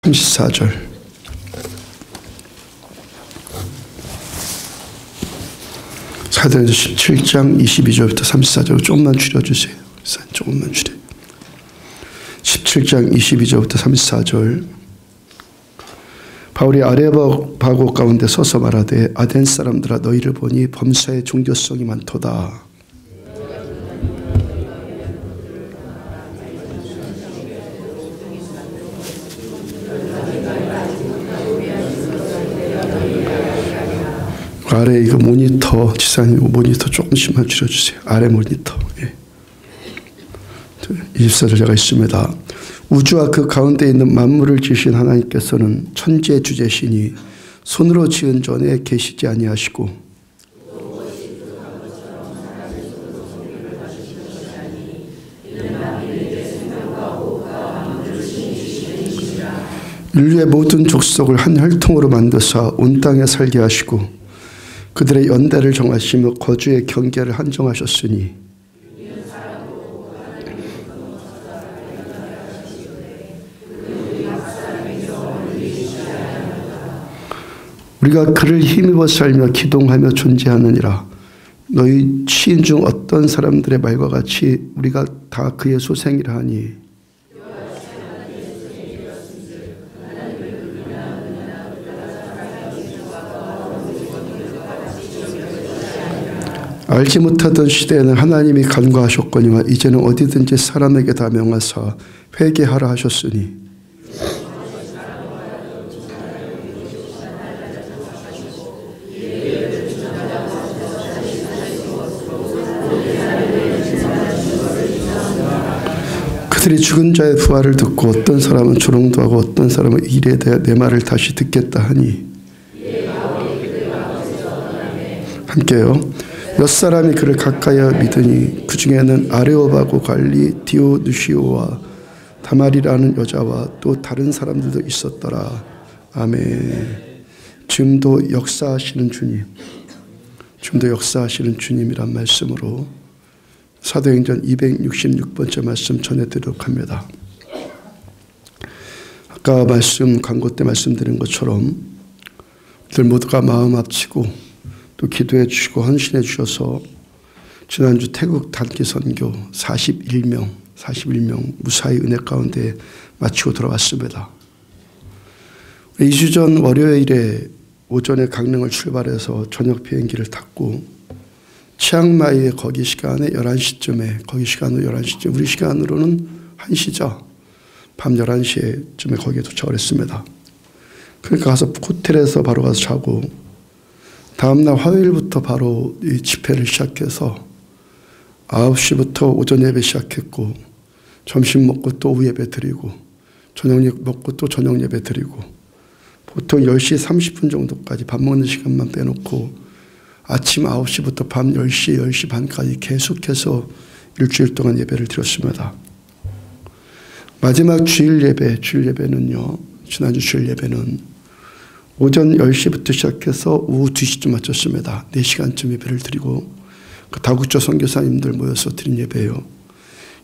34절. 사도행전 17장 22절부터 34절 조금만 줄여주세요. 조금만 줄여. 17장 22절부터 34절. 바울이 아레오파고 가운데 서서 말하되 아덴 사람들아 너희를 보니 범사의 종교성이 많도다. 아래 이거 모니터 지사님 모니터 조금씩만 줄여주세요. 아래 모니터. 예. 24절 제가 있습니다. 우주와 그 가운데 있는 만물을 지으신 하나님께서는 천지의 주제시니 손으로 지은 전에 계시지 아니하시고 인류의 모든 족속을 한 혈통으로 만드사 온 땅에 살게 하시고 그들의 연대를 정하시며 거주의 경계를 한정하셨으니 우리가 그를 힘입어 살며 기동하며 존재하느니라. 너희 치인 중 어떤 사람들의 말과 같이 우리가 다 그의 소생이라 하니 알지 못하던 시대에는 하나님이 간과하셨거니와 이제는 어디든지 사람에게 다 명하사 회개하라 하셨으니 그들이 죽은 자의 부활을 듣고 어떤 사람은 조롱도 하고 어떤 사람은 일에 대해 내 말을 다시 듣겠다 하니 함께요. 몇 사람이 그를 가까이하여 믿으니 그 중에는 아레오바고 관리 디오누시오와 다말이라는 여자와 또 다른 사람들도 있었더라. 아멘. 지금도 역사하시는 주님, 지금도 역사하시는 주님이란 말씀으로 사도행전 266번째 말씀 전해드리도록 합니다. 아까 광고 때 말씀드린 것처럼 우리들 모두가 마음 합치고 또 기도해 주시고 헌신해 주셔서 지난주 태국 단기 선교 41명 무사히 은혜 가운데 마치고 돌아왔습니다. 2주 전 월요일에 오전에 강릉을 출발해서 저녁 비행기를 탔고 치앙마이에 거기 시간에 11시쯤에 거기 시간으로 11시쯤 우리 시간으로는 1시죠. 밤 11시쯤에 거기에 도착을 했습니다. 그러니까 가서 호텔에서 바로 가서 자고 다음날 화요일부터 바로 이 집회를 시작해서 9시부터 오전 예배 시작했고 점심 먹고 또 오후 예배 드리고 저녁 먹고 또 저녁 예배 드리고 보통 10시 30분 정도까지 밥 먹는 시간만 빼놓고 아침 9시부터 밤 10시, 10시 반까지 계속해서 일주일 동안 예배를 드렸습니다. 마지막 주일 예배는요. 지난주 주일 예배는 오전 10시부터 시작해서 오후 2시쯤 마쳤습니다. 4시간쯤 예배를 드리고 그 다국적 선교사님들 모여서 드린 예배예요.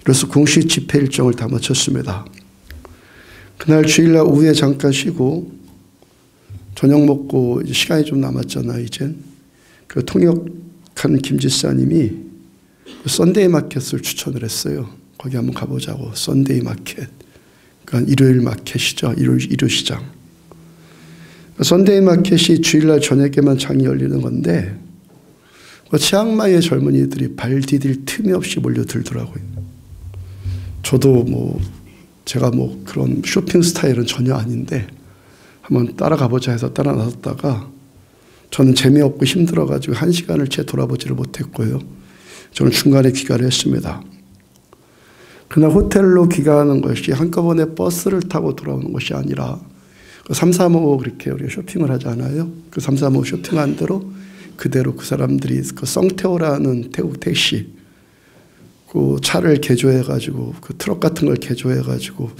이로써 공식 집회 일정을 다 마쳤습니다. 그날 주일날 오후에 잠깐 쉬고 저녁 먹고 이제 시간이 좀 남았잖아요. 이젠 그 통역한 김 지사님이 썬데이 마켓을 추천을 했어요. 거기 한번 가보자고. 썬데이 마켓. 그러니까 일요일 마켓이죠. 일요일 시장. 썬데이 마켓이 주일날 저녁에만 장이 열리는 건데 치앙마이의 젊은이들이 발 디딜 틈이 없이 몰려들더라고요. 저도 제가 그런 쇼핑 스타일은 전혀 아닌데 한번 따라가보자 해서 따라 나섰다가 저는 재미없고 힘들어가지고 1시간을 채 돌아보지를 못했고요. 저는 중간에 귀가를 했습니다. 그날 호텔로 귀가하는 것이 한꺼번에 버스를 타고 돌아오는 것이 아니라 335 그렇게 우리가 쇼핑을 하잖아요. 그 335 쇼핑한 대로 그대로 그 사람들이 그 썽테오라는 태국 택시 그 차를 개조해가지고 그 트럭 같은 걸 개조해가지고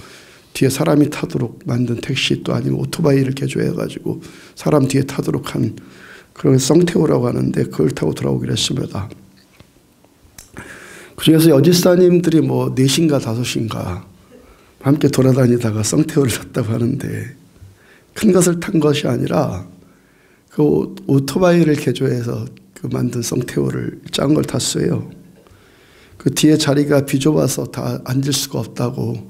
뒤에 사람이 타도록 만든 택시 또 아니면 오토바이를 개조해가지고 사람 뒤에 타도록 한 그런 썽테오라고 하는데 그걸 타고 돌아오기로 했습니다. 그중에서 여지사님들이 4시인가 5시인가 함께 돌아다니다가 썽태우를 탔다고 하는데 큰 것을 탄 것이 아니라 그 오토바이를 개조해서 그 만든 썽태우를 작은 걸 탔어요. 그 뒤에 자리가 비좁아서 다 앉을 수가 없다고,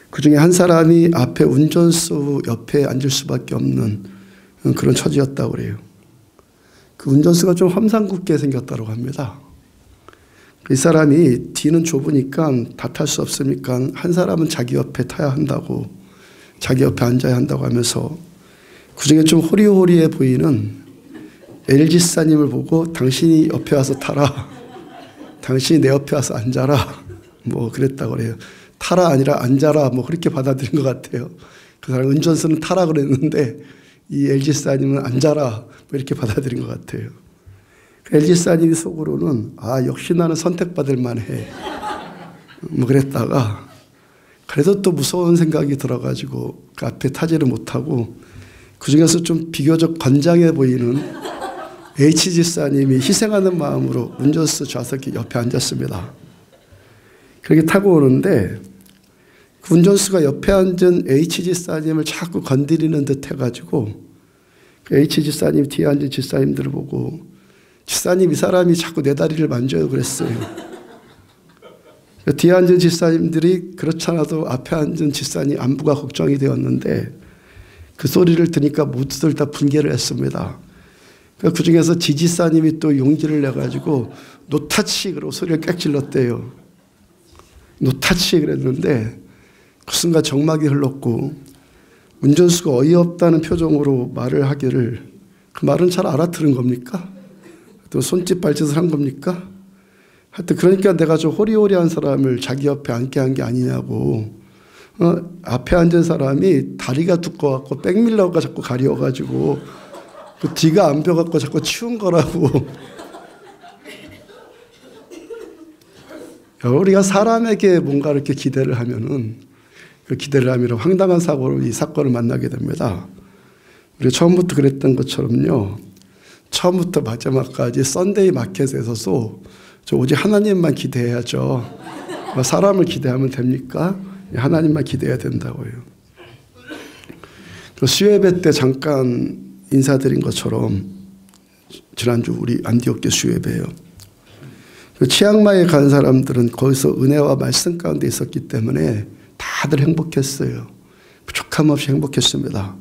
그 중에 한 사람이 앞에 운전수 옆에 앉을 수밖에 없는 그런 처지였다고 그래요. 그 운전수가 좀 험상궂게 생겼다고 합니다. 이 사람이 뒤는 좁으니까 다 탈 수 없으니까 한 사람은 자기 옆에 타야 한다고, 자기 옆에 앉아야 한다고 하면서 그 중에 좀 호리호리해 보이는 엘지사님을 보고 당신이 옆에 와서 타라. 당신이 내 옆에 와서 앉아라. 뭐 그랬다고 그래요. 타라 아니라 앉아라. 뭐 그렇게 받아들인 것 같아요. 그 사람 운전수는 타라 그랬는데 이 엘지사님은 앉아라. 뭐 이렇게 받아들인 것 같아요. 엘지사님 속으로는 아 역시 나는 선택받을 만해. 뭐 그랬다가 그래도 또 무서운 생각이 들어가지고 그 앞에 타지를 못하고 그 중에서 좀 비교적 건장해 보이는 H지사님이 희생하는 마음으로 운전수 좌석 옆에 앉았습니다. 그렇게 타고 오는데 그 운전수가 옆에 앉은 H지사님을 자꾸 건드리는 듯 해가지고 그 H지사님 뒤에 앉은 지사님들을 보고 지사님 이 사람이 자꾸 내 다리를 만져요 그랬어요. 뒤에 앉은 지사님들이 그렇지 않아도 앞에 앉은 지사님 안부가 걱정이 되었는데 그 소리를 들으니까 모두들 다 분개를 했습니다. 그 중에서 지지사님이 또 용기를 내가지고 노타치 그러고 소리를 꽥 질렀대요. 노타치 그랬는데 그 순간 정막이 흘렀고 운전수가 어이없다는 표정으로 말을 하기를 그 말은 잘 알아들은 겁니까? 또 손짓 발짓을 한 겁니까? 하여튼 그러니까 내가 저 호리호리한 사람을 자기 옆에 앉게 한 게 아니냐고. 앞에 앉은 사람이 다리가 두꺼워갖고 백밀러가 자꾸 가려워가지고 그 뒤가 안 펴갖고 자꾸 치운 거라고. 우리가 사람에게 뭔가 이렇게 기대를 하면은 그 기대를 하면 황당한 사고로 이 사건을 만나게 됩니다. 우리가 처음부터 그랬던 것처럼요. 처음부터 마지막까지 썬데이 마켓에서도 오직 하나님만 기대해야죠. 사람을 기대하면 됩니까? 하나님만 기대해야 된다고요. 수요예배 때 잠깐 인사드린 것처럼 지난주 우리 안디옥교 수요예배예요. 치앙마이에 간 사람들은 거기서 은혜와 말씀 가운데 있었기 때문에 다들 행복했어요. 부족함 없이 행복했습니다.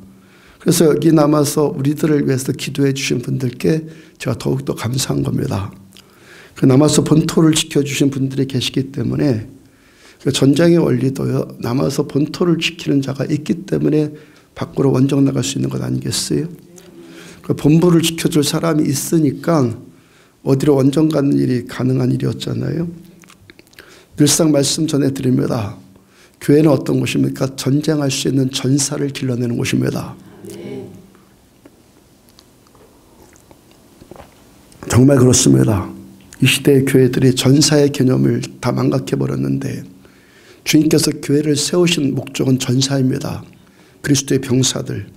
그래서 여기 남아서 우리들을 위해서 기도해 주신 분들께 제가 더욱더 감사한 겁니다. 그 남아서 본토를 지켜주신 분들이 계시기 때문에 그 전쟁의 원리도요. 남아서 본토를 지키는 자가 있기 때문에 밖으로 원정 나갈 수 있는 것 아니겠어요? 그 본부를 지켜줄 사람이 있으니까 어디로 원정 가는 일이 가능한 일이었잖아요. 늘상 말씀 전해드립니다. 교회는 어떤 곳입니까? 전쟁할 수 있는 전사를 길러내는 곳입니다. 정말 그렇습니다. 이 시대의 교회들이 전사의 개념을 다 망각해버렸는데 주님께서 교회를 세우신 목적은 전사입니다. 그리스도의 병사들.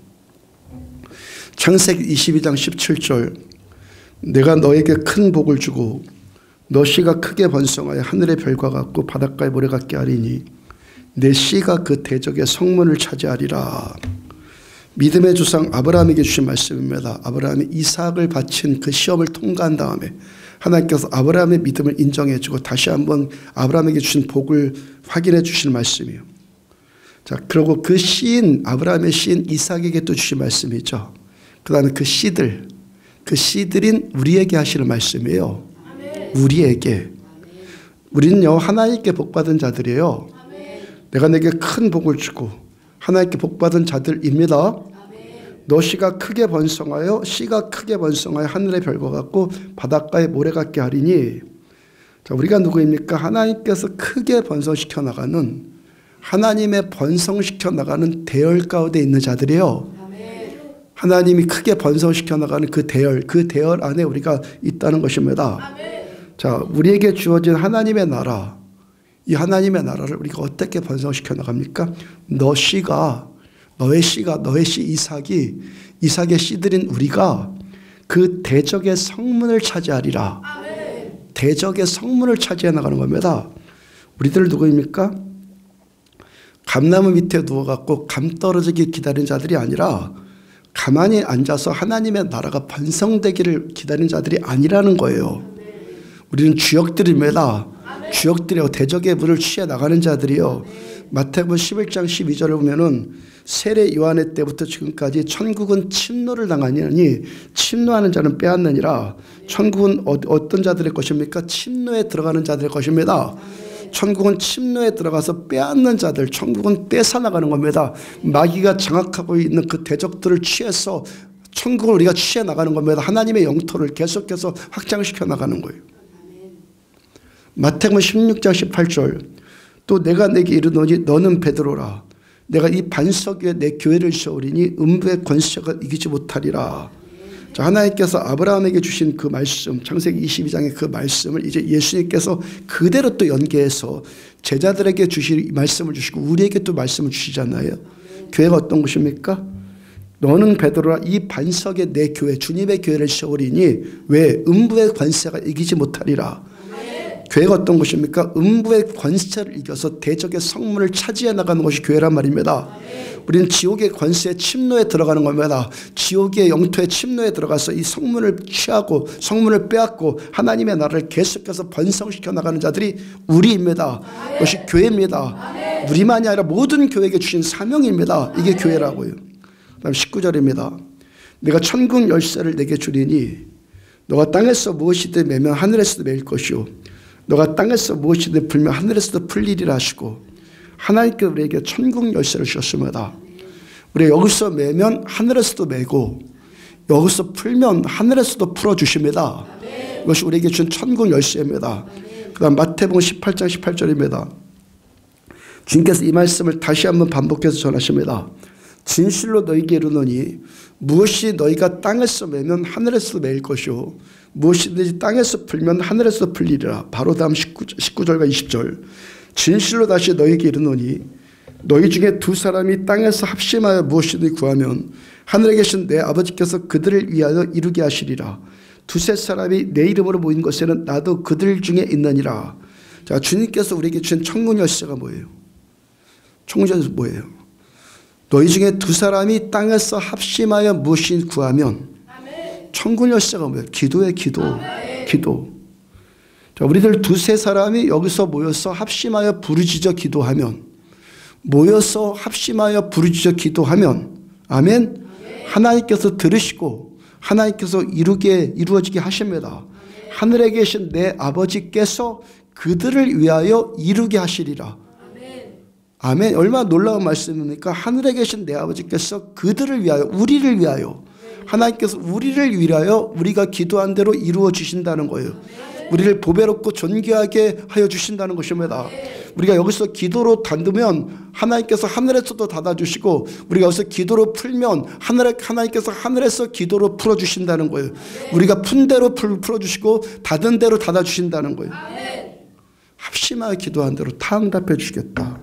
창세기 22장 17절 내가 너에게 큰 복을 주고 너 씨가 크게 번성하여 하늘의 별과 같고 바닷가의 모래 같게 하리니 내 씨가 그 대적의 성문을 차지하리라. 믿음의 조상 아브라함에게 주신 말씀입니다. 아브라함이 이삭을 바친 그 시험을 통과한 다음에 하나님께서 아브라함의 믿음을 인정해 주고 다시 한번 아브라함에게 주신 복을 확인해 주시는 말씀이에요. 자, 그리고 그 씨인 아브라함의 씨인 이삭에게 또 주신 말씀이죠. 그 다음에 그 씨들인 우리에게 하시는 말씀이에요. 우리에게. 우리는요 하나님께 복받은 자들이에요. 내가 내게 큰 복을 주고 하나님께 복받은 자들입니다. 너 씨가 크게 번성하여 하늘의 별과 같고 바닷가의 모래 같게 하리니. 자, 우리가 누구입니까? 하나님께서 크게 번성시켜 나가는 하나님의 번성시켜 나가는 대열 가운데 있는 자들이에요. 하나님이 크게 번성시켜 나가는 그 대열 안에 우리가 있다는 것입니다. 자, 우리에게 주어진 하나님의 나라, 이 하나님의 나라를 우리가 어떻게 번성시켜 나갑니까? 너의 씨 이삭의 씨들인 우리가 그 대적의 성문을 차지하리라. 대적의 성문을 차지해 나가는 겁니다. 우리들 누구입니까? 감나무 밑에 누워갖고 감 떨어지기 기다린 자들이 아니라 가만히 앉아서 하나님의 나라가 번성되기를 기다린 자들이 아니라는 거예요. 우리는 주역들입니다. 주역들이요, 대적의 물을 취해 나가는 자들이요. 마태복음 11장 12절을 보면은 세례 요한의 때부터 지금까지 천국은 침노를 당하니 침노하는 자는 빼앗느니라. 천국은 어떤 자들의 것입니까? 침노에 들어가는 자들의 것입니다. 천국은 침노에 들어가서 빼앗는 자들, 천국은 뺏어나가는 겁니다. 마귀가 장악하고 있는 그 대적들을 취해서 천국을 우리가 취해 나가는 겁니다. 하나님의 영토를 계속해서 확장시켜 나가는 거예요. 마태복음 16장 18절, 또 내가 내게 이르노니 너는 베드로라. 내가 이 반석 위에 내 교회를 세우리니 음부의 권세가 이기지 못하리라. 자, 하나님께서 아브라함에게 주신 그 말씀, 창세기 22장의 그 말씀을 이제 예수님께서 그대로 또 연계해서 제자들에게 주실 말씀을 주시고 우리에게 또 말씀을 주시잖아요. 교회가 어떤 것입니까? 너는 베드로라, 이 반석에 내 교회, 주님의 교회를 세우리니 왜? 음부의 권세가 이기지 못하리라. 교회가 어떤 것입니까? 음부의 권세를 이겨서 대적의 성문을 차지해 나가는 것이 교회란 말입니다. 우리는 지옥의 권세에 침노에 들어가는 겁니다. 지옥의 영토에 침노에 들어가서 이 성문을 취하고 성문을 빼앗고 하나님의 나라를 계속해서 번성시켜 나가는 자들이 우리입니다. 그것이 교회입니다. 우리만이 아니라 모든 교회에게 주신 사명입니다. 이게 교회라고요. 그다음 19절입니다. 내가 천국 열쇠를 내게 주리니 너가 땅에서 무엇이든 매면 하늘에서도 매일 것이요 너가 땅에서 무엇이든 풀면 하늘에서도 풀리리라 하시고 하나님께서 우리에게 천국 열쇠를 주셨습니다. 우리 여기서 매면 하늘에서도 매고 여기서 풀면 하늘에서도 풀어주십니다. 이것이 우리에게 준 천국 열쇠입니다. 그 다음 마태복음 18장 18절입니다. 주님께서 이 말씀을 다시 한번 반복해서 전하십니다. 진실로 너희에게 이르노니 무엇이 너희가 땅에서 매면 하늘에서도 매일 것이요 무엇이든지 땅에서 풀면 하늘에서도 풀리리라. 바로 다음 19절과 20절. 진실로 다시 너희에게 이르노니 너희 중에 두 사람이 땅에서 합심하여 무엇이든지 구하면 하늘에 계신 내 아버지께서 그들을 위하여 이루게 하시리라. 두세 사람이 내 이름으로 모인 곳에는 나도 그들 중에 있느니라. 자, 주님께서 우리에게 주신 천국 열쇠가 뭐예요? 천국 열쇠가 뭐예요? 너희 중에 두 사람이 땅에서 합심하여 무엇이든지 구하면 천국 열쇠가 뭐예요? 기도의 기도. 기도. 자, 우리들 두세 사람이 여기서 모여서 합심하여 부르짖어 기도하면 모여서 합심하여 부르짖어 기도하면 아멘. 하나님께서 들으시고 하나님께서 이루어지게 하십니다. 하늘에 계신 내 아버지께서 그들을 위하여 이루게 하시리라. 아멘. 얼마나 놀라운 말씀입니까? 하늘에 계신 내 아버지께서 그들을 위하여, 우리를 위하여, 하나님께서 우리를 위하여 우리가 기도한 대로 이루어 주신다는 거예요. 우리를 보배롭고 존귀하게 하여 주신다는 것입니다. 우리가 여기서 기도로 닫으면 하나님께서 하늘에서도 닫아주시고 우리가 여기서 기도로 풀면 하나님께서 하늘에서 기도로 풀어주신다는 거예요. 우리가 푼 대로 풀어주시고 닫은 대로 닫아주신다는 거예요. 합심하여 기도한 대로 다 응답해 주시겠다.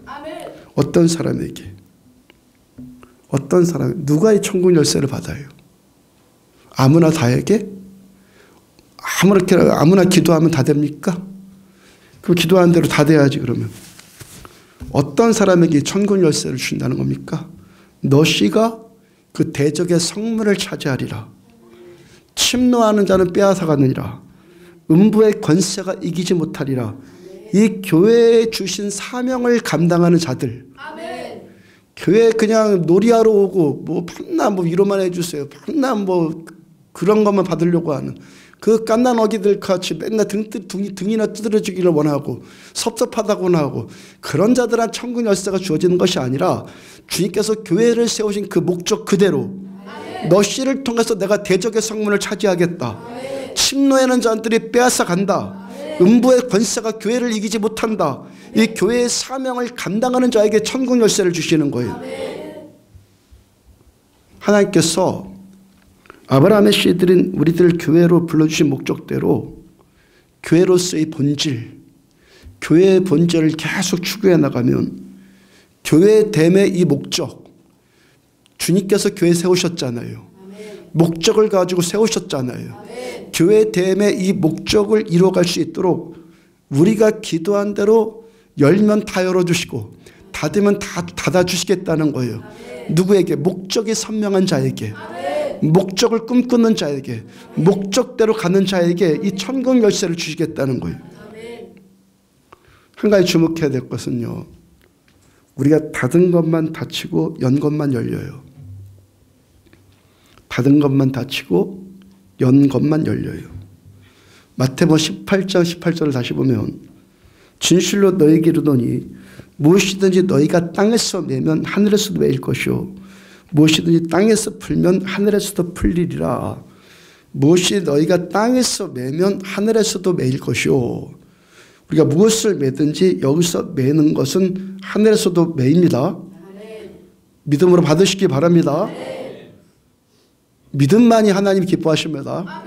어떤 사람에게? 어떤 사람? 누가 이 천국 열쇠를 받아요? 아무나 다에게? 아무나 기도하면 다 됩니까? 그럼 기도한 대로 다 돼야지. 그러면 어떤 사람에게 천국 열쇠를 주신다는 겁니까? 너씨가 그 대적의 성문을 차지하리라. 침노하는 자는 빼앗아가느니라. 음부의 권세가 이기지 못하리라. 이 교회에 주신 사명을 감당하는 자들. 아멘. 교회 그냥 놀이하러 오고 뭐 밤낮 뭐 위로만 해주세요. 밤낮 뭐 그런 것만 받으려고 하는 그 깐난 어기들 같이 맨날 등이나 두드려주기를 원하고 섭섭하다고나 하고 그런 자들한 천국 열쇠가 주어지는 것이 아니라 주님께서 교회를 세우신 그 목적 그대로 너씨를 통해서 내가 대적의 성문을 차지하겠다. 침노하는 자들이 빼앗아 간다. 음부의 권세가 교회를 이기지 못한다. 이 교회의 사명을 감당하는 자에게 천국 열쇠를 주시는 거예요. 하나님께서 아브라함의 씨들인 우리들 교회로 불러주신 목적대로 교회로서의 본질, 교회의 본질을 계속 추구해 나가면 교회됨의 이 목적, 주님께서 교회 세우셨잖아요. 목적을 가지고 세우셨잖아요. 교회됨의 이 목적을 이루어갈 수 있도록 우리가 기도한 대로 열면 다 열어주시고 받으면 다 닫아주시겠다는 거예요. 누구에게? 목적이 선명한 자에게, 목적을 꿈꾸는 자에게, 목적대로 가는 자에게 이 천국 열쇠를 주시겠다는 거예요. 한 가지 주목해야 될 것은요, 우리가 닫은 것만 닫히고 연 것만 열려요. 닫은 것만 닫히고 연 것만 열려요. 마태복음 18장 18절을 다시 보면 진실로 너희에게 이르노니 무엇이든지 너희가 땅에서 매면 하늘에서도 매일 것이요 무엇이든지 땅에서 풀면 하늘에서도 풀리리라. 무엇이 너희가 땅에서 매면 하늘에서도 매일 것이요. 우리가 무엇을 매든지 여기서 매는 것은 하늘에서도 매입니다. 믿음으로 받으시기 바랍니다. 믿음만이 하나님 기뻐하십니다.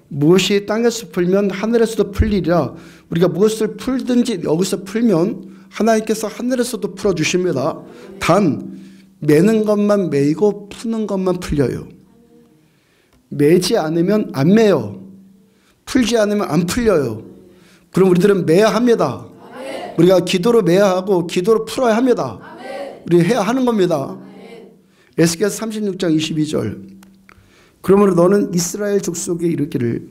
무엇이 땅에서 풀면 하늘에서도 풀리리라. 우리가 무엇을 풀든지 여기서 풀면 하나님께서 하늘에서도 풀어주십니다. 단 매는 것만 매이고 푸는 것만 풀려요. 매지 않으면 안 매요. 풀지 않으면 안 풀려요. 그럼 우리들은 매야 합니다. 우리가 기도로 매야 하고 기도로 풀어야 합니다. 우리 해야 하는 겁니다. 에스겔서 36장 22절. 그러므로 너는 이스라엘 족속에 이르기를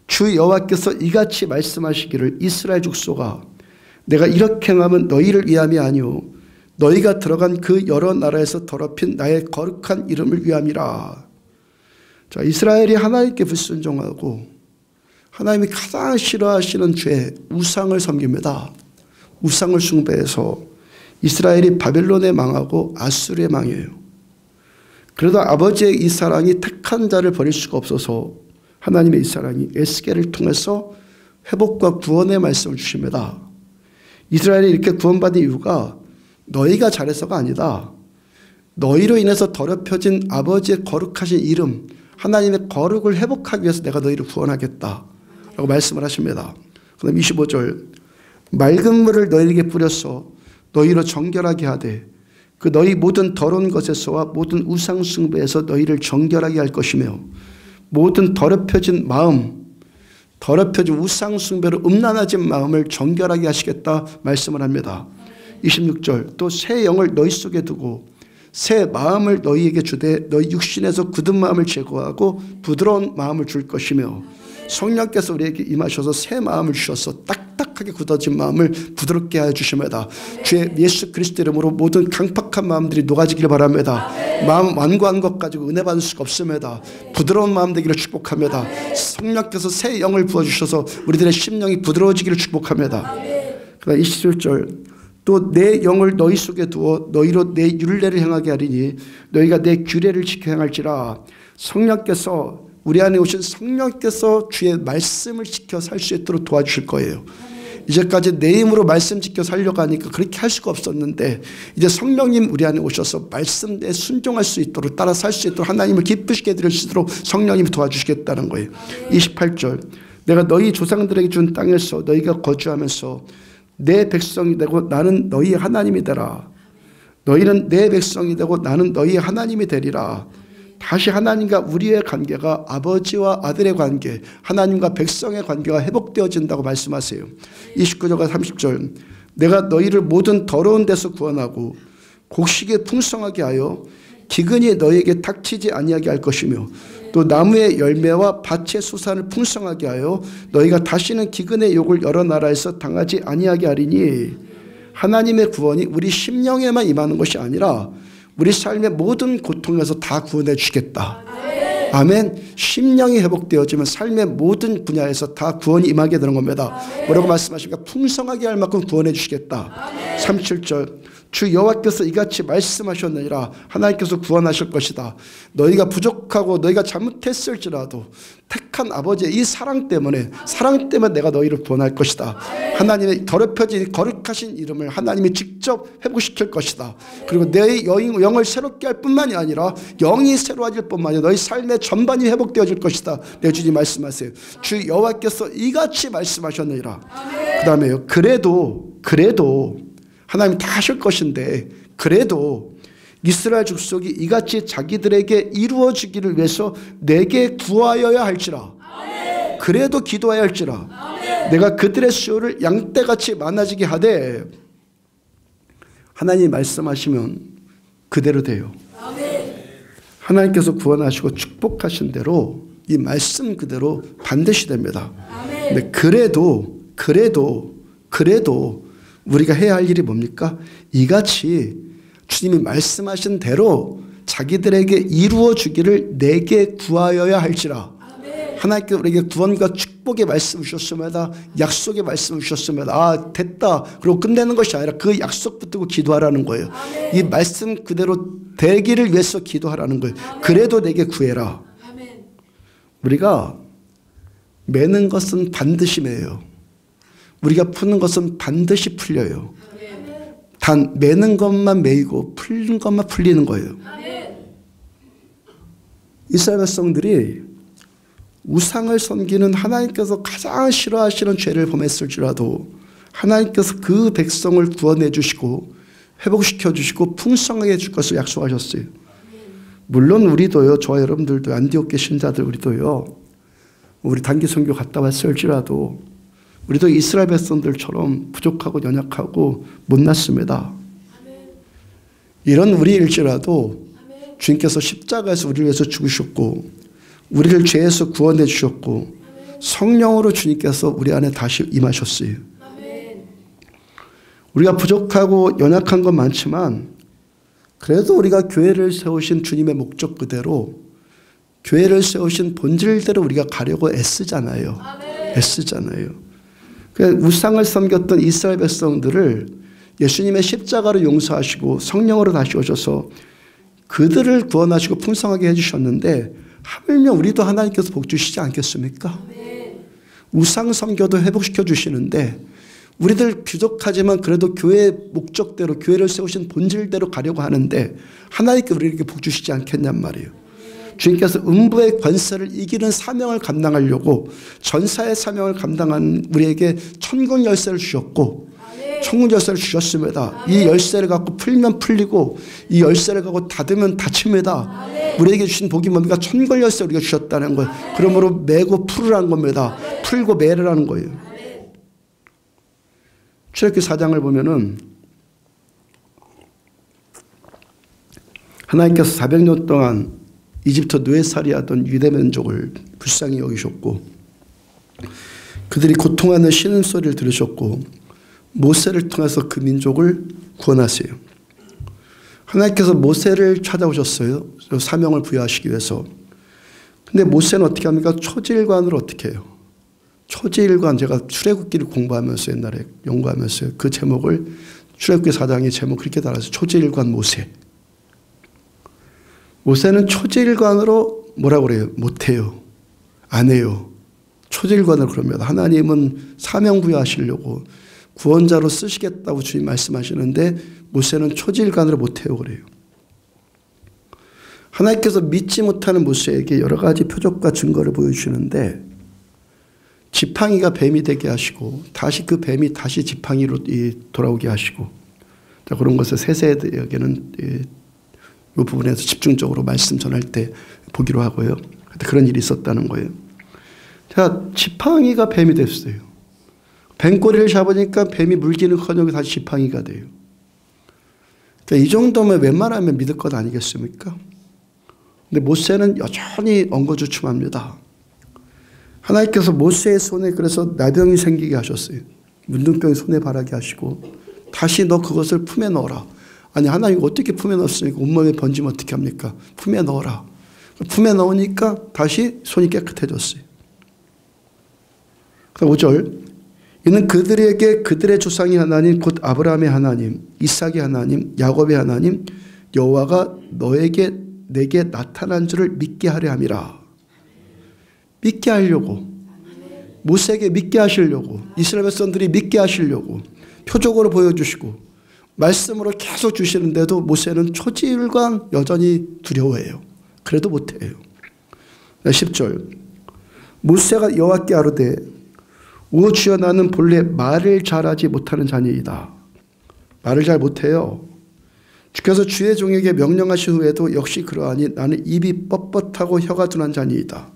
주 여호와께서 이같이 말씀하시기를 이스라엘 족속아 내가 이렇게 행하면 너희를 위함이 아니오 너희가 들어간 그 여러 나라에서 더럽힌 나의 거룩한 이름을 위함이라. 자, 이스라엘이 하나님께 불순종하고 하나님이 가장 싫어하시는 죄 우상을 섬깁니다. 우상을 숭배해서 이스라엘이 바벨론에 망하고 아수르에 망해요. 그래도 아버지의 이 사랑이 택한 자를 버릴 수가 없어서 하나님의 이 사랑이 에스겔을 통해서 회복과 구원의 말씀을 주십니다. 이스라엘이 이렇게 구원받은 이유가 너희가 잘해서가 아니다. 너희로 인해서 더럽혀진 아버지의 거룩하신 이름 하나님의 거룩을 회복하기 위해서 내가 너희를 구원하겠다 라고 말씀을 하십니다. 그 다음 25절 맑은 물을 너희에게 뿌려서 너희로 정결하게 하되 그 너희 모든 더러운 것에서와 모든 우상 숭배에서 너희를 정결하게 할 것이며 모든 더럽혀진 마음 더럽혀진 우상 숭배로 음란해진 마음을 정결하게 하시겠다 말씀을 합니다. 26절 또 새 영을 너희 속에 두고 새 마음을 너희에게 주되 너희 육신에서 굳은 마음을 제거하고 부드러운 마음을 줄 것이며 성령께서 우리에게 임하셔서 새 마음을 주셔서 딱딱하게 굳어진 마음을 부드럽게 하여 주십니다. 주의 예수 그리스도 이름으로 모든 강팍한 마음들이 녹아지기를 바랍니다. 마음 완고한 것 가지고 은혜 받을 수가 없습니다. 부드러운 마음 되기를 축복합니다. 성령께서 새 영을 부어주셔서 우리들의 심령이 부드러워지기를 축복합니다. 그다음 27절 또 내 영을 너희 속에 두어 너희로 내 율례를 행하게 하리니 너희가 내 규례를 지켜 행할지라. 성령께서 우리 안에 오신 성령께서 주의 말씀을 지켜 살 수 있도록 도와주실 거예요. 이제까지 내 힘으로 말씀 지켜 살려고 하니까 그렇게 할 수가 없었는데 이제 성령님 우리 안에 오셔서 말씀에 순종할 수 있도록 따라 살 수 있도록 하나님을 기쁘시게 해드릴 수 있도록 성령님이 도와주시겠다는 거예요. 28절 내가 너희 조상들에게 준 땅에서 너희가 거주하면서 내 백성이 되고 나는 너희 하나님이 되라. 너희는 내 백성이 되고 나는 너희 하나님이 되리라. 다시 하나님과 우리의 관계가 아버지와 아들의 관계 하나님과 백성의 관계가 회복되어진다고 말씀하세요. 29절과 30절 내가 너희를 모든 더러운 데서 구원하고 곡식에 풍성하게 하여 기근이 너희에게 닥치지 아니하게 할 것이며 또 나무의 열매와 밭의 수산을 풍성하게 하여 너희가 다시는 기근의 욕을 여러 나라에서 당하지 아니하게 하리니. 하나님의 구원이 우리 심령에만 임하는 것이 아니라 우리 삶의 모든 고통에서 다 구원해 주시겠다. 아멘. 심령이 회복되어지면 삶의 모든 분야에서 다 구원이 임하게 되는 겁니다. 뭐라고 말씀하십니까? 풍성하게 할 만큼 구원해 주시겠다. 37절 주 여호와께서 이같이 말씀하셨느니라. 하나님께서 구원하실 것이다. 너희가 부족하고 너희가 잘못했을지라도 택한 아버지의 이 사랑 때문에 내가 너희를 구원할 것이다. 하나님의 더럽혀진 거룩하신 이름을 하나님이 직접 회복시킬 것이다. 그리고 내 영을 새롭게 할 뿐만이 아니라 영이 새로워질 뿐만 아니라 너희 삶의 전반이 회복되어질 것이다. 내 주님 말씀하세요. 주 여호와께서 이같이 말씀하셨느니라. 그 다음에요. 그래도 하나님 다 하실 것인데 그래도 이스라엘 족속이 이같이 자기들에게 이루어지기를 위해서 내게 구하여야 할지라. 그래도 기도해야 할지라. 내가 그들의 수요를 양떼같이 많아지게 하되 하나님이 말씀하시면 그대로 돼요. 하나님께서 구원하시고 축복하신 대로 이 말씀 그대로 반드시 됩니다. 근데 그래도 우리가 해야 할 일이 뭡니까? 이같이 주님이 말씀하신 대로 자기들에게 이루어 주기를 내게 구하여야 할지라. 하나님께서 우리에게 구원과 축복의 말씀을 주셨습니다. 약속의 말씀을 주셨습니다. 아, 됐다. 그리고 끝내는 것이 아니라 그 약속 붙들고 기도하라는 거예요. 이 말씀 그대로 되기를 위해서 기도하라는 거예요. 그래도 내게 구해라. 우리가 매는 것은 반드시 매요. 우리가 푸는 것은 반드시 풀려요. 단 매는 것만 매이고 풀린 것만 풀리는 거예요. 이스라엘 백성들이 우상을 섬기는 하나님께서 가장 싫어하시는 죄를 범했을지라도 하나님께서 그 백성을 구원해 주시고 회복시켜 주시고 풍성하게 해줄 것을 약속하셨어요. 물론 우리도요. 저와 여러분들도 안디옥 신자들 우리도요. 우리 단기 선교 갔다 왔을지라도 우리도 이스라엘 백성들처럼 부족하고 연약하고 못났습니다. 이런 우리일지라도 주님께서 십자가에서 우리를 위해서 죽으셨고 우리를 죄에서 구원해 주셨고 성령으로 주님께서 우리 안에 다시 임하셨어요. 우리가 부족하고 연약한 건 많지만 그래도 우리가 교회를 세우신 주님의 목적 그대로 교회를 세우신 본질대로 우리가 가려고 애쓰잖아요. 우상을 섬겼던 이스라엘 백성들을 예수님의 십자가로 용서하시고 성령으로 다시 오셔서 그들을 구원하시고 풍성하게 해주셨는데 하물며 우리도 하나님께서 복 주시지 않겠습니까? 우상 섬겨도 회복시켜 주시는데 우리들 부족하지만 그래도 교회의 목적대로 교회를 세우신 본질대로 가려고 하는데 하나님께 우리에게 복 주시지 않겠냔 말이에요. 주님께서 음부의 권세를 이기는 사명을 감당하려고 전사의 사명을 감당한 우리에게 천국 열쇠를 주셨고 천국 열쇠를 주셨습니다. 이 열쇠를 갖고 풀면 풀리고 이 열쇠를 갖고 닫으면 닫힙니다. 우리에게 주신 복이 뭡니까? 천국 열쇠 우리가 주셨다는 거예요. 그러므로 매고 풀으라는 겁니다. 풀고 매라는 거예요. 출애굽기 4장을 보면은 하나님께서 400년 동안 이집트 노예살이하던 유대 민족을 불쌍히 여기셨고 그들이 고통하는 신음소리를 들으셨고 모세를 통해서 그 민족을 구원하세요. 하나님께서 모세를 찾아오셨어요. 사명을 부여하시기 위해서. 근데 모세는 어떻게 합니까? 초지일관으로 어떻게 해요? 초지일관, 제가 출애굽기를 공부하면서 옛날에 연구하면서 그 제목을 출애굽기 4장의 제목 그렇게 달았어요. 초지일관 모세. 모세는 초지일관으로 뭐라고 그래요? 못해요. 안 해요. 초지일관으로 그럽니다. 하나님은 사명 부여하시려고 구원자로 쓰시겠다고 주님 말씀하시는데 모세는 초지일관으로 못해요 그래요. 하나님께서 믿지 못하는 모세에게 여러 가지 표적과 증거를 보여주시는데 지팡이가 뱀이 되게 하시고 다시 그 뱀이 다시 지팡이로 돌아오게 하시고 그런 것을 세세에게는 이 부분에서 집중적으로 말씀 전할 때 보기로 하고요. 그런 일이 있었다는 거예요. 자, 지팡이가 뱀이 됐어요. 뱀꼬리를 잡으니까 뱀이 물기는커녕 다시 지팡이가 돼요. 그러니까 이 정도면 웬만하면 믿을 것 아니겠습니까? 근데 모세는 여전히 엉거주춤합니다. 하나님께서 모세의 손에 그래서 나병이 생기게 하셨어요. 문둥병이 손에 바라게 하시고 다시 너 그것을 품에 넣어라. 아니 하나님 어떻게 품에 넣었으니까 온몸에 번지면 어떻게 합니까? 품에 넣어라. 품에 넣으니까 다시 손이 깨끗해졌어요. 5절 이는 그들에게 그들의 조상의 하나님 곧 아브라함의 하나님 이삭의 하나님 야곱의 하나님 여호와가 내게 나타난 줄을 믿게 하려 함이라. 믿게 하려고 모세에게 믿게 하시려고 이스라엘 백성들이 믿게 하시려고 표적으로 보여주시고 말씀으로 계속 주시는데도 모세는 초지일관 여전히 두려워해요. 그래도 못해요. 10절 모세가 여호와께 아뢰되 오 주여 나는 본래 말을 잘하지 못하는 자니이다. 말을 잘 못해요. 주께서 주의 종에게 명령하신 후에도 역시 그러하니 나는 입이 뻣뻣하고 혀가 둔한 자니이다.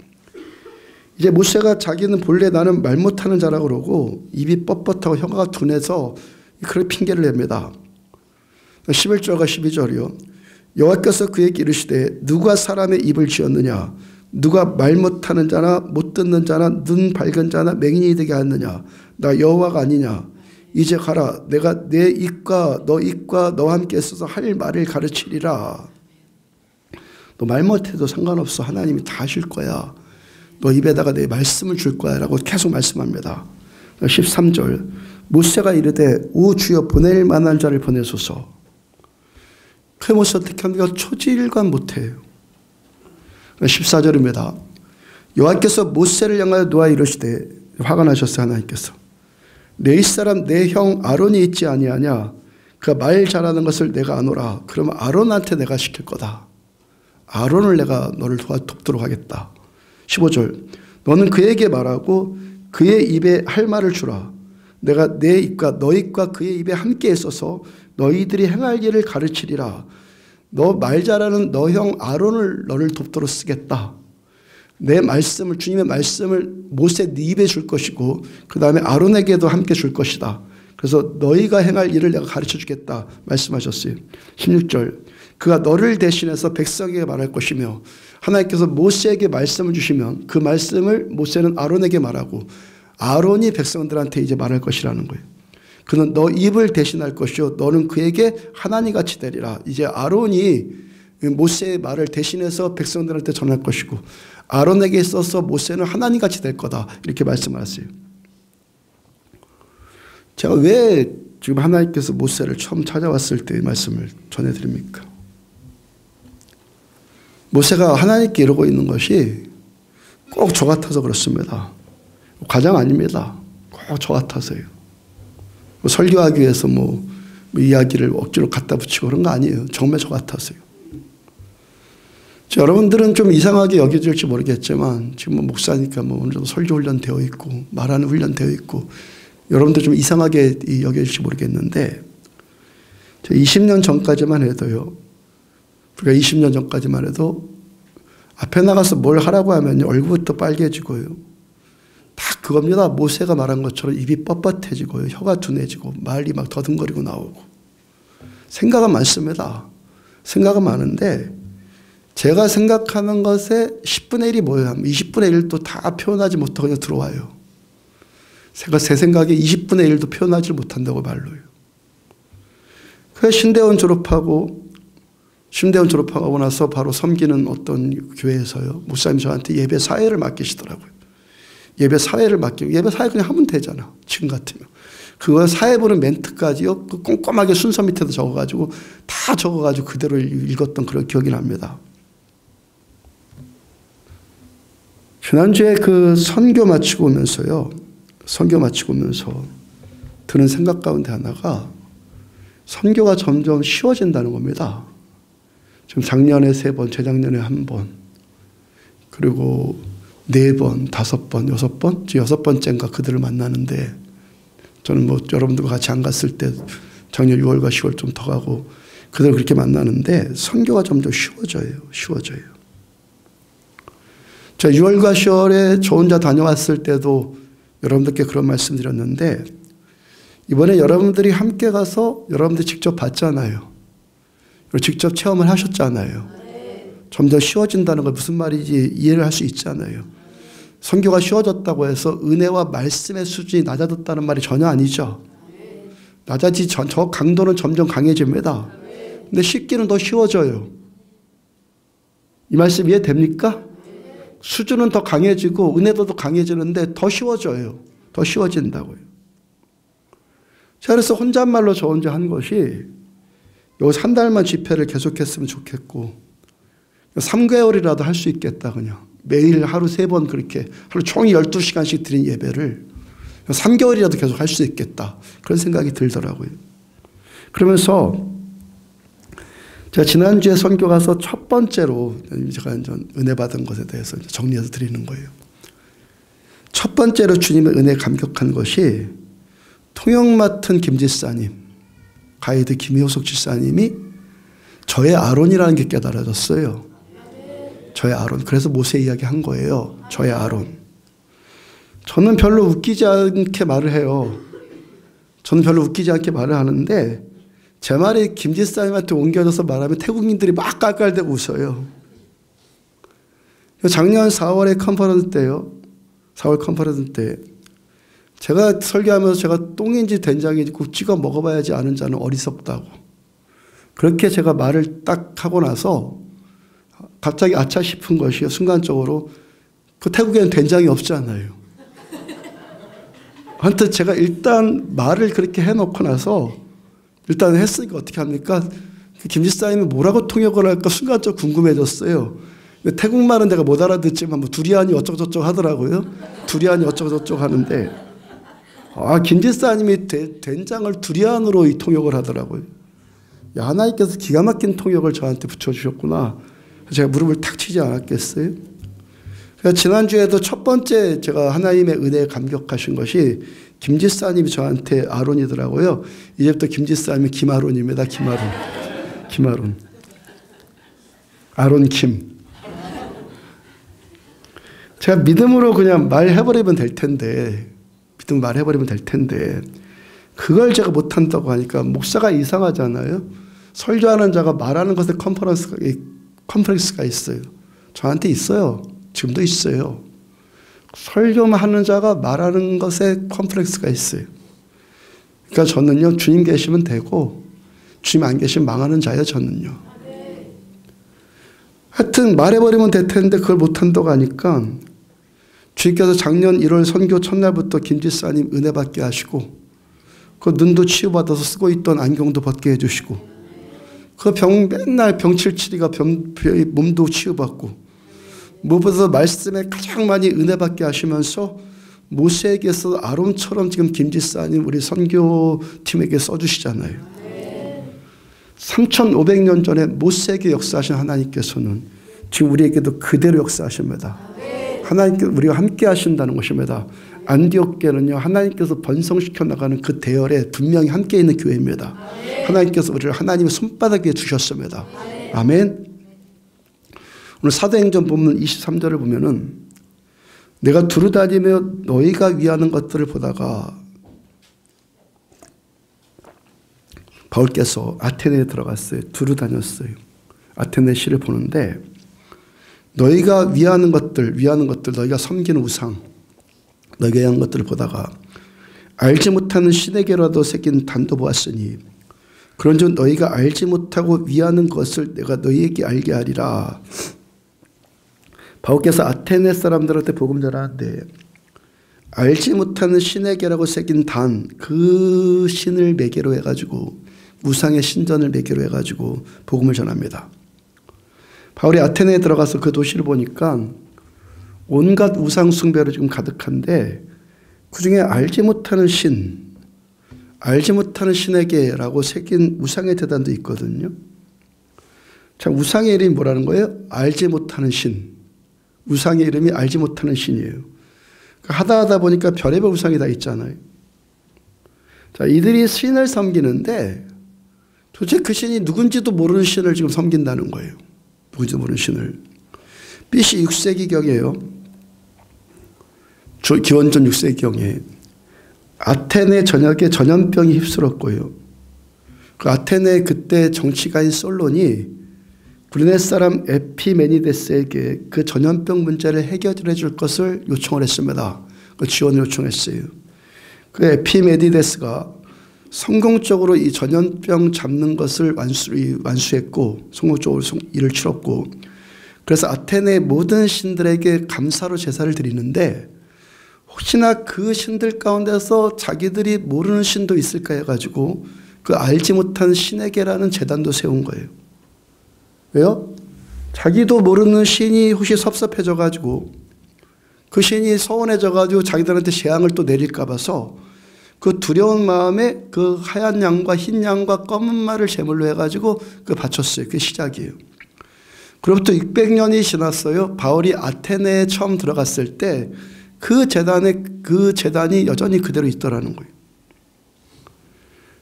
이제 모세가 자기는 본래 나는 말 못하는 자라고 그러고 입이 뻣뻣하고 혀가 둔해서 그런 핑계를 냅니다. 11절과 12절이요. 여호와께서 그에게 이르시되 누가 사람의 입을 지었느냐? 누가 말 못하는 자나 못 듣는 자나 눈 밝은 자나 맹인이 되게 하느냐? 나 여호와가 아니냐? 이제 가라. 내가 내 입과 너와 함께 있어서 할 말을 가르치리라. 너 말 못해도 상관없어. 하나님이 다 하실 거야. 너 입에다가 내 말씀을 줄 거야 라고 계속 말씀합니다. 13절 모세가 이르되 오 주여 보낼 만한 자를 보내소서. 그 모세 어떻게 합니까? 초지일관 못해요. 14절입니다. 여호와께서 모세를 향하여 노아 이르시되 화가 나셨어요. 하나님께서 내 입사람 내 형 아론이 있지 아니하냐? 그가 말 잘하는 것을 내가 아노라. 그러면 아론한테 내가 시킬 거다. 아론을 내가 너를 돕도록 하겠다. 15절 너는 그에게 말하고 그의 입에 할 말을 주라. 내가 내 입과 너 입과 그의 입에 함께 있어서 너희들이 행할 일을 가르치리라. 너 말 잘하는 너 형 아론을 너를 돕도록 쓰겠다. 내 말씀을 주님의 말씀을 모세 네 입에 줄 것이고 그 다음에 아론에게도 함께 줄 것이다. 그래서 너희가 행할 일을 내가 가르쳐 주겠다 말씀하셨어요. 16절 그가 너를 대신해서 백성에게 말할 것이며 하나님께서 모세에게 말씀을 주시면 그 말씀을 모세는 아론에게 말하고 아론이 백성들한테 이제 말할 것이라는 거예요. 그는 너 입을 대신할 것이요 너는 그에게 하나님같이 되리라. 이제 아론이 모세의 말을 대신해서 백성들한테 전할 것이고 아론에게 있어서 모세는 하나님같이 될 거다. 이렇게 말씀하셨어요. 제가 왜 지금 하나님께서 모세를 처음 찾아왔을 때 이 말씀을 전해드립니까? 모세가 하나님께 이러고 있는 것이 꼭 저 같아서 그렇습니다. 과장 아닙니다. 꼭 저 같아서요. 설교하기 위해서 이야기를 억지로 갖다 붙이고 그런 거 아니에요. 정말 저 같아서요. 여러분들은 좀 이상하게 여겨질지 모르겠지만 지금 목사니까 어느 정도 설교 훈련 되어 있고 말하는 훈련 되어 있고 여러분들 좀 이상하게 여겨질지 모르겠는데 20년 전까지만 해도요. 우리가 20년 전까지만 해도 앞에 나가서 뭘 하라고 하면 얼굴부터 빨개지고요. 다 그겁니다. 모세가 말한 것처럼 입이 뻣뻣해지고요. 혀가 둔해지고 말이 막 더듬거리고 나오고 생각은 많습니다. 생각은 많은데 제가 생각하는 것의 10분의 1이 뭐예요? 20분의 1도 다 표현하지 못하고 그냥 들어와요. 제가 제 생각에 20분의 1도 표현하지 못한다고 말로요. 그래서 신대원 졸업하고 나서 바로 섬기는 어떤 교회에서요. 목사님이 저한테 예배 사회를 맡기시더라고요. 예배 사회 그냥 하면 되잖아. 지금 같으면. 그거 사회 보는 멘트까지요. 꼼꼼하게 순서 밑에도 적어가지고 다 적어가지고 그대로 읽었던 그런 기억이 납니다. 지난주에 그 선교 마치고 오면서 드는 생각 가운데 하나가 선교가 점점 쉬워진다는 겁니다. 지금 작년에 3번, 재작년에 1번, 그리고 4번, 5번, 6번, 지금 6번째인가 그들을 만나는데 저는 여러분들과 같이 안 갔을 때 작년 6월과 10월 좀 더 가고 그들을 그렇게 만나는데 선교가 점점 쉬워져요. 제가 6월과 10월에 저 혼자 다녀왔을 때도 여러분들께 그런 말씀 드렸는데 이번에 여러분들이 함께 가서 여러분들이 직접 봤잖아요. 그리고 직접 체험을 하셨잖아요. 점점 쉬워진다는 걸 무슨 말인지 이해를 할 수 있잖아요. 선교가 쉬워졌다고 해서 은혜와 말씀의 수준이 낮아졌다는 말이 전혀 아니죠. 저 강도는 점점 강해집니다. 근데 쉽기는 더 쉬워져요. 이 말씀 이해됩니까? 수준은 더 강해지고 은혜도 더 강해지는데 더 쉬워져요. 더 쉬워진다고요. 그래서 혼잣말로 저 혼자 한 것이 여기서 1달만 집회를 계속했으면 좋겠고 3개월이라도 할 수 있겠다 그냥. 매일 하루 3번 그렇게 하루 종일 12시간씩 드린 예배를 3개월이라도 계속 할 수 있겠다. 그런 생각이 들더라고요. 그러면서 제가 지난주에 선교 가서 첫 번째로 제가 은혜 받은 것에 대해서 정리해서 드리는 거예요. 첫 번째로 주님의 은혜에 감격한 것이 통역 맡은 김지사님, 가이드 김효석 지사님이 저의 아론이라는 게 깨달아졌어요. 저의 아론. 그래서 모세 이야기 한 거예요. 저의 아론. 저는 별로 웃기지 않게 말을 해요. 저는 별로 웃기지 않게 말을 하는데 제 말이 김지사님한테 옮겨져서 말하면 태국인들이 막 깔깔대고 웃어요. 작년 4월에 컨퍼런스 때요. 4월 컨퍼런스 때 제가 설교하면서 제가 똥인지 된장인지 꼭 찍어 먹어봐야지 아는 자는 어리석다고. 그렇게 제가 말을 딱 하고 나서 갑자기 아차 싶은 것이요. 순간적으로 그 태국에는 된장이 없잖아요. 하여튼 제가 일단 말을 그렇게 해놓고 나서 일단 했으니까 어떻게 합니까? 김지사님이 뭐라고 통역을 할까 순간적으로 궁금해졌어요. 태국말은 내가 못 알아듣지만 뭐 두리안이 어쩌고저쩌고 하더라고요. 두리안이 어쩌고저쩌고 하는데 김지사님이 된장을 두리안으로 이 통역을 하더라고요. 야, 하나님께서 기가 막힌 통역을 저한테 붙여주셨구나. 제가 무릎을 탁 치지 않았겠어요? 지난주에도 첫 번째 제가 하나님의 은혜에 감격하신 것이 김지사님이 저한테 아론이더라고요. 이제부터 김지사님이 김아론입니다. 김아론. 아론 김. 제가 믿음으로 그냥 말해버리면 될 텐데, 그걸 제가 못한다고 하니까 목사가 이상하잖아요. 설교하는 자가 말하는 것에 컴플렉스가 있어요. 저한테 있어요. 지금도 있어요. 설교만 하는 자가 말하는 것에 컴플렉스가 있어요. 그러니까 저는요, 주님 계시면 되고 주님 안 계시면 망하는 자예요. 저는요. 하여튼 말해버리면 될 텐데 그걸 못한다고 하니까 주님께서 작년 1월 선교 첫날부터 김지사님 은혜 받게 하시고 그 눈도 치유받아서 쓰고 있던 안경도 벗게 해주시고 그 맨날 병칠치리가 몸도 치유받고 무엇보다 말씀에 가장 많이 은혜 받게 하시면서 모세에게서 아론처럼 지금 김지사님 우리 선교팀에게 써주시잖아요. 3500년 전에 모세에게 역사하신 하나님께서는 지금 우리에게도 그대로 역사하십니다. 하나님께서 우리와 함께 하신다는 것입니다. 안디옥교는요, 하나님께서 번성시켜 나가는 그 대열에 분명히 함께 있는 교회입니다. 하나님께서 우리를 하나님의 손바닥에 주셨습니다. 아멘. 오늘 사도행전 본문 23절을 보면은 내가 두루다니며 너희가 위하는 것들을 보다가 바울께서 아테네에 들어갔어요. 두루다녔어요. 아테네 시를 보는데 너희가 위하는 것들, 너희가 섬기는 우상, 너희가 위한 것들을 보다가 알지 못하는 신에게라도 새긴 단도 보았으니 그런즉 너희가 알지 못하고 위하는 것을 내가 너희에게 알게 하리라. 바울께서 아테네 사람들한테 복음 전하는데 알지 못하는 신에게라고 새긴 단, 그 신을 매개로 해가지고 우상의 신전을 매개로 해가지고 복음을 전합니다. 바울이 아테네에 들어가서 그 도시를 보니까 온갖 우상 숭배로 지금 가득한데 그중에 알지 못하는 신에게라고 새긴 우상의 제단도 있거든요. 자, 우상의 이름이 뭐라는 거예요? 알지 못하는 신. 우상의 이름이 알지 못하는 신이에요. 하다 보니까 별의별 우상이 다 있잖아요. 자, 이들이 신을 섬기는데 도대체 그 신이 누군지도 모르는 신을 지금 섬긴다는 거예요. 누군지도 모르는 신을. BC 6세기경이에요. 기원전 6세기경에 아테네 전역에 전염병이 휩쓸었고요. 그 아테네 그때 정치가인 솔론이 브루네 사람 에피메니데스에게 그 전염병 문제를 해결해 줄 것을 요청을 했습니다. 그 지원을 요청했어요. 그 에피메니데스가 성공적으로 이 전염병 잡는 것을 완수했고 성공적으로 일을 치렀고 그래서 아테네 모든 신들에게 감사로 제사를 드리는데 혹시나 그 신들 가운데서 자기들이 모르는 신도 있을까 해가지고 그 알지 못한 신에게라는 제단도 세운 거예요. 왜요? 자기도 모르는 신이 혹시 섭섭해져가지고 그 신이 서운해져가지고 자기들한테 재앙을 또 내릴까 봐서 그 두려운 마음에 그 하얀 양과 흰 양과 검은 말을 제물로 해가지고 그 바쳤어요. 그게 시작이에요. 그로부터 600년이 지났어요. 바울이 아테네에 처음 들어갔을 때 그 재단이 여전히 그대로 있더라는 거예요.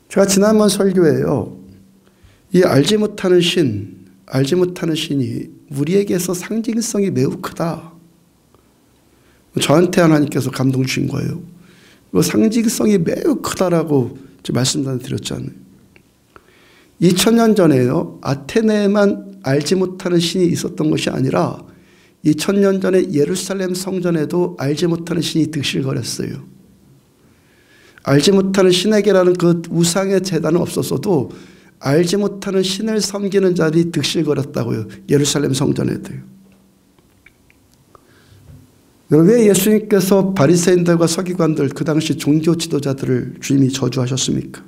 제가 지난번 설교에요. 이 알지 못하는 신이 우리에게서 상징성이 매우 크다. 저한테 하나님께서 감동 주신 거예요. 그 상징성이 매우 크다라고 말씀드렸잖아요. 2000년 전에요. 아테네에만 알지 못하는 신이 있었던 것이 아니라 2000년 전에 예루살렘 성전에도 알지 못하는 신이 득실거렸어요. 알지 못하는 신에게라는 그 우상의 제단은 없었어도 알지 못하는 신을 섬기는 자들이 득실거렸다고요. 예루살렘 성전에도요. 왜 예수님께서 바리새인들과 서기관들, 그 당시 종교 지도자들을 주님이 저주하셨습니까?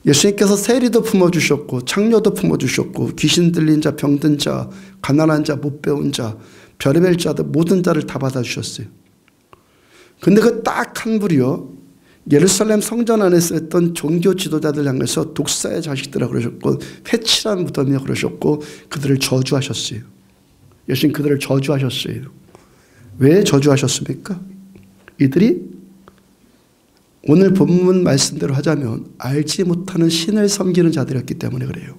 예수님께서 세리도 품어주셨고 창녀도 품어주셨고 귀신 들린 자, 병든 자, 가난한 자, 못 배운 자, 별의별 자들 모든 자를 다 받아주셨어요. 근데 그 딱 한 분이요. 예루살렘 성전 안에서 했던 종교 지도자들 향해서 독사의 자식들이라고 그러셨고 회칠한 무덤이라고 그러셨고 그들을 저주하셨어요. 예수님 그들을 저주하셨어요. 왜 저주하셨습니까? 이들이 오늘 본문 말씀대로 하자면 알지 못하는 신을 섬기는 자들이었기 때문에 그래요.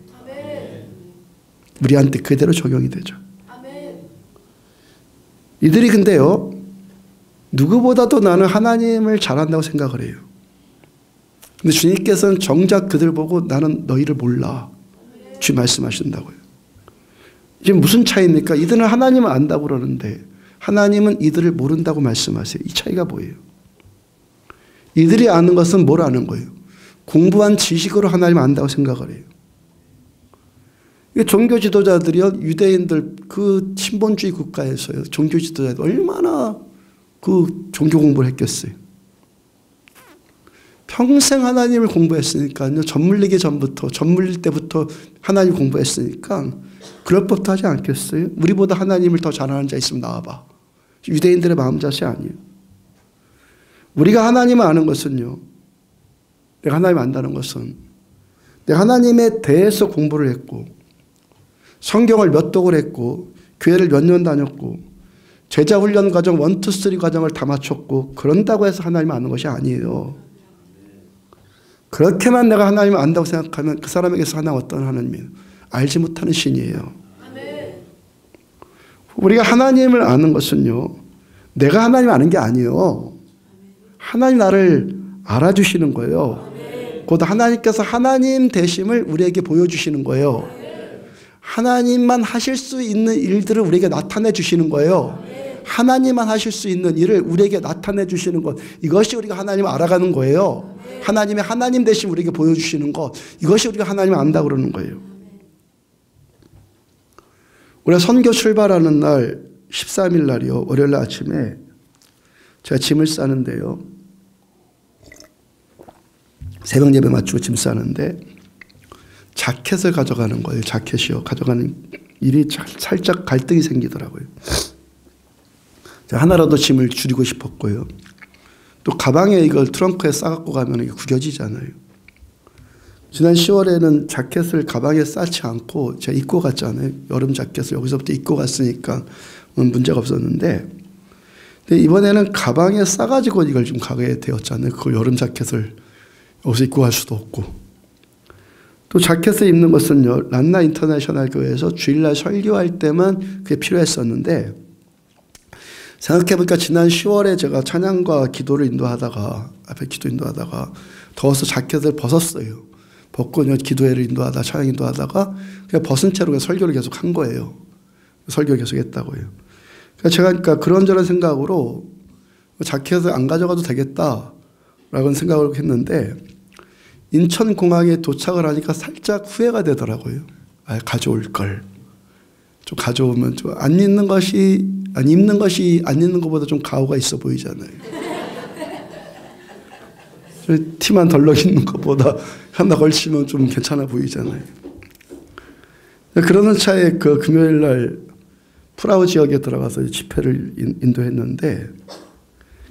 우리한테 그대로 적용이 되죠. 이들이 근데요. 누구보다도 나는 하나님을 잘한다고 생각을 해요. 근데 주님께서는 정작 그들 보고 나는 너희를 몰라. 주님 말씀하신다고요. 이게 무슨 차이입니까? 이들은 하나님을 안다고 그러는데 하나님은 이들을 모른다고 말씀하세요. 이 차이가 뭐예요? 이들이 아는 것은 뭘 아는 거예요? 공부한 지식으로 하나님을 안다고 생각을 해요. 종교 지도자들이요. 유대인들 그 신본주의 국가에서요. 종교 지도자들 얼마나 그 종교 공부를 했겠어요. 평생 하나님을 공부했으니까요. 젖 물리기 전부터 젖 물릴 때부터 하나님 공부했으니까 그럴 법도 하지 않겠어요? 우리보다 하나님을 더 잘하는 자 있으면 나와봐. 유대인들의 마음자세 아니에요. 우리가 하나님을 아는 것은요. 내가 하나님 안다는 것은 내가 하나님에 대해서 공부를 했고 성경을 몇 독을 했고 교회를 몇 년 다녔고 제자훈련 과정 1, 2, 3 과정을 다 마쳤고 그런다고 해서 하나님을 아는 것이 아니에요. 그렇게만 내가 하나님을 안다고 생각하면 그 사람에게서 하나님 어떤 하나님이에요? 알지 못하는 신이에요. 우리가 하나님을 아는 것은요. 내가 하나님을 아는 게 아니에요. 하나님 나를 알아주시는 거예요. 곧 하나님께서 하나님 되심을 우리에게 보여주시는 거예요. 하나님만 하실 수 있는 일들을 우리에게 나타내 주시는 거예요. 하나님만 하실 수 있는 일을 우리에게 나타내 주시는 것. 이것이 우리가 하나님을 알아가는 거예요. 하나님의 하나님 되심 우리에게 보여주시는 것. 이것이 우리가 하나님을 안다고 그러는 거예요. 우리가 선교 출발하는 날 13일 날이요. 월요일 아침에 제가 짐을 싸는데요. 새벽 예배 마치고 짐 싸는데 자켓을 가져가는 거예요. 자켓이요. 가져가는 일이 살짝 갈등이 생기더라고요. 하나라도 짐을 줄이고 싶었고요. 또 가방에 이걸 트렁크에 싸갖고 가면 이게 구겨지잖아요. 지난 10월에는 자켓을 가방에 싸지 않고 제가 입고 갔잖아요. 여름 자켓을 여기서부터 입고 갔으니까 문제가 없었는데 근데 이번에는 가방에 싸가지고 이걸 좀 가게 되었잖아요. 그걸 여름 자켓을 여기서 입고 갈 수도 없고 또 자켓을 입는 것은요. 란나 인터내셔널 교회에서 주일날 설교할 때만 그게 필요했었는데 생각해보니까 지난 10월에 제가 찬양과 기도를 인도하다가 앞에 기도 인도하다가 더워서 자켓을 벗었어요. 벗고 기도회를 인도하다 찬양 인도하다가 그냥 벗은 채로 그냥 설교를 계속 한 거예요. 설교 계속 했다고요. 제가 그러니까 그런저런 생각으로 자켓을 안 가져가도 되겠다라고 생각을 했는데 인천공항에 도착을 하니까 살짝 후회가 되더라고요. 아, 가져올 걸. 좀 가져오면 좀 안 입는 것이 안 입는 것보다 좀 가오가 있어 보이잖아요. 티만 덜렁 있는 것보다 하나 걸치면 좀 괜찮아 보이잖아요. 그러는 차에 그 금요일 날 프라우 지역에 들어가서 집회를 인도했는데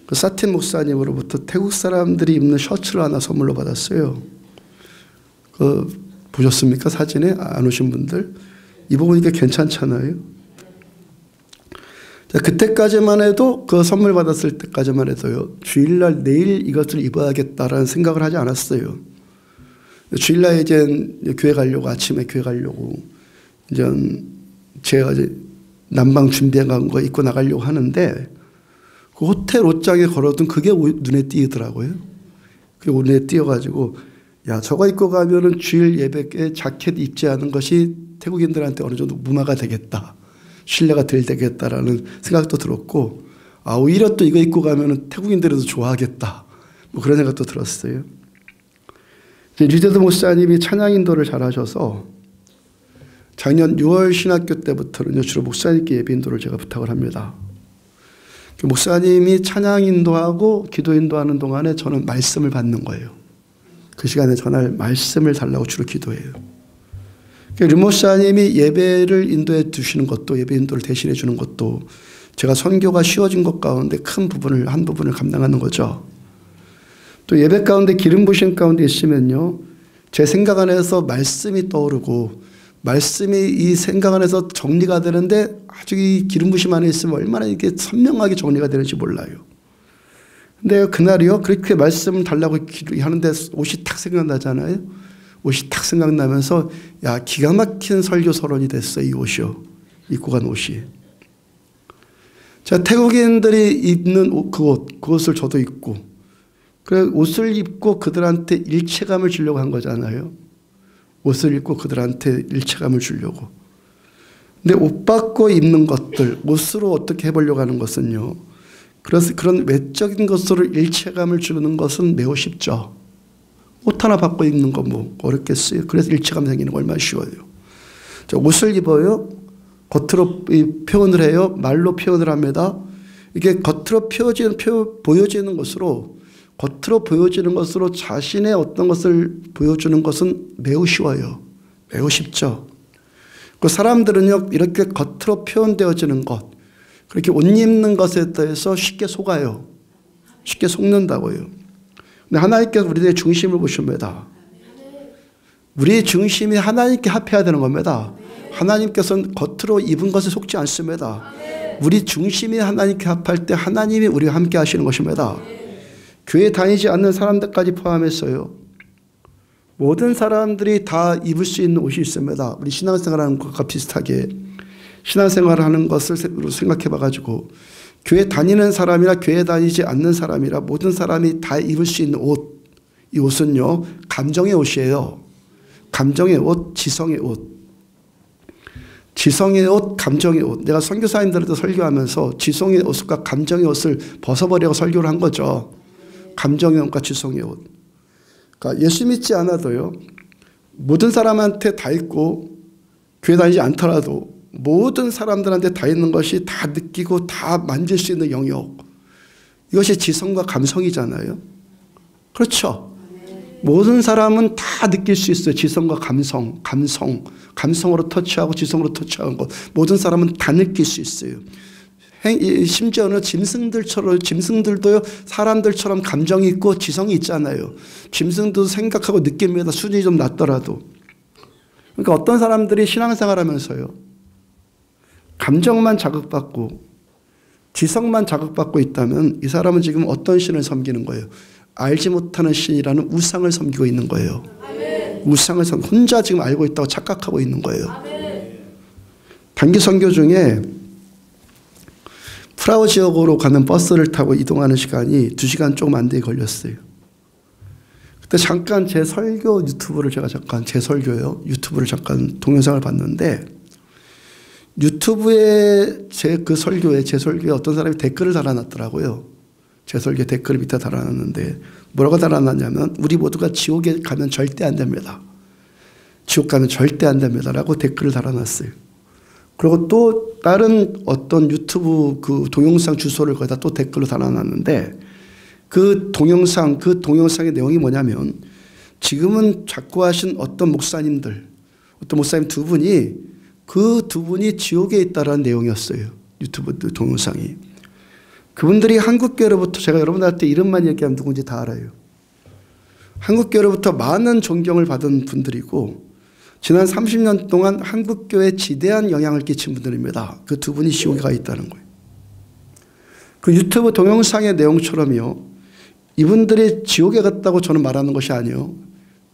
그 사틴 목사님으로부터 태국 사람들이 입는 셔츠를 하나 선물로 받았어요. 그 보셨습니까? 사진에 안 오신 분들 입어보니까 괜찮잖아요. 그때까지만 해도 그 선물 받았을 때까지만 해도요. 주일날 내일 이것을 입어야겠다라는 생각을 하지 않았어요. 주일날 이제 교회 가려고 아침에 교회 가려고 이제 제가 이제 난방 준비해 간 거 입고 나가려고 하는데 그 호텔 옷장에 걸어둔 그게 눈에 띄더라고요. 그게 눈에 띄어가지고 야, 저거 입고 가면은 주일 예배에 자켓 입지 않은 것이 태국인들한테 어느 정도 문화가 되겠다. 신뢰가 덜 되겠다라는 생각도 들었고, 아, 오히려 또 이거 입고 가면은 태국인들도 좋아하겠다. 뭐 그런 생각도 들었어요. 리데드 목사님이 찬양 인도를 잘하셔서 작년 6월 신학교 때부터는 주로 목사님께 예배 인도를 제가 부탁을 합니다. 목사님이 찬양 인도하고 기도 인도하는 동안에 저는 말씀을 받는 거예요. 그 시간에 전할 말씀을 달라고 주로 기도해요. 류 목사님이 예배를 인도해 주시는 것도, 예배 인도를 대신해 주는 것도 제가 선교가 쉬워진 것 가운데 한 부분을 감당하는 거죠. 또 예배 가운데 기름 부심 가운데 있으면요, 제 생각 안에서 말씀이 떠오르고 말씀이 이 생각 안에서 정리가 되는데 아주 이 기름 부심 안에 있으면 얼마나 이게 선명하게 정리가 되는지 몰라요. 근데 그날이요, 그렇게 말씀을 달라고 하는데 옷이 탁 생각나잖아요. 옷이 탁 생각나면서 야, 기가 막힌 설교 서론이 됐어. 이 옷이요, 입고 간 옷이. 자, 태국인들이 입는 그 옷, 그것을 저도 입고, 그래 옷을 입고 그들한테 일체감을 주려고 한 거잖아요. 옷을 입고 그들한테 일체감을 주려고. 근데 옷 받고 입는 것들, 옷으로 어떻게 해보려고 하는 것은요, 그래서 그런 외적인 것으로 일체감을 주는 것은 매우 쉽죠. 옷 하나 받고 입는 거 뭐 어렵겠어요. 그래서 일체감 생기는 거 얼마나 쉬워요. 자, 옷을 입어요. 겉으로 표현을 해요. 말로 표현을 합니다. 이게 겉으로 보여지는 것으로, 겉으로 보여지는 것으로 자신의 어떤 것을 보여주는 것은 매우 쉬워요. 매우 쉽죠. 그 사람들은요, 이렇게 겉으로 표현되어지는 것, 그렇게 옷 입는 것에 대해서 쉽게 속아요. 쉽게 속는다고요. 근데 하나님께서 우리의 중심을 보십니다. 우리의 중심이 하나님께 합해야 되는 겁니다. 하나님께서는 겉으로 입은 것에 속지 않습니다. 우리 중심이 하나님께 합할 때 하나님이 우리와 함께 하시는 것입니다. 교회 다니지 않는 사람들까지 포함해서요, 모든 사람들이 다 입을 수 있는 옷이 있습니다. 우리 신앙생활하는 것과 비슷하게 신앙생활을 하는 것을 생각해 봐가지고, 교회 다니는 사람이나 교회 다니지 않는 사람이라 모든 사람이 다 입을 수 있는 옷, 이 옷은요, 감정의 옷이에요. 감정의 옷, 지성의 옷. 지성의 옷, 감정의 옷. 내가 선교사님들한테 설교하면서 지성의 옷과 감정의 옷을 벗어버리고 설교를 한 거죠. 감정의 옷과 지성의 옷. 그러니까 예수 믿지 않아도요, 모든 사람한테 다 있고 교회 다니지 않더라도 모든 사람들한테 다 있는 것이 다 느끼고 다 만질 수 있는 영역, 이것이 지성과 감성이잖아요. 그렇죠? 모든 사람은 다 느낄 수 있어요. 지성과 감성으로 터치하고 지성으로 터치하는 것, 모든 사람은 다 느낄 수 있어요. 심지어는 짐승들도요, 사람들처럼 감정이 있고 지성이 있잖아요. 짐승도 생각하고 느낍니다. 수준이 좀 낮더라도. 그러니까 어떤 사람들이 신앙생활 하면서요, 감정만 자극받고 지성만 자극받고 있다면 이 사람은 지금 어떤 신을 섬기는 거예요? 알지 못하는 신이라는 우상을 섬기고 있는 거예요. 우상을 혼자 지금 알고 있다고 착각하고 있는 거예요. 단기 선교 중에 프라우 지역으로 가는 버스를 타고 이동하는 시간이 2시간 조금 안 되게 걸렸어요. 그때 잠깐 제 설교 유튜브를 유튜브를 잠깐 동영상을 봤는데, 유튜브에 제 설교에 어떤 사람이 댓글을 달아놨더라고요. 제 설교 댓글을 밑에 달아놨는데 뭐라고 달아놨냐면, 우리 모두가 지옥에 가면 절대 안 됩니다. 지옥 가면 절대 안 됩니다. 라고 댓글을 달아놨어요. 그리고 또 다른 어떤 유튜브 그 동영상 주소를 거기다 또 댓글로 달아놨는데, 그 동영상의 내용이 뭐냐면, 지금은 자꾸 하신 어떤 목사님 두 분이, 그 두 분이 지옥에 있다라는 내용이었어요. 유튜브 동영상이. 그분들이 한국교회로부터, 제가 여러분들한테 이름만 얘기하면 누군지 다 알아요. 한국교회로부터 많은 존경을 받은 분들이고, 지난 30년 동안 한국교회에 지대한 영향을 끼친 분들입니다. 그 두 분이 지옥에 가 있다는 거예요. 그 유튜브 동영상의 내용처럼요, 이분들이 지옥에 갔다고 저는 말하는 것이 아니에요.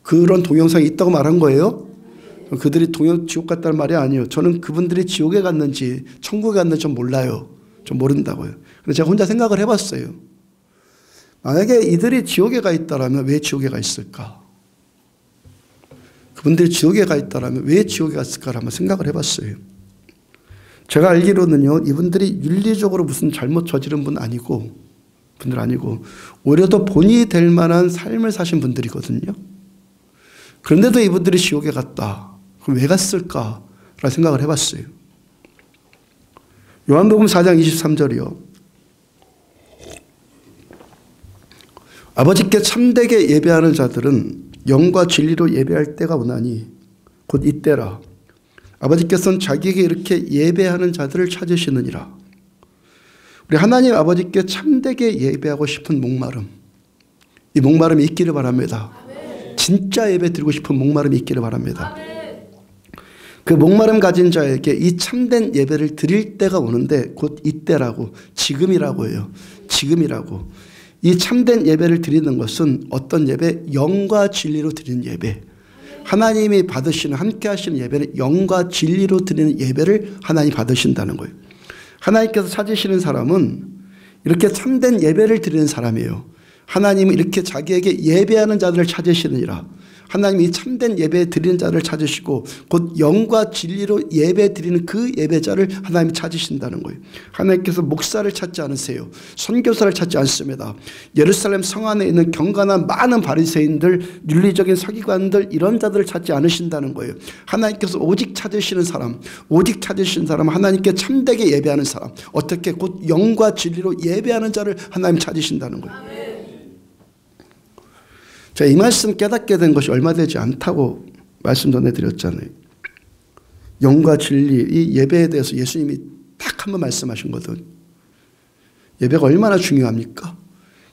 그런 동영상이 있다고 말한 거예요. 그들이 지옥 갔다는 말이 아니에요. 저는 그분들이 지옥에 갔는지 천국에 갔는지 좀 몰라요. 좀 모른다고요. 그래서 제가 혼자 생각을 해봤어요. 만약에 이들이 지옥에 가 있다면 왜 지옥에 가 있을까? 그분들이 지옥에 가 있다라면 왜 지옥에 갔을까를 한번 생각을 해봤어요. 제가 알기로는요, 이분들이 윤리적으로 무슨 잘못 저지른 분들 아니고 오히려 더 본이 될 만한 삶을 사신 분들이거든요. 그런데도 이분들이 지옥에 갔다. 그럼 왜 갔을까라는 생각을 해봤어요. 요한복음 4장 23절이요. 아버지께 참되게 예배하는 자들은 영과 진리로 예배할 때가 오나니 곧 이때라. 아버지께서는 자기에게 이렇게 예배하는 자들을 찾으시느니라. 우리 하나님 아버지께 참되게 예배하고 싶은 목마름, 이 목마름이 있기를 바랍니다. 진짜 예배 드리고 싶은 목마름이 있기를 바랍니다. 그 목마름 가진 자에게 이 참된 예배를 드릴 때가 오는데 곧 이때라고, 지금이라고 해요. 지금이라고. 이 참된 예배를 드리는 것은 어떤 예배? 영과 진리로 드리는 예배. 하나님이 받으시는, 함께 하시는 예배는 영과 진리로 드리는 예배를 하나님이 받으신다는 거예요. 하나님께서 찾으시는 사람은 이렇게 참된 예배를 드리는 사람이에요. 하나님은 이렇게 자기에게 예배하는 자들을 찾으시느니라. 하나님이 이 참된 예배 드리는 자를 찾으시고 곧 영과 진리로 예배 드리는 그 예배자를 하나님이 찾으신다는 거예요. 하나님께서 목사를 찾지 않으세요. 선교사를 찾지 않습니다. 예루살렘 성 안에 있는 경건한 많은 바리새인들, 윤리적인 서기관들, 이런 자들을 찾지 않으신다는 거예요. 하나님께서 오직 찾으시는 사람, 오직 찾으시는 사람, 하나님께 참되게 예배하는 사람, 어떻게 곧 영과 진리로 예배하는 자를 하나님 찾으신다는 거예요. 제가 이 말씀 깨닫게 된 것이 얼마 되지 않다고 말씀 전해드렸잖아요. 영과 진리, 이 예배에 대해서 예수님이 딱 한 번 말씀하신 거거든요. 예배가 얼마나 중요합니까?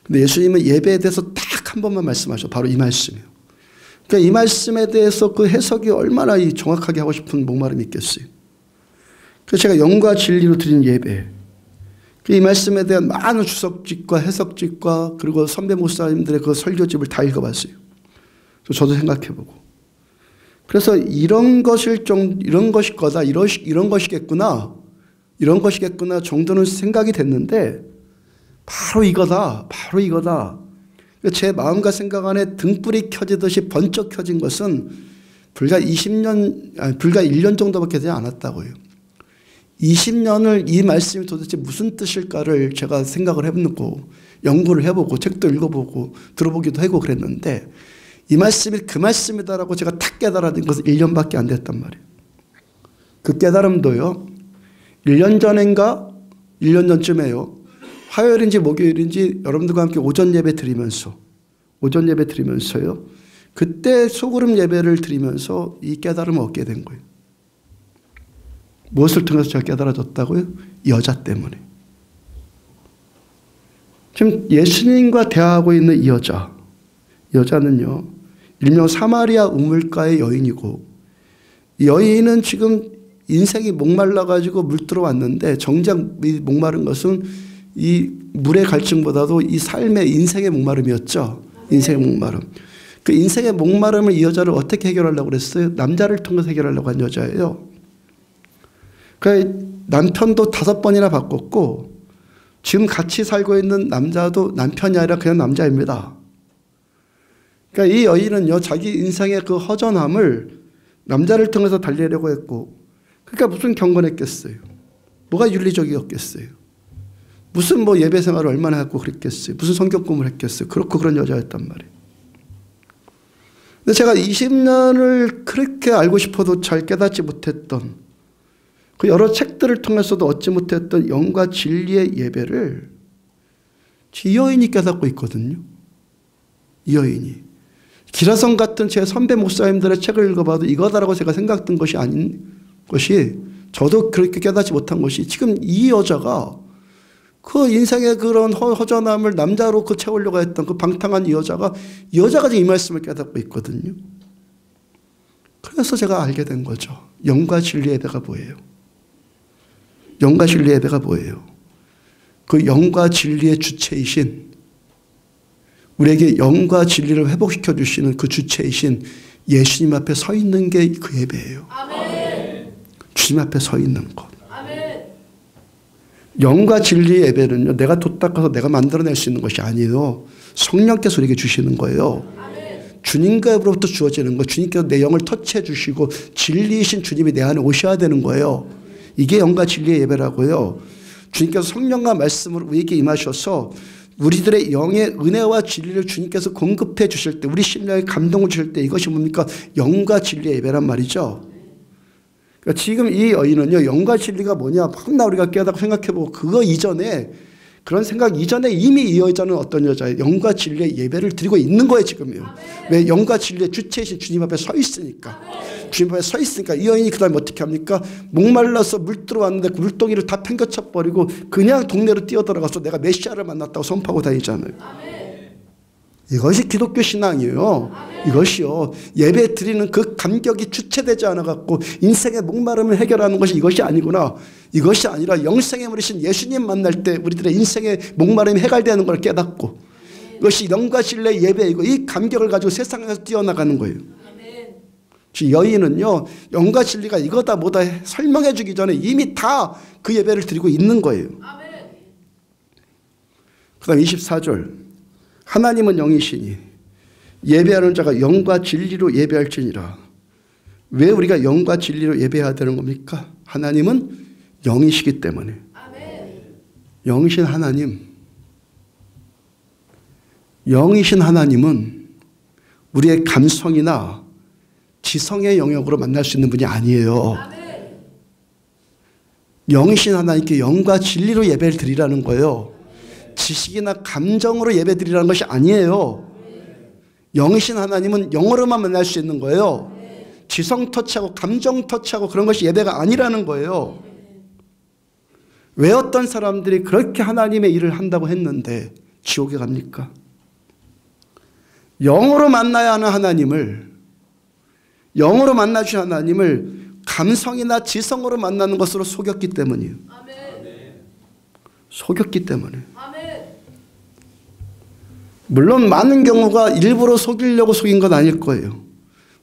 근데 예수님은 예배에 대해서 딱 한 번만 말씀하셔. 바로 이 말씀이에요. 그러니까 이 말씀에 대해서 그 해석이 얼마나 정확하게 하고 싶은 목마름이 있겠어요. 그래서 제가 영과 진리로 드린 예배, 이 말씀에 대한 많은 주석집과 해석집과 그리고 선배 목사님들의 그 설교집을 다 읽어봤어요. 저도 생각해보고. 그래서 이런 것일 이런 것일 거다, 이런 것이겠구나, 이런 것이겠구나 정도는 생각이 됐는데 바로 이거다, 바로 이거다. 제 마음과 생각 안에 등불이 켜지듯이 번쩍 켜진 것은 불과 1년 정도밖에 되지 않았다고요. 20년을 이 말씀이 도대체 무슨 뜻일까를 제가 생각을 해보고 연구를 해보고 책도 읽어보고 들어보기도 하고 그랬는데 이 말씀이 그 말씀이다라고 제가 탁 깨달은 것은 1년밖에 안 됐단 말이에요. 그 깨달음도요. 1년 전인가 1년 전쯤에요. 화요일인지 목요일인지 여러분들과 함께 오전 예배 드리면서요. 그때 소그룹 예배를 드리면서 이 깨달음을 얻게 된 거예요. 무엇을 통해서 제가 깨달아졌다고요? 여자 때문에. 지금 예수님과 대화하고 있는 이 여자는요, 일명 사마리아 우물가의 여인이고, 이 여인은 지금 인생이 목말라가지고 물 들어왔는데, 정작 이 목마른 것은 이 물의 갈증보다도 이 삶의 인생의 목마름이었죠. 인생의 목마름. 그 인생의 목마름을 이 여자를 어떻게 해결하려고 그랬어요? 남자를 통해서 해결하려고 한 여자예요. 그러니까 남편도 5번이나 바꿨고 지금 같이 살고 있는 남자도 남편이 아니라 그냥 남자입니다. 그러니까 이 여인은요, 자기 인생의 그 허전함을 남자를 통해서 달래려고 했고, 그러니까 무슨 경건했겠어요? 뭐가 윤리적이었겠어요? 무슨 뭐 예배 생활을 얼마나 했고 그랬겠어요? 무슨 성경 공부를 했겠어요? 그렇고 그런 여자였단 말이에요. 근데 제가 20년을 그렇게 알고 싶어도 잘 깨닫지 못했던 그 여러 책들을 통해서도 얻지 못했던 영과 진리의 예배를 이 여인이 깨닫고 있거든요. 이 여인이. 기라성 같은 제 선배 목사님들의 책을 읽어봐도 이거다라고 제가 생각했던 것이 아닌 것이, 저도 그렇게 깨닫지 못한 것이, 지금 이 여자가 그 인생의 그런 허전함을 남자로 그 채우려고 했던 그 방탕한 이 여자가 지금 이 말씀을 깨닫고 있거든요. 그래서 제가 알게 된 거죠. 영과 진리 예배가 뭐예요? 영과 진리 예배가 뭐예요? 그 영과 진리의 주체이신, 우리에게 영과 진리를 회복시켜 주시는 그 주체이신 예수님 앞에 서 있는 게 그 예배예요. 아멘. 주님 앞에 서 있는 것. 아멘. 영과 진리의 예배는요, 내가 돈 닦아서 내가 만들어낼 수 있는 것이 아니에요. 성령께서 우리에게 주시는 거예요. 아멘. 주님께로부터 주어지는 거. 주님께서 내 영을 터치해 주시고 진리이신 주님이 내 안에 오셔야 되는 거예요. 이게 영과 진리의 예배라고요. 주님께서 성령과 말씀으로 우리에게 임하셔서 우리들의 영의 은혜와 진리를 주님께서 공급해 주실 때, 우리 심령에 감동을 주실 때, 이것이 뭡니까? 영과 진리의 예배란 말이죠. 그러니까 지금 이 여인은요, 영과 진리가 뭐냐, 막 우리가 깨닫고 생각해보고, 그거 이전에, 그런 생각 이전에 이미 이 여자는 어떤 여자예요? 영과 진리의 예배를 드리고 있는 거예요, 지금요. 왜? 영과 진리의 주체이신 주님 앞에 서 있으니까. 주님 앞에 서 있으니까. 이 여인이 그 다음에 어떻게 합니까? 목말라서 물 들어왔는데 그 물동이를 다 팽겨쳐버리고 그냥 동네로 뛰어들어가서 내가 메시아를 만났다고 선포하고 다니잖아요. 이것이 기독교 신앙이에요. 이것이요. 예배 드리는 그 감격이 주체되지 않아갖고 인생의 목마름을 해결하는 것이 이것이 아니구나. 이것이 아니라 영생에 물으신 예수님 만날 때 우리들의 인생의 목마름이 해결되는 걸 깨닫고, 이것이 영과 진리의 예배이고 이 감격을 가지고 세상에서 뛰어나가는 거예요. 여인은요, 영과 진리가 이거다 뭐다 설명해 주기 전에 이미 다 그 예배를 드리고 있는 거예요. 그 다음 24절. 하나님은 영이시니 예배하는 자가 영과 진리로 예배할지니라. 왜 우리가 영과 진리로 예배해야 되는 겁니까? 하나님은 영이시기 때문에. 영이신 하나님, 영이신 하나님은 우리의 감성이나 지성의 영역으로 만날 수 있는 분이 아니에요. 영이신 하나님께 영과 진리로 예배를 드리라는 거예요. 지식이나 감정으로 예배드리라는 것이 아니에요. 영이신 하나님은 영어로만 만날 수 있는 거예요. 지성 터치하고 감정 터치하고 그런 것이 예배가 아니라는 거예요. 왜 어떤 사람들이 그렇게 하나님의 일을 한다고 했는데 지옥에 갑니까? 영으로 만나야 하는 하나님을, 영으로 만나주신 하나님을 감성이나 지성으로 만나는 것으로 속였기 때문이에요. 속였기 때문에. 물론 많은 경우가 일부러 속이려고 속인 건 아닐 거예요.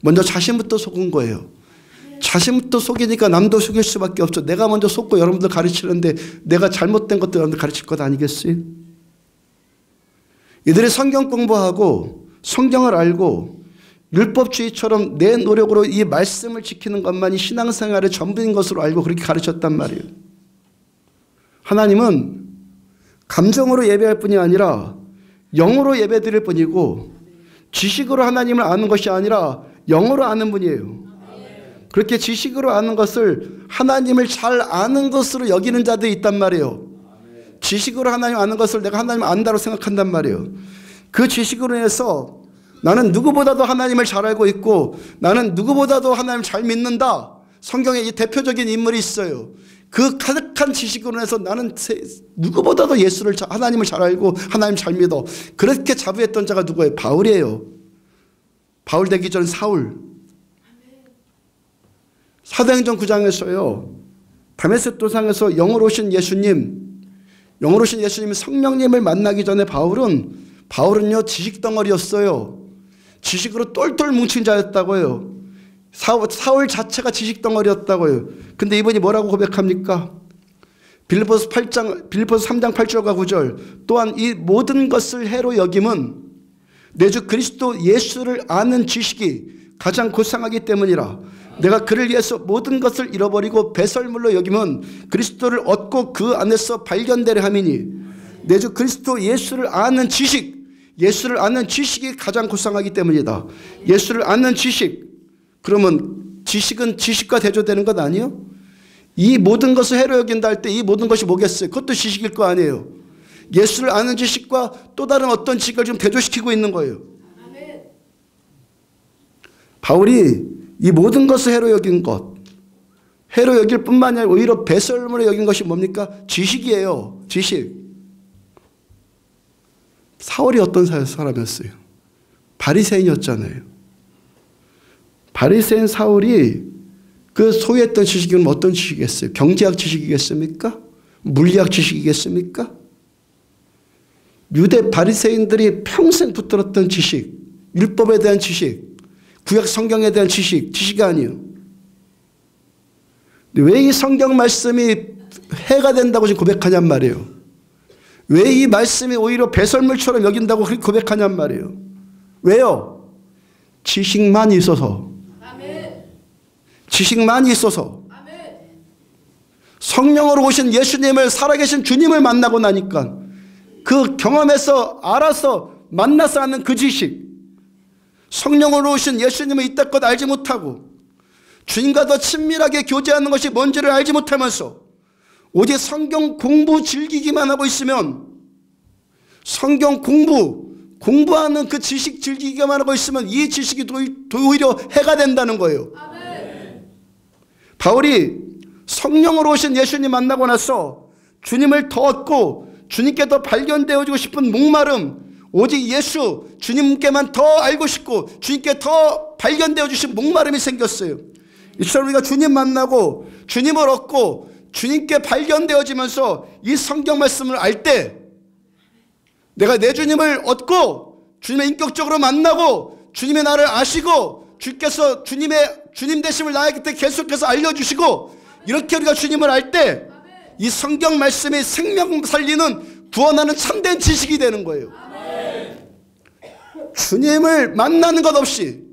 먼저 자신부터 속은 거예요. 자신부터 속이니까 남도 속일 수밖에 없죠. 내가 먼저 속고 여러분들 가르치는데 내가 잘못된 것도 여러분들 가르칠 것 아니겠어요? 이들이 성경 공부하고 성경을 알고 율법주의처럼 내 노력으로 이 말씀을 지키는 것만이 신앙생활의 전부인 것으로 알고 그렇게 가르쳤단 말이에요. 하나님은 감정으로 예배할 뿐이 아니라 영으로 예배드릴 뿐이고, 지식으로 하나님을 아는 것이 아니라 영으로 아는 분이에요. 그렇게 지식으로 아는 것을 하나님을 잘 아는 것으로 여기는 자들이 있단 말이에요. 지식으로 하나님 아는 것을 내가 하나님을 안다고 생각한단 말이에요. 그 지식으로 인해서 나는 누구보다도 하나님을 잘 알고 있고 나는 누구보다도 하나님을 잘 믿는다. 성경에 이 대표적인 인물이 있어요. 그 가득한 지식으로 해서 나는 누구보다도 예수를, 하나님을 잘 알고 하나님 잘 믿어. 그렇게 자부했던 자가 누구예요? 바울이에요. 바울 되기 전 사울. 사도행전 9장에서요. 다메섹 도상에서 영으로 오신 예수님, 영으로 오신 예수님 성령님을 만나기 전에 바울은요 지식 덩어리였어요. 지식으로 똘똘 뭉친 자였다고요. 사울 자체가 지식 덩어리였다고요. 근데 이분이 뭐라고 고백합니까? 빌립보서 3장 8절과 9절. 또한 이 모든 것을 해로 여김은 내 주 그리스도 예수를 아는 지식이 가장 고상하기 때문이라. 내가 그를 위해서 모든 것을 잃어버리고 배설물로 여김은 그리스도를 얻고 그 안에서 발견되려 함이니. 내 주 그리스도 예수를 아는 지식, 예수를 아는 지식이 가장 고상하기 때문이다. 예수를 아는 지식. 그러면 지식은 지식과 대조되는 것 아니에요? 이 모든 것을 해로 여긴다 할 때 이 모든 것이 뭐겠어요? 그것도 지식일 거 아니에요. 예수를 아는 지식과 또 다른 어떤 지식을 지금 대조시키고 있는 거예요. 바울이 이 모든 것을 해로 여긴 것, 해로 여길 뿐만 아니라 오히려 배설물로 여긴 것이 뭡니까? 지식이에요. 지식. 사울이 어떤 사람이었어요? 바리새인이었잖아요. 바리새인 사울이 그 소유했던 지식은 어떤 지식이겠어요? 경제학 지식이겠습니까? 물리학 지식이겠습니까? 유대 바리새인들이 평생 붙들었던 지식, 율법에 대한 지식, 구약 성경에 대한 지식이 아니에요. 왜 이 성경 말씀이 해가 된다고 지금 고백하냔 말이에요. 왜 이 말씀이 오히려 배설물처럼 여긴다고 그렇게 고백하냔 말이에요. 왜요? 지식만 있어서, 지식만 있어서 성령으로 오신 예수님을, 살아계신 주님을 만나고 나니까 그 경험에서 알아서 만나서 하는 그 지식, 성령으로 오신 예수님을 이때껏 알지 못하고 주님과 더 친밀하게 교제하는 것이 뭔지를 알지 못하면서 오직 성경 공부 즐기기만 하고 있으면, 성경 공부하는 그 지식 즐기기만 하고 있으면 이 지식이 오히려 해가 된다는 거예요. 바울이 성령으로 오신 예수님 만나고 나서 주님을 더 얻고 주님께 더 발견되어지고 싶은 목마름, 오직 예수 주님께만 더 알고 싶고 주님께 더 발견되어 주신 목마름이 생겼어요. 이처럼 우리가 주님 만나고 주님을 얻고 주님께 발견되어지면서 이 성경 말씀을 알 때, 내가 내 주님을 얻고 주님의 인격적으로 만나고 주님의 나를 아시고 주께서 주님 되심을 나에게 계속해서 알려주시고, 이렇게 우리가 주님을 알 때 이 성경 말씀이 생명 살리는 구원하는 참된 지식이 되는 거예요. 주님을 만나는 것 없이,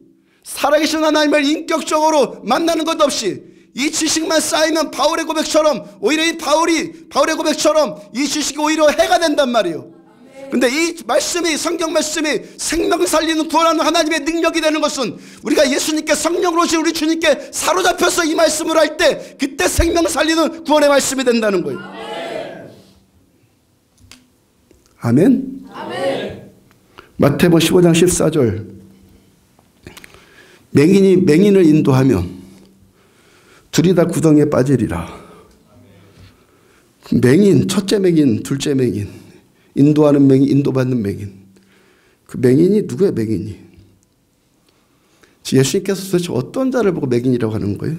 살아계신 하나님을 인격적으로 만나는 것 없이 이 지식만 쌓이면 바울의 고백처럼, 오히려 이 바울의 고백처럼 이 지식이 오히려 해가 된단 말이에요. 근데 이 말씀이, 성경 말씀이 생명 살리는 구원하는 하나님의 능력이 되는 것은 우리가 예수님께, 성령으로 오신 우리 주님께 사로잡혀서 이 말씀을 할 때, 그때 생명 살리는 구원의 말씀이 된다는 거예요. 아멘. 마태복음 15장 14절, 맹인이 맹인을 인도하면 둘이 다 구덩이에 빠지리라. 맹인, 첫째 맹인, 둘째 맹인, 인도하는 맹인, 인도받는 맹인. 그 맹인이 누구의 맹인이? 예수님께서 도대체 어떤 자를 보고 맹인이라고 하는 거예요?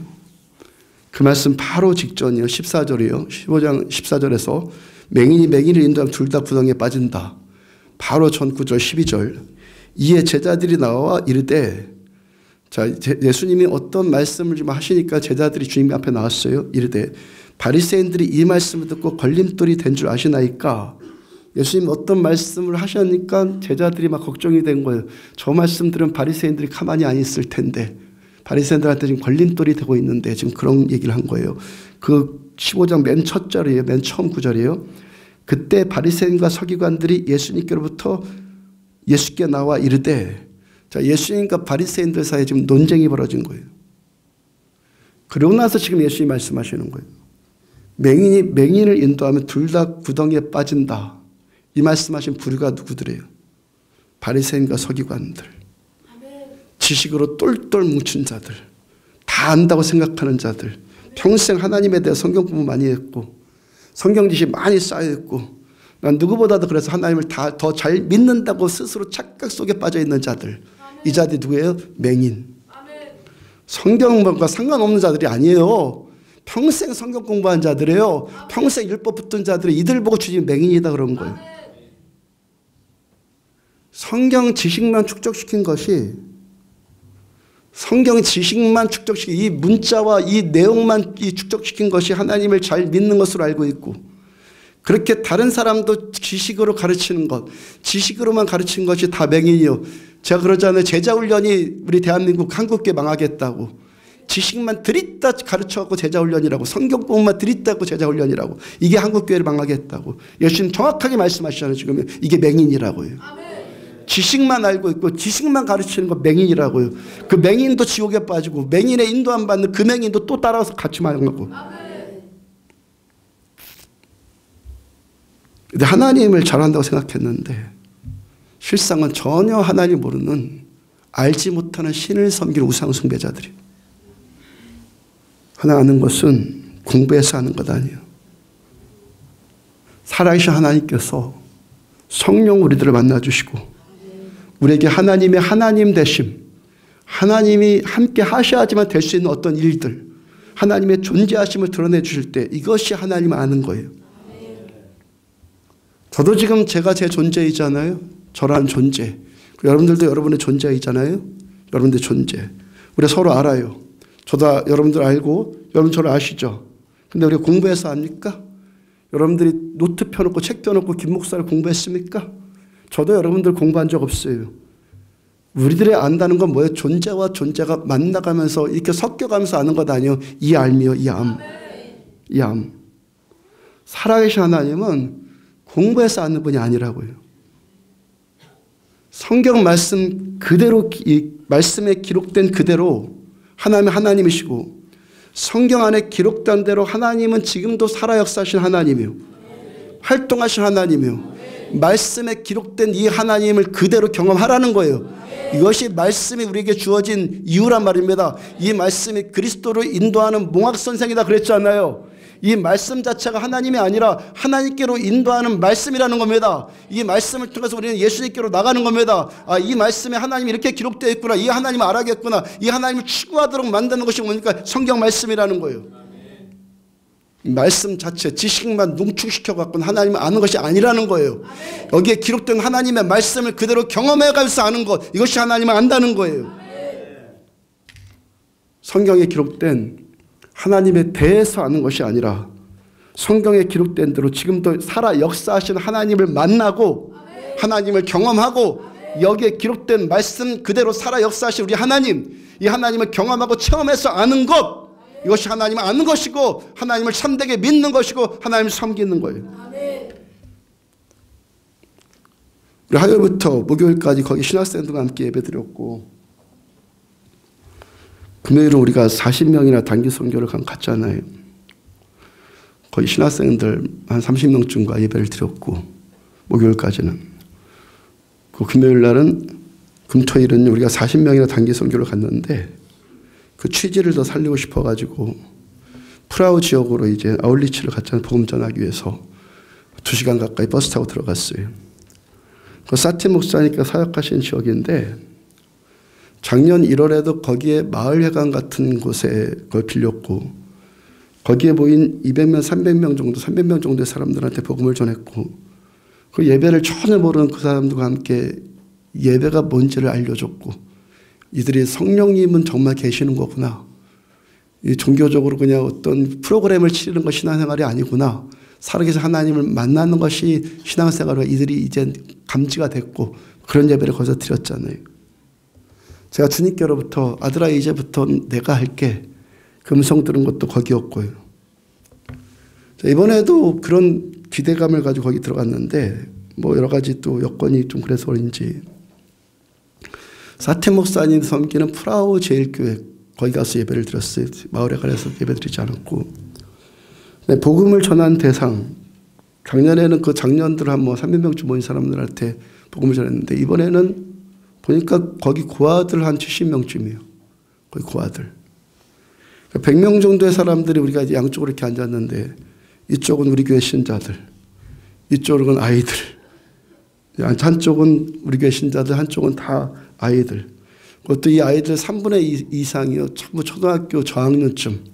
그 말씀 바로 직전이요. 14절이요. 15장 14절에서 맹인이 맹인을 인도하면 둘 다 구덩이에 빠진다. 바로 전 9절 12절. 이에 제자들이 나와 이르되, 자, 예수님이 어떤 말씀을 좀 하시니까 제자들이 주님 앞에 나왔어요. 이르되, 바리새인들이 이 말씀을 듣고 걸림돌이 된 줄 아시나이까? 예수님 어떤 말씀을 하셨니까 제자들이 막 걱정이 된 거예요. 저 말씀들은 바리새인들이 가만히 안 있을 텐데, 바리새인들한테 지금 걸림돌이 되고 있는데 지금 그런 얘기를 한 거예요. 그 15장 맨 첫 절이에요. 맨 처음 구절이에요. 그때 바리새인과 서기관들이 예수님께로부터 예수께 나와 이르되, 자, 예수님과 바리새인들 사이에 지금 논쟁이 벌어진 거예요. 그러고 나서 지금 예수님이 말씀하시는 거예요. 맹인이 맹인을 인도하면 둘 다 구덩이에 빠진다. 이 말씀하신 부류가 누구들이에요? 바리새인과 서기관들. 지식으로 똘똘 뭉친 자들, 다 안다고 생각하는 자들, 평생 하나님에 대해 성경 공부 많이 했고 성경 지식 많이 쌓여있고 난 누구보다도 그래서 하나님을 다 더 잘 믿는다고 스스로 착각 속에 빠져있는 자들. 이 자들이 누구예요? 맹인. 성경과 상관없는 자들이 아니에요. 평생 성경 공부한 자들이에요. 평생 율법 붙든 자들이, 이들 보고 주님이 맹인이다 그런 거예요. 성경 지식만 축적시킨 것이, 성경 지식만 축적시킨, 이 문자와 이 내용만 축적시킨 것이 하나님을 잘 믿는 것으로 알고 있고, 그렇게 다른 사람도 지식으로 가르치는 것, 지식으로만 가르치는 것이 다 맹인이요. 제가 그러잖아요. 제자훈련이 우리 대한민국 한국교회 망하겠다고. 지식만 들이다 가르쳐갖고 제자훈련이라고, 성경 공부만 들이다고 제자훈련이라고. 이게 한국교회를 망하겠다고. 예수님 정확하게 말씀하시잖아요. 지금 이게 맹인이라고요. 지식만 알고 있고 지식만 가르치는 거 맹인이라고요. 그 맹인도 지옥에 빠지고 맹인의 인도 안 받는 그 맹인도 또 따라서 같이 망하고. 근데 하나님을 잘한다고 생각했는데 실상은 전혀 하나님 모르는, 알지 못하는 신을 섬기는 우상 숭배자들이. 하나 아는 것은 공부해서 하는 것 아니에요. 살아계신 하나님께서 성령 우리들을 만나주시고 우리에게 하나님의 하나님 되심, 하나님이 함께 하셔야지만 될 수 있는 어떤 일들, 하나님의 존재하심을 드러내 주실 때 이것이 하나님을 아는 거예요. 저도 지금 제가 제 존재이잖아요. 저라는 존재. 여러분들도 여러분의 존재이잖아요. 여러분들 존재. 우리 서로 알아요. 저도 여러분들 알고 여러분 저를 아시죠. 근데 우리 공부해서 압니까? 여러분들이 노트 펴놓고 책 펴놓고 김 목사를 공부했습니까? 저도 여러분들 공부한 적 없어요. 우리들의 안다는 건 뭐예요? 존재와 존재가 만나가면서 이렇게 섞여가면서 아는 것 아니에요. 이 알미요, 이 암. 이 암. 살아계신 하나님은 공부해서 아는 분이 아니라고요. 성경 말씀 그대로, 이 말씀에 기록된 그대로 하나님은 하나님이시고, 성경 안에 기록된 대로 하나님은 지금도 살아 역사하신 하나님이요, 활동하신 하나님이요, 말씀에 기록된 이 하나님을 그대로 경험하라는 거예요. 이것이 말씀이 우리에게 주어진 이유란 말입니다. 이 말씀이 그리스도를 인도하는 몽학선생이다 그랬잖아요. 이 말씀 자체가 하나님이 아니라 하나님께로 인도하는 말씀이라는 겁니다. 이 말씀을 통해서 우리는 예수님께로 나가는 겁니다. 아, 이 말씀에 하나님이 이렇게 기록되어 있구나, 이 하나님을 알아야겠구나, 이 하나님을 추구하도록 만드는 것이 뭡니까? 성경 말씀이라는 거예요. 말씀 자체, 지식만 농축시켜 갖고는 하나님을 아는 것이 아니라는 거예요. 여기에 기록된 하나님의 말씀을 그대로 경험해 가면서 아는 것, 이것이 하나님을 안다는 거예요. 성경에 기록된 하나님에 대해서 아는 것이 아니라 성경에 기록된 대로 지금도 살아 역사하신 하나님을 만나고 하나님을 경험하고 여기에 기록된 말씀 그대로 살아 역사하신 우리 하나님, 이 하나님을 경험하고 체험해서 아는 것, 이것이 하나님을 아는 것이고 하나님을 참되게 믿는 것이고 하나님을 섬기는 거예요. 우리 화요일부터 목요일까지 거기 신학생들과 함께 예배드렸고, 금요일은 우리가 40명이나 단기 선교를 갔잖아요. 거의 신학생들 한 30명쯤과 예배를 드렸고, 목요일까지는. 그 금요일 날은, 금토일은 우리가 40명이나 단기 선교를 갔는데 그 취지를 더 살리고 싶어가지고 프라우 지역으로 이제 아울리치를 갔잖아요. 복음 전하기 위해서 2시간 가까이 버스 타고 들어갔어요. 그 사티 목사니까 사역하신 지역인데 작년 1월에도 거기에 마을회관 같은 곳에 그걸 빌렸고, 거기에 모인 200명, 300명 정도, 300명 정도의 사람들한테 복음을 전했고, 그 예배를 전혀 모르는 그 사람들과 함께 예배가 뭔지를 알려줬고, 이들이 성령님은 정말 계시는 거구나, 이 종교적으로 그냥 어떤 프로그램을 치르는 것이 신앙생활이 아니구나, 살아계신 하나님을 만나는 것이 신앙생활로 이들이 이제 감지가 됐고, 그런 예배를 거기서 드렸잖아요. 제가 주님께로부터 아들아 이제부터 내가 할게, 그 음성 들은 것도 거기였고요. 이번에도 그런 기대감을 가지고 거기 들어갔는데 뭐 여러 가지 또 여건이 좀 그래서 그런지 사태 목사님 섬기는 프라우 제일교회 거기 가서 예배를 드렸어요. 마을에 가서 예배 드리지 않았고, 복음을 전한 대상, 작년에는 그 작년들 한 뭐 300명쯤 모인 사람들한테 복음을 전했는데 이번에는 보니까 거기 고아들 한 70명쯤이에요. 거기 고아들. 100명 정도의 사람들이 우리가 이제 양쪽으로 이렇게 앉았는데 이쪽은 우리 교회 신자들, 이쪽은 아이들. 한쪽은 우리 교회 신자들, 한쪽은 다 아이들. 그것도 이 아이들 3분의 2 이상이요. 전부 초등학교 저학년쯤,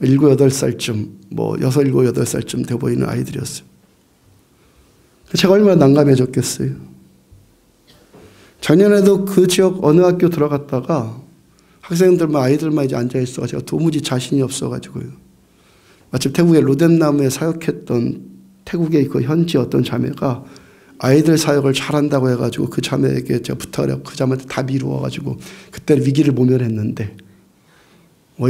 7, 8살쯤, 뭐 6, 7, 8살쯤 돼 보이는 아이들이었어요. 제가 얼마나 난감해졌겠어요. 작년에도 그 지역 어느 학교 들어갔다가 학생들만 아이들만 이제 앉아있어서 제가 도무지 자신이 없어가지고요. 마침 태국의 로뎀나무에 사역했던 태국의 그 현지 어떤 자매가 아이들 사역을 잘한다고 해가지고 그 자매에게 제가 부탁을 하고 그 자매한테 다 미루어가지고 그때는 위기를 모면했는데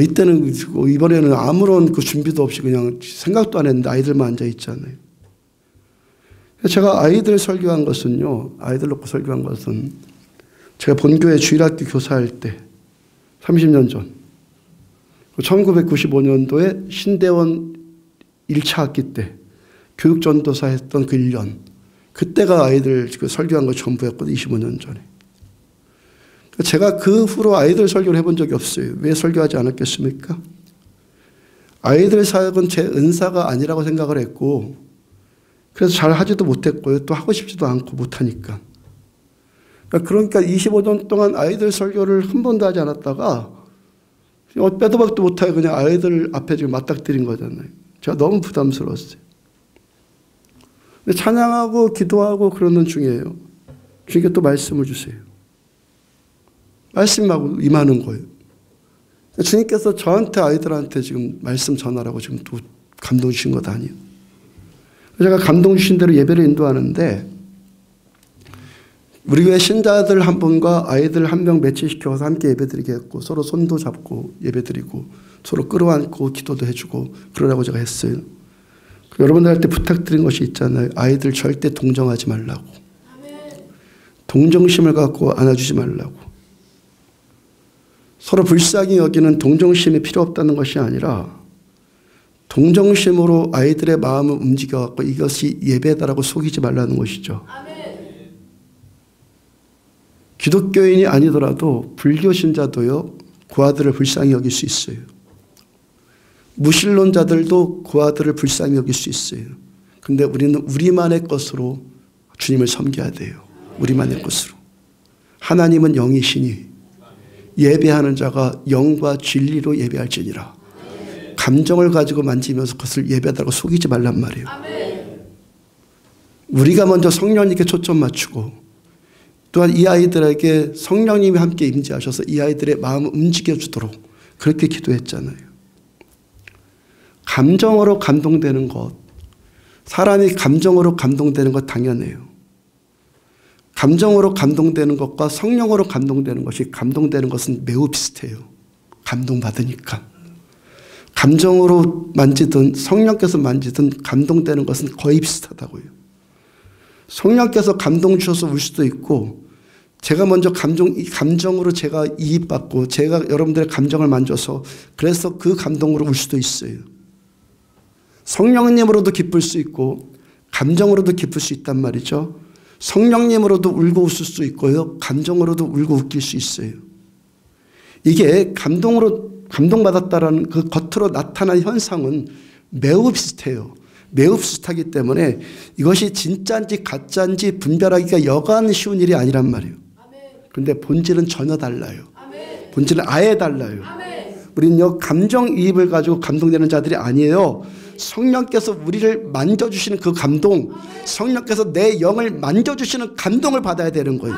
이때는 이번에는 아무런 그 준비도 없이 그냥 생각도 안 했는데 아이들만 앉아있잖아요. 제가 아이들 설교한 것은요, 아이들 놓고 설교한 것은 제가 본교회 주일학교 교사할 때 30년 전 1995년도에 신대원 1차 학기 때 교육전도사 했던 그 1년, 그때가 아이들 그 설교한 거 전부였거든요. 25년 전에. 제가 그 후로 아이들 설교를 해본 적이 없어요. 왜 설교하지 않았겠습니까? 아이들 사역은 제 은사가 아니라고 생각을 했고, 그래서 잘 하지도 못했고요. 또 하고 싶지도 않고 못하니까. 그러니까 25년 동안 아이들 설교를 한 번도 하지 않았다가 빼도 박도 못하게 그냥 아이들 앞에 지금 맞닥뜨린 거잖아요. 제가 너무 부담스러웠어요. 근데 찬양하고 기도하고 그러는 중이에요. 주님께 또 말씀을 주세요. 말씀하고 임하는 거예요. 주님께서 저한테 아이들한테 지금 말씀 전하라고 지금 또 감동 주신 것 아니에요. 제가 감동 주신 대로 예배를 인도하는데 우리 교회 신자들 한 분과 아이들 한 명 매치시켜서 함께 예배드리게 했고 서로 손도 잡고 예배드리고 서로 끌어안고 기도도 해주고 그러라고 제가 했어요. 여러분들한테 부탁드린 것이 있잖아요. 아이들 절대 동정하지 말라고. 동정심을 갖고 안아주지 말라고. 서로 불쌍히 여기는 동정심이 필요 없다는 것이 아니라 동정심으로 아이들의 마음을 움직여갖고 이것이 예배다라고 속이지 말라는 것이죠. 기독교인이 아니더라도 불교 신자도요, 그 아들을 불쌍히 여길 수 있어요. 무신론자들도 그 아들을 불쌍히 여길 수 있어요. 근데 우리는 우리만의 것으로 주님을 섬겨야 돼요. 우리만의 것으로. 하나님은 영이시니 예배하는 자가 영과 진리로 예배할지니라. 감정을 가지고 만지면서 그것을 예배하다고 속이지 말란 말이에요. 우리가 먼저 성령님께 초점 맞추고 또한 이 아이들에게 성령님이 함께 임재하셔서 이 아이들의 마음을 움직여주도록 그렇게 기도했잖아요. 감정으로 감동되는 것, 사람이 감정으로 감동되는 것 당연해요. 감정으로 감동되는 것과 성령으로 감동되는 것이 감동되는 것은 매우 비슷해요. 감동받으니까. 감정으로 만지든 성령께서 만지든 감동되는 것은 거의 비슷하다고요. 성령께서 감동 주셔서 울 수도 있고 제가 먼저 감정으로 제가 이입받고 제가 여러분들의 감정을 만져서 그래서 그 감동으로 울 수도 있어요. 성령님으로도 기쁠 수 있고 감정으로도 기쁠 수 있단 말이죠. 성령님으로도 울고 웃을 수 있고요. 감정으로도 울고 웃길 수 있어요. 이게 감동받았다라는 그 겉으로 나타난 현상은 매우 비슷해요. 매우 비슷하기 때문에 이것이 진짜인지 가짜인지 분별하기가 여간 쉬운 일이 아니란 말이에요. 그런데 본질은 전혀 달라요. 본질은 아예 달라요. 우리는요, 감정이입을 가지고 감동되는 자들이 아니에요. 성령께서 우리를 만져주시는 그 감동, 성령께서 내 영을 만져주시는 감동을 받아야 되는 거예요.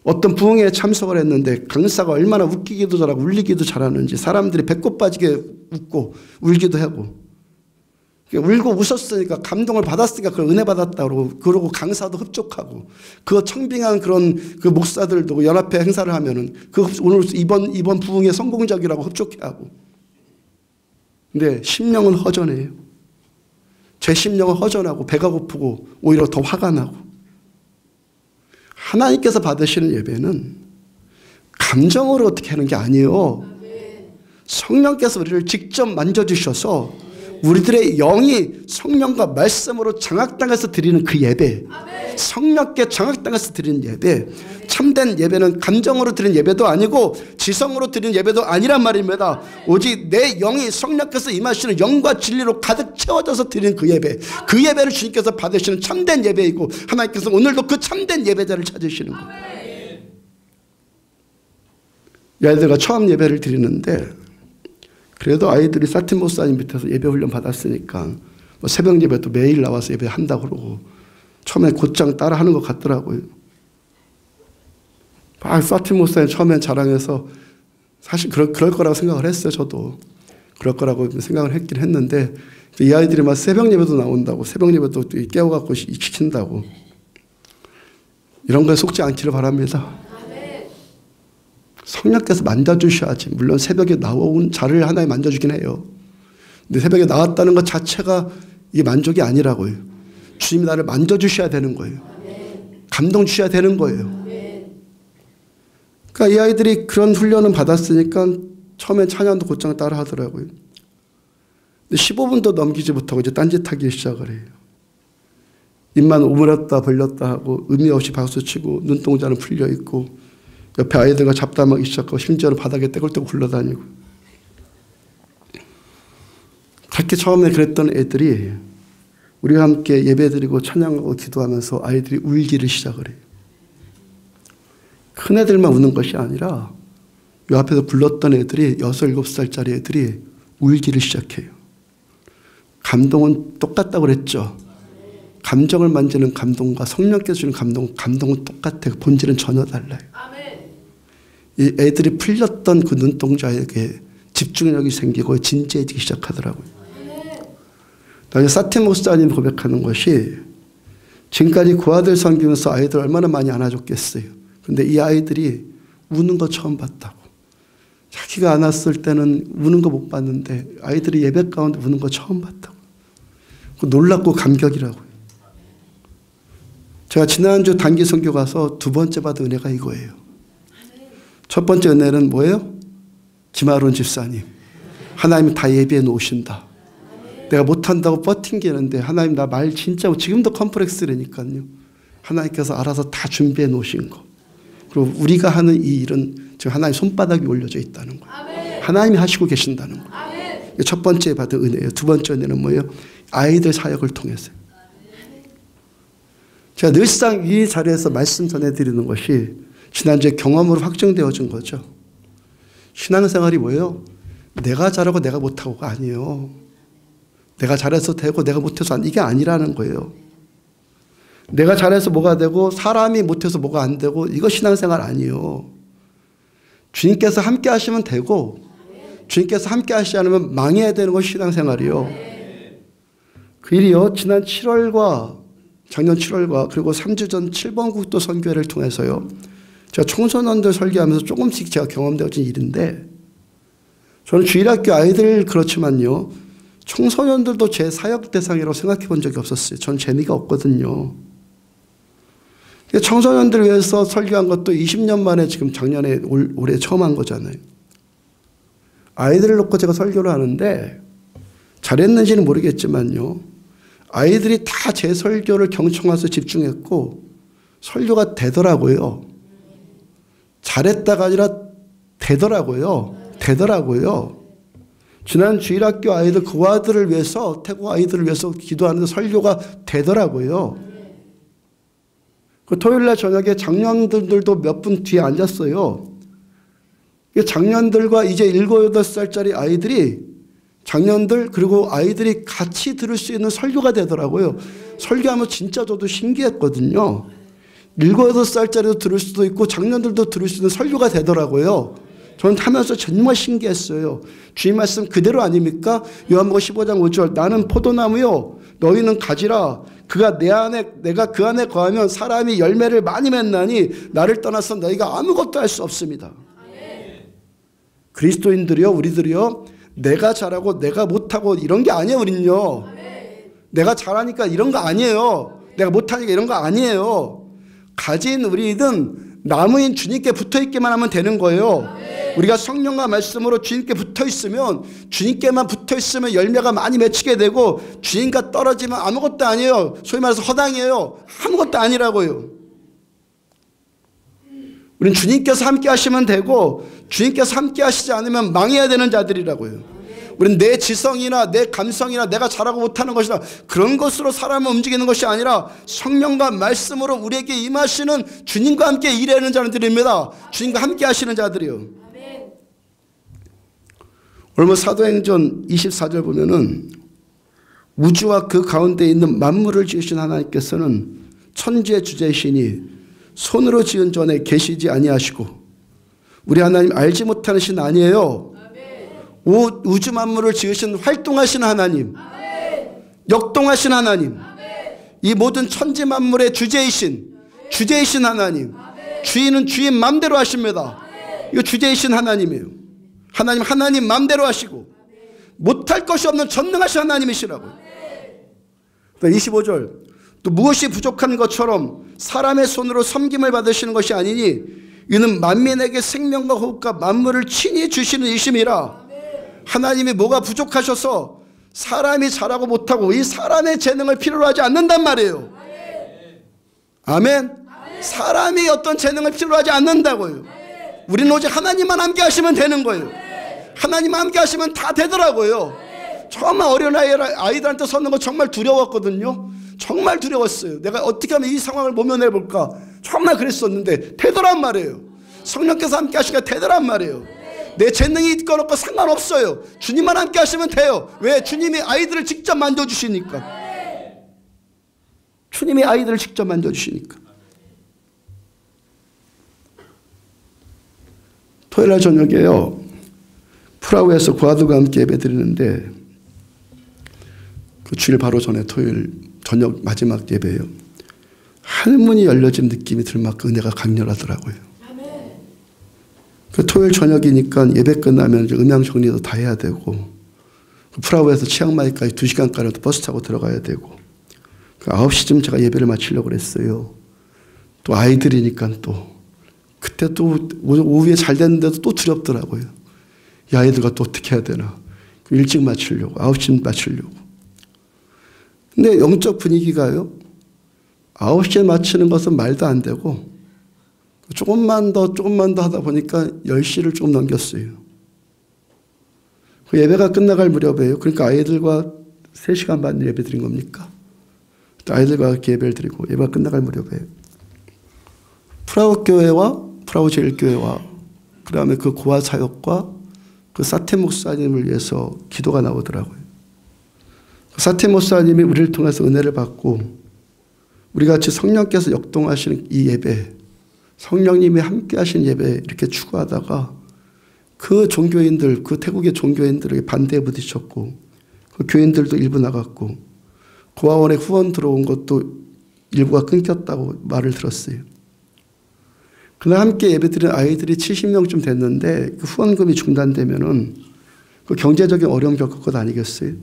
어떤 부흥회에 참석을 했는데 강사가 얼마나 웃기기도 잘하고 울리기도 잘하는지 사람들이 배꼽 빠지게 웃고 울기도 하고 울고 웃었으니까 감동을 받았으니까 그걸 은혜 받았다고 그러고 강사도 흡족하고 그 청빙한 그런 그 목사들도 연합회 행사를 하면은 그 오늘 이번 부흥회 성공적이라고 흡족해하고 근데 심령은 허전해요. 제 심령은 허전하고 배가 고프고 오히려 더 화가 나고 하나님께서 받으시는 예배는 감정으로 어떻게 하는 게 아니에요. 성령께서 우리를 직접 만져주셔서 우리들의 영이 성령과 말씀으로 장악당해서 드리는 그 예배, 성령께 장악당해서 드리는 예배, 참된 예배는 감정으로 드리는 예배도 아니고 지성으로 드리는 예배도 아니란 말입니다. 오직 내 영이 성령께서 임하시는 영과 진리로 가득 채워져서 드리는 그 예배, 그 예배를 주님께서 받으시는 참된 예배이고 하나님께서 오늘도 그 참된 예배자를 찾으시는 거예요. 이 아이들과 처음 예배를 드리는데 그래도 아이들이 사틴 목사님 밑에서 예배 훈련 받았으니까 뭐 새벽 예배도 매일 나와서 예배한다고 그러고 처음에 곧장 따라 하는 것 같더라고요. 막 사틴 목사님 처음엔 자랑해서 사실 그럴 거라고 생각을 했어요. 저도 그럴 거라고 생각을 했긴 했는데 이 아이들이 막 새벽 예배도 나온다고 새벽 예배도 깨워갖고 시킨다고 이런 거에 속지 않기를 바랍니다. 성령께서 만져주셔야지. 물론 새벽에 나온 자를 하나에 만져주긴 해요. 근데 새벽에 나왔다는 것 자체가 이게 만족이 아니라고요. 주님이 나를 만져주셔야 되는 거예요. 감동 주셔야 되는 거예요. 그러니까 이 아이들이 그런 훈련을 받았으니까 처음엔 찬양도 곧장 따라 하더라고요. 근데 15분도 넘기지 못하고 이제 딴짓하기 시작을 해요. 입만 오므렸다 벌렸다 하고 의미 없이 박수치고 눈동자는 풀려있고 옆에 아이들과 잡담하기 시작하고 심지어는 바닥에 떼굴떼굴 굴러다니고 그렇게 처음에 그랬던 애들이 우리와 함께 예배드리고 찬양하고 기도하면서 아이들이 울기를 시작을 해요. 큰 애들만 우는 것이 아니라 이 앞에서 불렀던 애들이 6, 7살짜리 애들이 울기를 시작해요. 감동은 똑같다고 그랬죠. 감정을 만지는 감동과 성령께서 주는 감동은 똑같아요. 본질은 전혀 달라요. 이 애들이 풀렸던 그 눈동자에게 집중력이 생기고 진지해지기 시작하더라고요. 나중에 사틴 목사님 고백하는 것이 지금까지 그 아들 섬기면서 아이들 얼마나 많이 안아줬겠어요. 근데 이 아이들이 우는 거 처음 봤다고. 자기가 안았을 때는 우는 거 못 봤는데 아이들이 예배 가운데 우는 거 처음 봤다고. 놀랍고 감격이라고요. 제가 지난주 단기 선교 가서 두 번째 받은 은혜가 이거예요. 첫 번째 은혜는 뭐예요? 김아론 집사님. 하나님 다 예비해 놓으신다. 내가 못한다고 버팅기는데 하나님 나 말 진짜 지금도 컴플렉스라니까요. 하나님께서 알아서 다 준비해 놓으신 거. 그리고 우리가 하는 이 일은 지금 하나님 손바닥이 올려져 있다는 거예요. 아멘. 하나님이 하시고 계신다는 거예요. 아멘. 첫 번째 받은 은혜예요. 두 번째 은혜는 뭐예요? 아이들 사역을 통해서. 제가 늘상 이 자리에서 말씀 전해드리는 것이 지난주에 경험으로 확정되어진 거죠. 신앙생활이 뭐예요? 내가 잘하고 내가 못하고가 아니에요. 내가 잘해서 되고 내가 못해서 이게 아니라는 거예요. 내가 잘해서 뭐가 되고 사람이 못해서 뭐가 안 되고 이거 신앙생활 아니에요. 주님께서 함께 하시면 되고 주님께서 함께 하시지 않으면 망해야 되는 것이 신앙생활이요. 그 일이요. 지난 7월과 작년 7월과 그리고 3주 전 7번 국도 선교회를 통해서요. 제가 청소년들 설교하면서 조금씩 제가 경험되어진 일인데 저는 주일학교 아이들 그렇지만요. 청소년들도 제 사역 대상이라고 생각해 본 적이 없었어요. 전 재미가 없거든요. 청소년들을 위해서 설교한 것도 20년 만에 지금 작년에 올해 처음 한 거잖아요. 아이들을 놓고 제가 설교를 하는데 잘했는지는 모르겠지만요. 아이들이 다 제 설교를 경청해서 집중했고 설교가 되더라고요. 잘했다가 아니라 되더라고요. 지난 주일학교 아이들 그 아들을 위해서 태국 아이들을 위해서 기도하는데 설교가 되더라고요. 그 토요일날 저녁에 장년들도 몇 분 뒤에 앉았어요. 장년들과 이제 7, 8살짜리 아이들이 장년들 그리고 아이들이 같이 들을 수 있는 설교가 되더라고요. 설교하면 진짜 저도 신기했거든요. 7, 8살짜리도 들을 수도 있고 장년들도 들을 수 있는 설교가 되더라고요. 저는 하면서 정말 신기했어요. 주님 말씀 그대로 아닙니까? 요한복음 15장 5절 나는 포도나무요 너희는 가지라 그가 내 안에 내가 그 안에 거하면 사람이 열매를 많이 맺나니 나를 떠나서 너희가 아무것도 할 수 없습니다. 그리스도인들이요 우리들이요 내가 잘하고 내가 못하고 이런 게 아니에요. 우리는요. 내가 잘하니까 이런 거 아니에요. 내가 못하니까 이런 거 아니에요. 가진 우리는 나무인 주님께 붙어있기만 하면 되는 거예요. 우리가 성령과 말씀으로 주님께 붙어있으면 주님께만 붙어있으면 열매가 많이 맺히게 되고 주님과 떨어지면 아무것도 아니에요. 소위 말해서 허당이에요. 아무것도 아니라고요. 우리는 주님께서 함께 하시면 되고 주님께서 함께 하시지 않으면 망해야 되는 자들이라고요. 우리는 내 지성이나 내 감성이나 내가 잘하고 못하는 것이나 그런 것으로 사람을 움직이는 것이 아니라 성령과 말씀으로 우리에게 임하시는 주님과 함께 일하는 자들입니다. 주님과 함께 하시는 자들이요. 오늘 사도행전 24절 보면은 우주와 그 가운데 있는 만물을 지으신 하나님께서는 천지의 주제이시니 손으로 지은 전에 계시지 아니하시고 우리 하나님 알지 못하는 신 아니에요. 우주 만물을 지으신 활동하신 하나님, 역동하신 하나님, 이 모든 천지 만물의 주제이신 하나님, 주인은 주인 맘대로 하십니다. 이거 주제이신 하나님이에요. 하나님 맘대로 하시고 못할 것이 없는 전능하신 하나님이시라고. 25절 또 무엇이 부족한 것처럼 사람의 손으로 섬김을 받으시는 것이 아니니 이는 만민에게 생명과 호흡과 만물을 친히 주시는 이심이라. 하나님이 뭐가 부족하셔서 사람이 잘하고 못하고 이 사람의 재능을 필요로 하지 않는단 말이에요. 아멘. 사람이 어떤 재능을 필요로 하지 않는다고요. 우리는 오직 하나님만 함께 하시면 되는 거예요. 하나님만 함께 하시면 다 되더라고요. 정말 어린 아이들한테 서는 거 정말 두려웠거든요. 정말 두려웠어요. 내가 어떻게 하면 이 상황을 모면해볼까 정말 그랬었는데 되더란 말이에요. 성령께서 함께 하시니까 되더란 말이에요. 내 재능이 있고 없고 상관없어요. 주님만 함께 하시면 돼요. 왜? 주님이 아이들을 직접 만져주시니까. 주님이 아이들을 직접 만져주시니까. 토요일날 저녁에요. 프라우에서 고아들과 함께 예배드리는데 그 주일 바로 전에 토요일 저녁 마지막 예배예요. 하늘문이 열려진 느낌이 들 만큼 은혜가 강렬하더라고요. 그 토요일 저녁이니까 예배 끝나면 이제 음향 정리도 다 해야 되고, 프라하에서 치앙마이까지 2시간가량 버스 타고 들어가야 되고, 9시쯤 제가 예배를 마치려고 그랬어요. 또 아이들이니까 또 그때 또 오후에 잘 됐는데도 또 두렵더라고요. 이 아이들과 또 어떻게 해야 되나. 일찍 마치려고, 9시쯤 마치려고. 근데 영적 분위기가요, 9시에 마치는 것은 말도 안 되고, 조금만 더 하다 보니까 10시를 조금 넘겼어요. 그 예배가 끝나갈 무렵이에요. 그러니까 아이들과 3시간 반 예배 드린 겁니까? 또 아이들과 예배를 드리고 예배가 끝나갈 무렵이에요. 프라우 교회와 프라우 제일교회와 그 다음에 그 고아 사역과 그 사테 목사님을 위해서 기도가 나오더라고요. 사테 목사님이 우리를 통해서 은혜를 받고 우리 같이 성령께서 역동하시는 이 예배, 성령님이 함께 하신 예배 이렇게 추구하다가 그 종교인들, 그 태국의 종교인들에게 반대에 부딪혔고 그 교인들도 일부 나갔고 고아원에 후원 들어온 것도 일부가 끊겼다고 말을 들었어요. 그날 함께 예배드린 아이들이 70명쯤 됐는데 그 후원금이 중단되면은 그 경제적인 어려움 겪을 것 아니겠어요?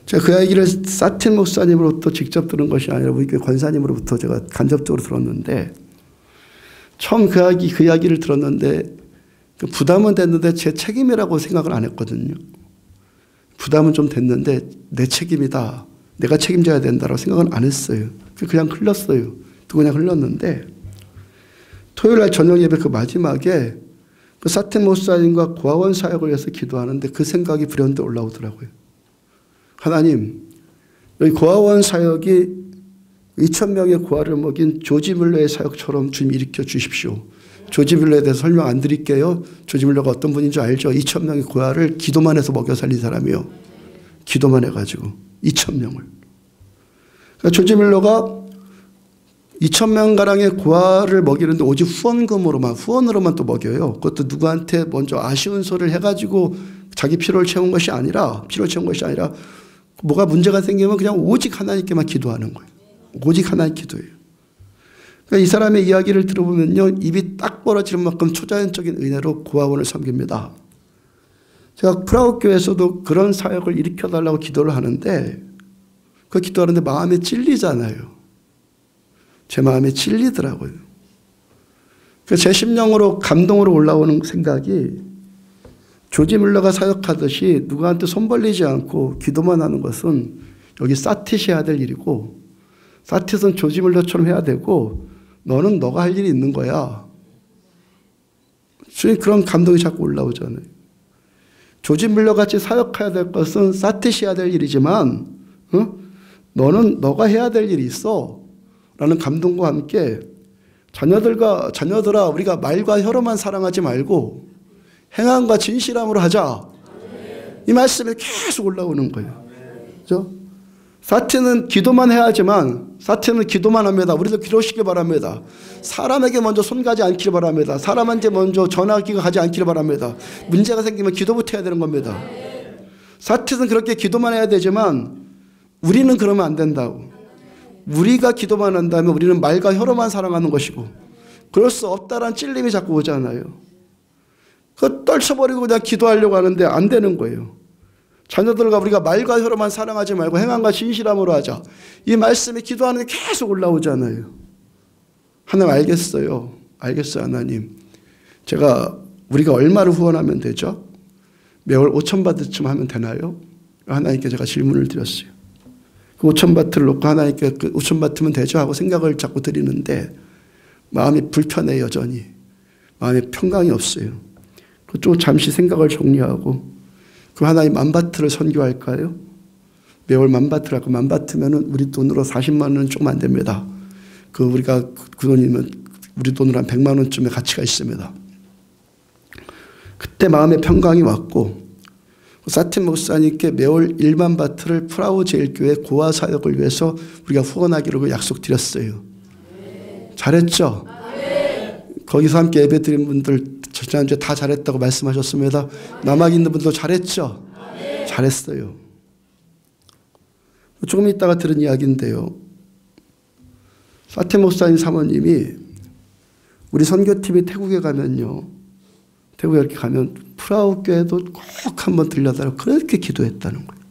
제가 그 이야기를 사틴 목사님으로부터 직접 들은 것이 아니라 우리 교회 권사님으로부터 제가 간접적으로 들었는데 처음 그 이야기를 들었는데 그 부담은 됐는데 제 책임이라고 생각을 안 했거든요. 부담은 좀 됐는데 내 책임이다. 내가 책임져야 된다라고 생각은 안 했어요. 그냥 흘렀어요. 그냥 흘렀는데 토요일 날 저녁 예배 그 마지막에 그 사틴 목사님과 고아원 사역을 위해서 기도하는데 그 생각이 불현듯 올라오더라고요. 하나님, 여기 고아원 사역이 2,000명의 고아를 먹인 조지 뮬러의 사역처럼 주님 일으켜 주십시오. 조지 뮬러에 대해서 설명 안 드릴게요. 조지 뮬러가 어떤 분인 줄 알죠? 2,000명의 고아를 기도만 해서 먹여 살린 사람이요. 기도만 해가지고 2,000명을. 그러니까 조지 뮬러가 2,000명가량의 고아를 먹이는데 오직 후원으로만 또 먹여요. 그것도 누구한테 먼저 아쉬운 소리를 해가지고 자기 필요를 채운 것이 아니라 뭐가 문제가 생기면 그냥 오직 하나님께만 기도하는 거예요. 오직 하나님 기도예요. 그러니까 이 사람의 이야기를 들어보면요, 입이 딱 벌어지는 만큼 초자연적인 은혜로 고아원을 섬깁니다. 제가 프라우 교회에서도 그런 사역을 일으켜달라고 기도를 하는데 그 기도하는데 마음에 찔리잖아요. 제 마음에 찔리더라고요. 제 심령으로 감동으로 올라오는 생각이 조지 뮬러가 사역하듯이 누구한테 손 벌리지 않고 기도만 하는 것은 여기 사텟이 해야 될 일이고 사텟은 조지 뮬러처럼 해야 되고 너는 너가 할 일이 있는 거야. 주님 그런 감동이 자꾸 올라오잖아요. 조지 뮬러 같이 사역해야 될 것은 사텟이 해야 될 일이지만 너는 너가 해야 될 일이 있어. 라는 감동과 함께 자녀들아 우리가 말과 혀로만 사랑하지 말고 행함과 진실함으로 하자. 이 말씀이 계속 올라오는 거예요. 그렇죠? 사티는 기도만 해야 하지만 사티는 기도만 합니다. 우리도 기도시길 바랍니다. 사람에게 먼저 손 가지 않기를 바랍니다. 사람한테 먼저 전화기가 가지 않기를 바랍니다. 문제가 생기면 기도부터 해야 되는 겁니다. 사티는 그렇게 기도만 해야 되지만 우리는 그러면 안 된다고. 우리가 기도만 한다면 우리는 말과 혀로만 사랑하는 것이고 그럴 수 없다라는 찔림이 자꾸 오잖아요. 그거 떨쳐버리고 그냥 기도하려고 하는데 안 되는 거예요. 자녀들과 우리가 말과 혀로만 사랑하지 말고 행함과 진실함으로 하자. 이 말씀이 기도하는 게 계속 올라오잖아요. 하나님 알겠어요. 하나님. 우리가 얼마를 후원하면 되죠? 매월 5,000바트쯤 하면 되나요? 하나님께 제가 질문을 드렸어요. 그 5,000바트를 놓고 하나님께 그 5,000바트면 되죠 하고 생각을 자꾸 드리는데 마음이 불편해 여전히. 마음에 평강이 없어요. 또 잠시 생각을 정리하고 그 하나님 10,000바트를 선교할까요? 매월 10,000바트를 할까? 10,000바트면은 우리 돈으로 40만 원은 조금 안 됩니다. 우리가 그 돈이면 우리 돈으로 한 100만 원쯤의 가치가 있습니다. 그때 마음에 평강이 왔고 사틴 목사님께 매월 10,000바트를 프라우 제일교회 고아 사역을 위해서 우리가 후원하기로 약속드렸어요. 잘했죠? 거기서 함께 예배드린 분들 지난주에 다 잘했다고 말씀하셨습니다. 남아 있는 분도 잘했죠? 잘했어요. 조금 있다가 들은 이야기인데요. 사태 목사님 사모님이 우리 선교팀이 태국에 가면요. 태국에 이렇게 가면 프라우 교회도 꼭 한번 들려달라고 그렇게 기도했다는 거예요.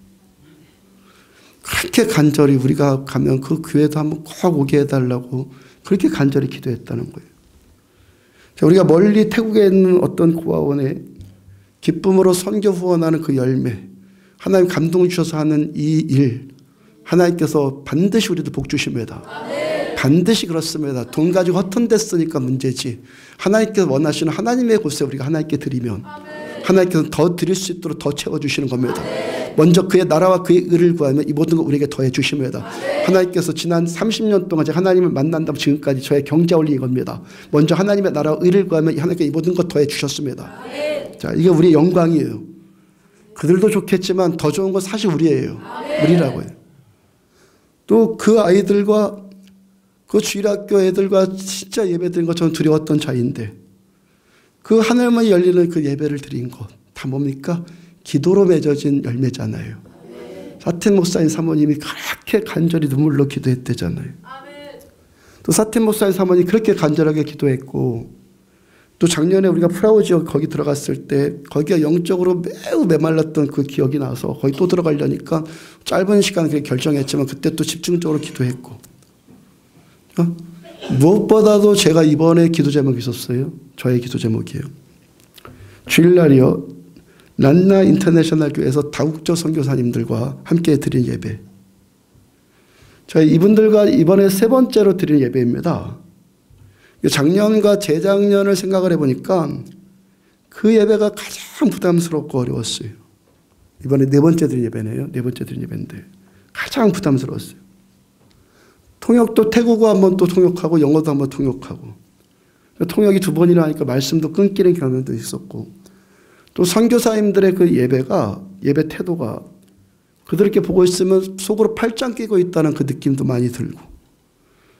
그렇게 간절히 우리가 가면 그 교회도 한번 꼭 오게 해달라고 그렇게 간절히 기도했다는 거예요. 자, 우리가 멀리 태국에 있는 어떤 고아원에 기쁨으로 선교 후원하는 그 열매, 하나님 감동 주셔서 하는 이 일, 하나님께서 반드시 우리도 복 주십니다. 반드시 그렇습니다. 돈 가지고 허튼댔으니까 문제지. 하나님께서 원하시는 하나님의 곳에 우리가 하나님께 드리면 하나님께서 더 드릴 수 있도록 더 채워주시는 겁니다. 먼저 그의 나라와 그의 의를 구하면 이 모든 걸 우리에게 더해 주십니다. 하나님께서 지난 30년 동안 제가 하나님을 만난다면 지금까지 저의 경제 올린 겁니다. 먼저 하나님의 나라와 의를 구하면 하나님께 이 모든 것 더해 주셨습니다. 자, 이게 우리의 영광이에요. 그들도 좋겠지만 더 좋은 건 사실 우리예요. 우리라고요. 또 그 아이들과 그 주일학교 애들과 진짜 예배 드린 것 저는 두려웠던 자인데 그 하늘만 열리는 그 예배를 드린 것 다 뭡니까? 기도로 맺어진 열매잖아요. 사텐 목사님 사모님이 그렇게 간절히 눈물로 기도했대잖아요. 또 사텐 목사님 사모님이 그렇게 간절하게 기도했고 또 작년에 우리가 프라우 지역 거기 들어갔을 때 거기가 영적으로 매우 메말랐던 그 기억이 나서 거기 또 들어가려니까 짧은 시간 그렇게 결정했지만 그때 또 집중적으로 기도했고 무엇보다도 제가 이번에 기도 제목이 있었어요. 저의 기도 제목이에요. 주일날이요. 난나 인터내셔널 교회에서 다국적 선교사님들과 함께 드린 예배. 저희 이분들과 이번에 세 번째로 드린 예배입니다. 작년과 재작년을 생각을 해보니까 그 예배가 가장 부담스럽고 어려웠어요. 이번에 네 번째 드린 예배네요. 네 번째 드린 예배인데 가장 부담스러웠어요. 통역도 태국어 한번 또 통역하고 영어도 한번 통역하고 통역이 두 번이나 하니까 말씀도 끊기는 경향도 있었고 또 선교사님들의 그 예배가 예배 태도가 그들 이렇게 보고 있으면 속으로 팔짱 끼고 있다는 그 느낌도 많이 들고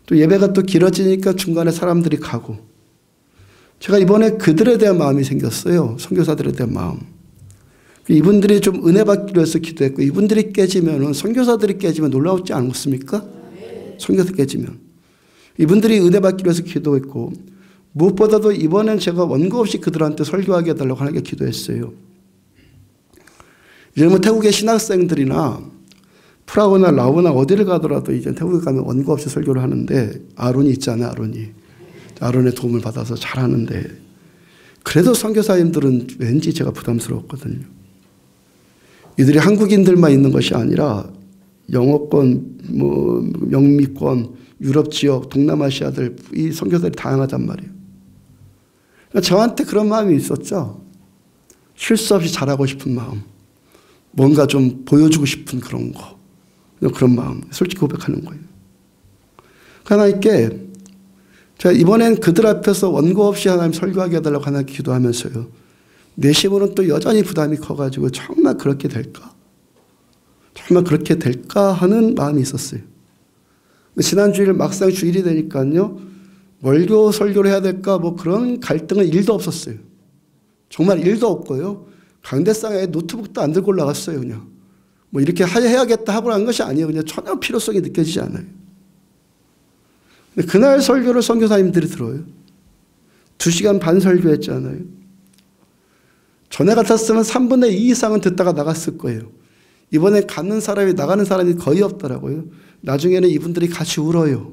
또 예배가 또 길어지니까 중간에 사람들이 가고 제가 이번에 그들에 대한 마음이 생겼어요. 선교사들에 대한 마음. 이분들이 좀 은혜 받기로 해서 기도했고 이분들이 깨지면 선교사들이 깨지면 놀라우지 않습니까? 선교사 깨지면 이분들이 은혜 받기로 해서 기도했고 무엇보다도 이번엔 제가 원고 없이 그들한테 설교하게 해달라고 하나님께 기도했어요. 이제 뭐 태국의 신학생들이나 프라우나 라오나 어디를 가더라도 이제 태국에 가면 원고 없이 설교를 하는데 아론이 있잖아요. 아론의 도움을 받아서 잘하는데 그래도 선교사님들은 왠지 제가 부담스러웠거든요. 이들이 한국인들만 있는 것이 아니라 영어권, 뭐 영미권, 유럽 지역, 동남아시아들 이 선교사들이 다양하단 말이에요. 그러니까 저한테 그런 마음이 있었죠. 실수 없이 잘하고 싶은 마음, 뭔가 좀 보여주고 싶은 그런 거, 그런 마음, 솔직히 고백하는 거예요. 하나님께 제가 이번엔 그들 앞에서 원고 없이 하나님 설교하게 해달라고 하나님께 기도하면서요. 내심으로는 또 여전히 부담이 커가지고 정말 그렇게 될까? 정말 그렇게 될까 하는 마음이 있었어요. 지난 주일 막상 주일이 되니까요. 월교 설교를 해야 될까 뭐 그런 갈등은 1도 없었어요. 정말 1도 없고요. 강대상에 노트북도 안 들고 올라갔어요. 그냥 뭐 이렇게 해야겠다 하고 한 것이 아니에요. 그냥 전혀 필요성이 느껴지지 않아요. 근데 그날 설교를 선교사님들이 들어요. 2시간 반 설교했잖아요. 전에 같았으면 3분의 2 이상은 듣다가 나갔을 거예요. 이번에 가는 사람이 나가는 사람이 거의 없더라고요. 나중에는 이분들이 같이 울어요.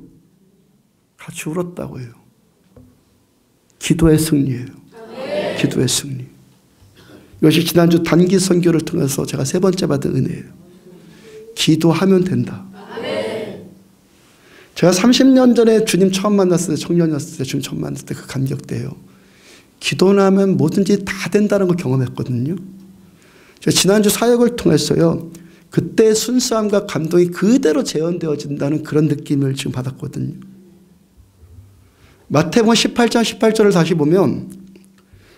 같이 울었다고요. 기도의 승리예요. 기도의 승리. 이것이 지난주 단기 선교를 통해서 제가 3번째 받은 은혜예요. 기도하면 된다. 제가 30년 전에 주님 처음 만났을 때 청년이었을 때 주님 처음 만났을 때 그 감격대요. 기도를 하면 뭐든지 다 된다는 걸 경험했거든요. 제가 지난주 사역을 통해서요. 그때의 순수함과 감동이 그대로 재현되어진다는 그런 느낌을 지금 받았거든요. 마태복음 18장 18절을 다시 보면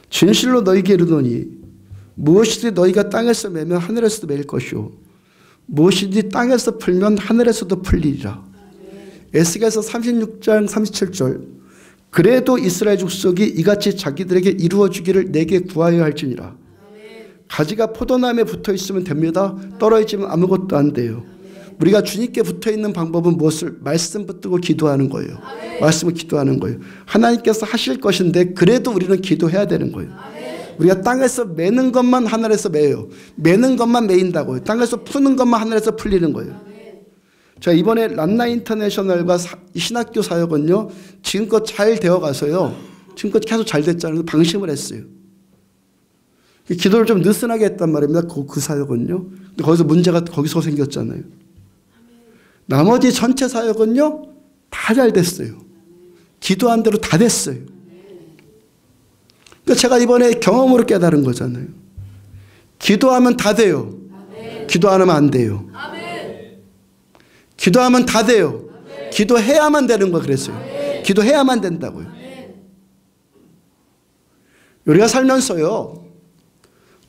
진실로 너희에게 이르노니 무엇이든지 너희가 땅에서 매면 하늘에서도 매일 것이요 무엇이든지 땅에서 풀면 하늘에서도 풀리리라. 에스겔서 36장 37절 그래도 이스라엘 족속이 이같이 자기들에게 이루어주기를 내게 구하여 할지니라. 가지가 포도나무에 붙어 있으면 됩니다. 떨어지면 아무것도 안 돼요. 우리가 주님께 붙어있는 방법은 무엇을? 말씀 붙들고 기도하는 거예요. 말씀을 기도하는 거예요. 하나님께서 하실 것인데 그래도 우리는 기도해야 되는 거예요. 우리가 땅에서 매는 것만 하늘에서 매요. 매는 것만 매인다고요. 땅에서 푸는 것만 하늘에서 풀리는 거예요. 자, 이번에 란나 인터내셔널과 신학교 사역은요, 지금껏 잘 되어 가서요, 지금껏 계속 잘 됐잖아요. 방심을 했어요. 기도를 좀 느슨하게 했단 말입니다. 그 사역은요. 근데 거기서 문제가 거기서 생겼잖아요. 나머지 전체 사역은요, 다 잘 됐어요. 기도한 대로 다 됐어요. 그러니까 제가 이번에 경험으로 깨달은 거잖아요. 기도하면 다 돼요. 기도 안 하면 안 돼요. 기도하면 다 돼요. 기도해야만 되는 거 그랬어요. 기도해야만 된다고요. 우리가 살면서요,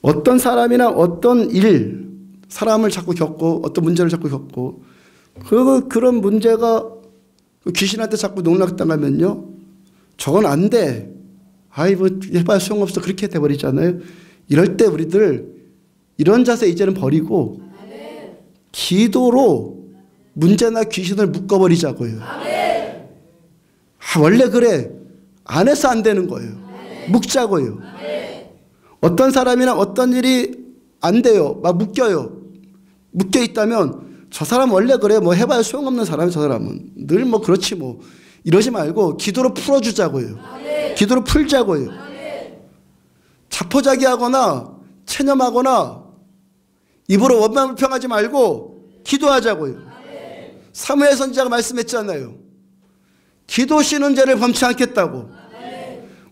어떤 사람이나 어떤 일, 사람을 자꾸 겪고 어떤 문제를 자꾸 겪고 그런 문제가 귀신한테 자꾸 농락당하면요, 저건 안 돼. 아이 뭐 해봐야 소용없어. 그렇게 돼버리잖아요. 이럴 때 우리들 이런 자세 이제는 버리고 기도로 문제나 귀신을 묶어버리자고요. 원래 그래. 안 해서 안 되는 거예요. 묶자고요. 어떤 사람이나 어떤 일이 안 돼요. 막 묶여요. 묶여 있다면 저 사람 원래 그래. 뭐 해봐야 소용없는 사람이 저 사람은. 늘 뭐 그렇지 뭐. 이러지 말고 기도로 풀어주자고요. 기도로 풀자고요. 자포자기하거나 체념하거나 입으로 원망불평하지 말고 기도하자고요. 사무엘 선지자가 말씀했잖아요. 기도 쉬는 죄를 범치 않겠다고.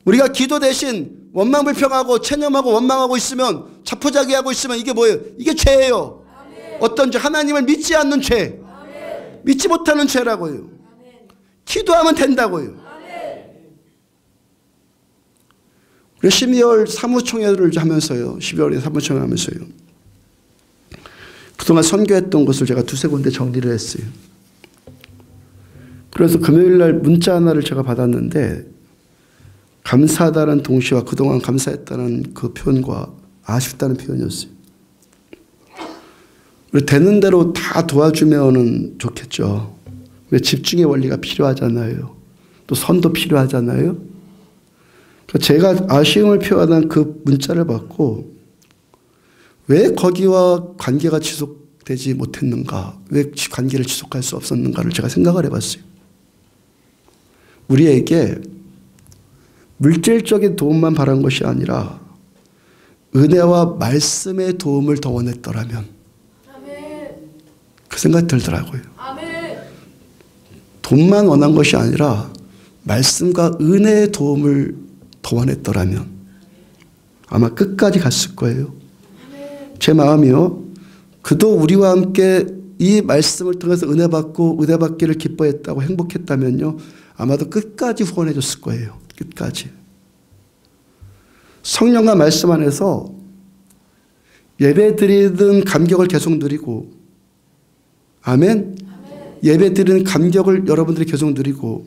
우리가 기도 대신 원망불평하고 체념하고 원망하고 있으면, 자포자기하고 있으면 이게 뭐예요? 이게 죄예요. 어떤 죄? 하나님을 믿지 않는 죄. 믿지 못하는 죄라고요. 기도하면 된다고요. 우리 12월 사무총회를 하면서요. 12월에 사무총회 하면서요. 그동안 선교했던 것을 제가 두세 군데 정리를 했어요. 그래서 금요일 날 문자 하나를 제가 받았는데, 감사하다는 동시와 그동안 감사했다는 그 표현과 아쉽다는 표현이었어요. 우리 되는 대로 다 도와주면 좋겠죠. 왜 집중의 원리가 필요하잖아요. 또 선도 필요하잖아요. 제가 아쉬움을 표현한 그 문자를 받고 왜 거기와 관계가 지속되지 못했는가, 왜 관계를 지속할 수 없었는가를 제가 생각을 해봤어요. 우리에게 물질적인 도움만 바란 것이 아니라 은혜와 말씀의 도움을 더 원했더라면, 그 생각이 들더라고요. 돈만 원한 것이 아니라 말씀과 은혜의 도움을 더 원했더라면 아마 끝까지 갔을 거예요. 제 마음이요. 그도 우리와 함께 이 말씀을 통해서 은혜 받고 은혜 받기를 기뻐했다고 행복했다면요, 아마도 끝까지 후원해 줬을 거예요. 끝까지. 성령과 말씀 안에서 예배 드리는 감격을 계속 누리고, 아멘. 예배 드리는 감격을 여러분들이 계속 누리고,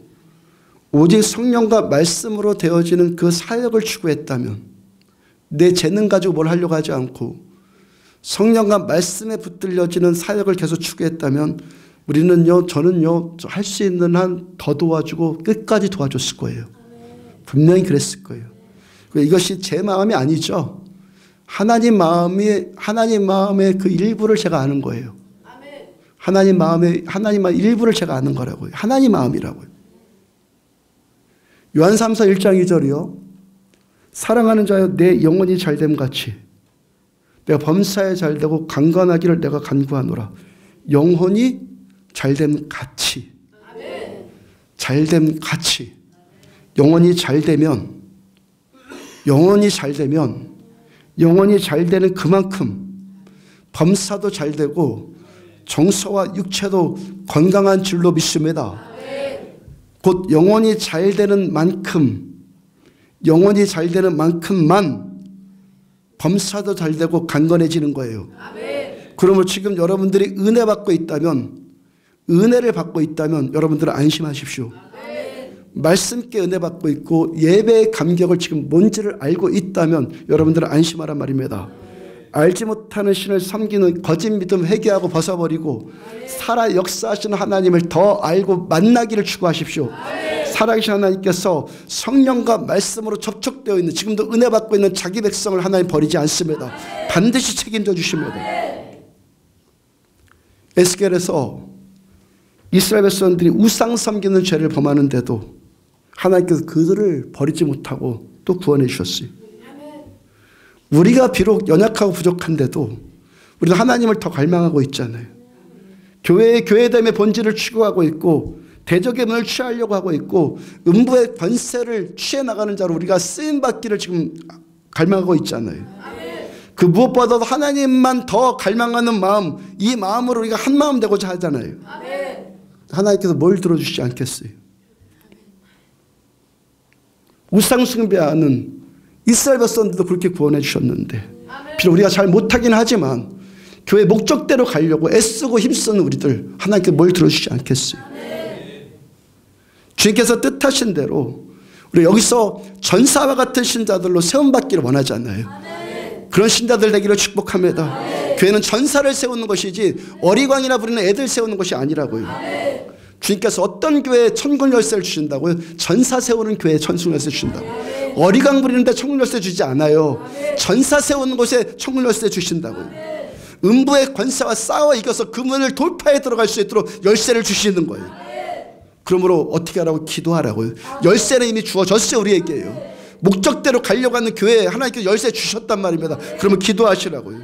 오직 성령과 말씀으로 되어지는 그 사역을 추구했다면, 내 재능 가지고 뭘 하려고 하지 않고 성령과 말씀에 붙들려지는 사역을 계속 추구했다면, 우리는요, 저는요, 할 수 있는 한 더 도와주고 끝까지 도와줬을 거예요. 분명히 그랬을 거예요. 이것이 제 마음이 아니죠. 하나님 마음의 그 일부를 제가 아는 거예요. 하나님 일부를 제가 아는 거라고요. 하나님 마음이라고요. 요한 3서 1장 2절이요. 사랑하는 자여, 내 영혼이 잘됨 같이 내가 범사에 잘되고 강건하기를 내가 간구하노라. 영혼이 잘됨 같이. 잘됨 같이. 영혼이 잘되면 영혼이 잘되는 그만큼 범사도 잘되고 정서와 육체도 건강한 줄로 믿습니다. 곧 영혼이 잘되는 만큼만 범사도 잘되고 강건해지는 거예요. 그러므로 지금 여러분들이 은혜를 받고 있다면 여러분들은 안심하십시오. 말씀께 은혜 받고 있고 예배의 감격을 지금 뭔지를 알고 있다면 여러분들은 안심하란 말입니다. 알지 못하는 신을 섬기는 거짓 믿음 회개하고 벗어버리고 살아 역사하시는 하나님을 더 알고 만나기를 추구하십시오. 살아계신 하나님께서 성령과 말씀으로 접촉되어 있는, 지금도 은혜 받고 있는 자기 백성을 하나님 버리지 않습니다. 반드시 책임져 주십니다. 에스겔에서 이스라엘 백성들이 우상 섬기는 죄를 범하는데도 하나님께서 그들을 버리지 못하고 또 구원해 주셨어요. 우리가 비록 연약하고 부족한데도 우리는 하나님을 더 갈망하고 있잖아요. 교회됨의 본질을 추구하고 있고 대적의 문을 취하려고 하고 있고 음부의 권세를 취해 나가는 자로 우리가 쓰임받기를 지금 갈망하고 있잖아요. 그 무엇보다도 하나님만 더 갈망하는 마음, 이 마음으로 우리가 한 마음 되고자 하잖아요. 하나님께서 뭘 들어주시지 않겠어요? 우상 숭배하는 이스라엘 백성들도 그렇게 구원해 주셨는데, 비록 우리가 잘 못하긴 하지만 교회 목적대로 가려고 애쓰고 힘쓰는 우리들 하나님께서 뭘 들어주시지 않겠어요? 주님께서 뜻하신 대로 우리 여기서 전사와 같은 신자들로 세움받기를 원하잖아요. 그런 신자들 되기를 축복합니다. 교회는 전사를 세우는 것이지 어리광이라 부르는 애들 세우는 것이 아니라고요. 주님께서 어떤 교회에 천군 열쇠를 주신다고요? 전사 세우는 교회에 천군 열쇠 주신다고. 어리광 부리는데 천군 열쇠 주지 않아요. 전사 세우는 곳에 천군 열쇠 주신다고요. 음부의 권세와 싸워 이겨서 그 문을 돌파해 들어갈 수 있도록 열쇠를 주시는 거예요. 그러므로 어떻게 하라고? 기도하라고요. 열쇠는 이미 주어졌어요. 우리에게요. 목적대로 가려고 하는 교회에 하나님께서 열쇠 주셨단 말입니다. 그러면 기도하시라고요.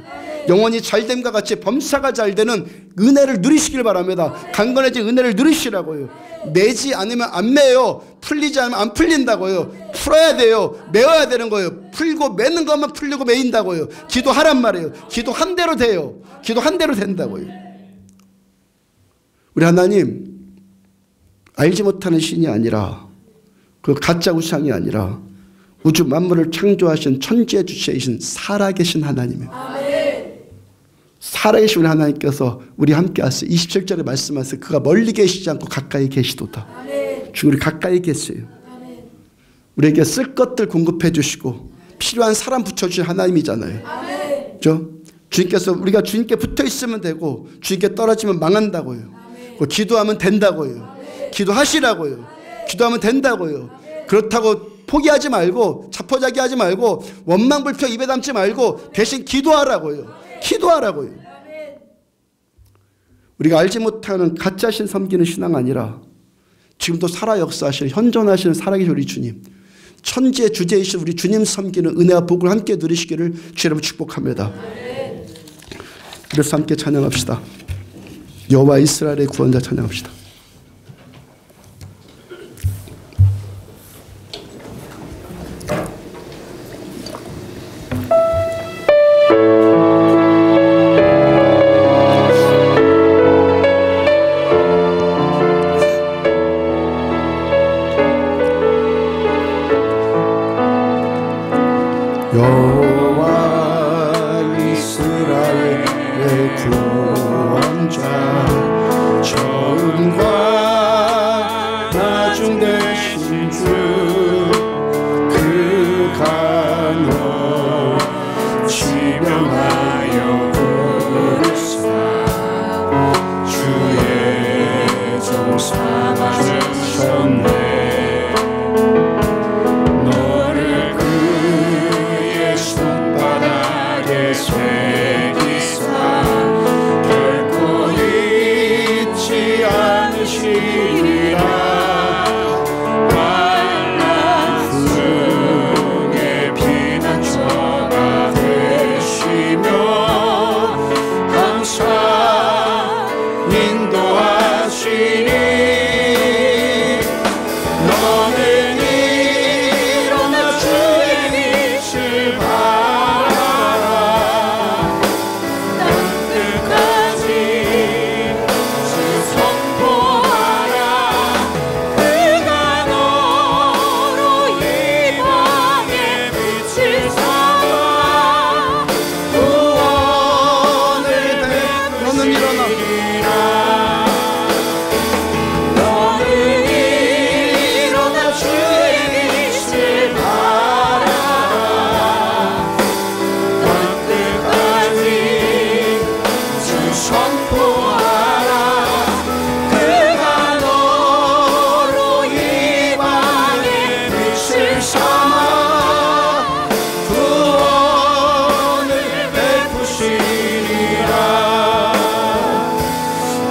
영혼이 잘됨과 같이 범사가 잘되는 은혜를 누리시길 바랍니다. 강건해진 은혜를 누리시라고요. 매지 않으면 안 매요. 풀리지 않으면 안 풀린다고요. 풀어야 돼요. 메워야 되는 거예요. 풀고 매는 것만 풀리고 매인다고요. 기도하란 말이에요. 기도한 대로 돼요. 기도한 대로 된다고요. 우리 하나님, 알지 못하는 신이 아니라, 그 가짜 우상이 아니라 우주 만물을 창조하신 천지의 주체이신 살아계신 하나님입니다. 살아계신 우리 하나님께서 우리 함께 하세요. 27절에 말씀하세요. 그가 멀리 계시지 않고 가까이 계시도다. 주님, 우리 가까이 계세요. 우리에게 쓸 것들 공급해 주시고 필요한 사람 붙여주신 하나님이잖아요. 그렇죠? 주님께서 우리가 주님께 붙어 있으면 되고 주님께 떨어지면 망한다고요. 기도하면 된다고요. 기도하시라고요. 기도하면 된다고요. 그렇다고 포기하지 말고 자포자기하지 말고 원망불평 입에 담지 말고 대신 기도하라고요. 기도하라고요. 우리가 알지 못하는 가짜신 섬기는 신앙 아니라 지금도 살아 역사하시는 현존하시는 살아계신 우리 주님, 천지의 주제이신 우리 주님 섬기는 은혜와 복을 함께 누리시기를 주 여러분 축복합니다. 그래서 함께 찬양합시다. 여호와 이스라엘의 구원자 찬양합시다.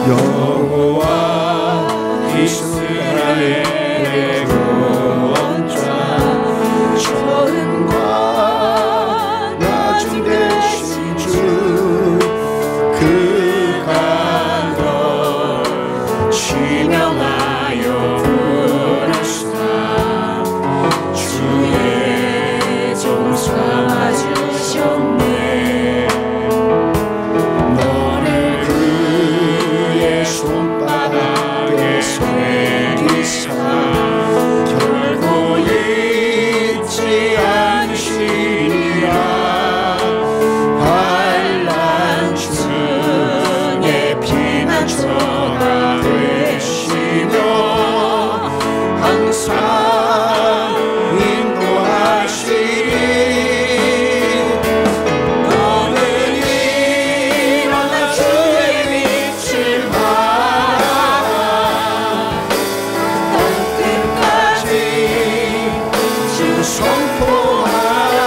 여호와 이스라엘의 구원자 처음과 나중 되신 주 그가 널 지명하여 부르시다 주의 종 삼아주셨네 너를 그의 손바닥에 새기사 결코 잊지 않으시리라 환난 중에 피난처가 되시며 항상 인도하시리 너는 일어나 주의 빛을 발하라 땅끝까지 주 선포하라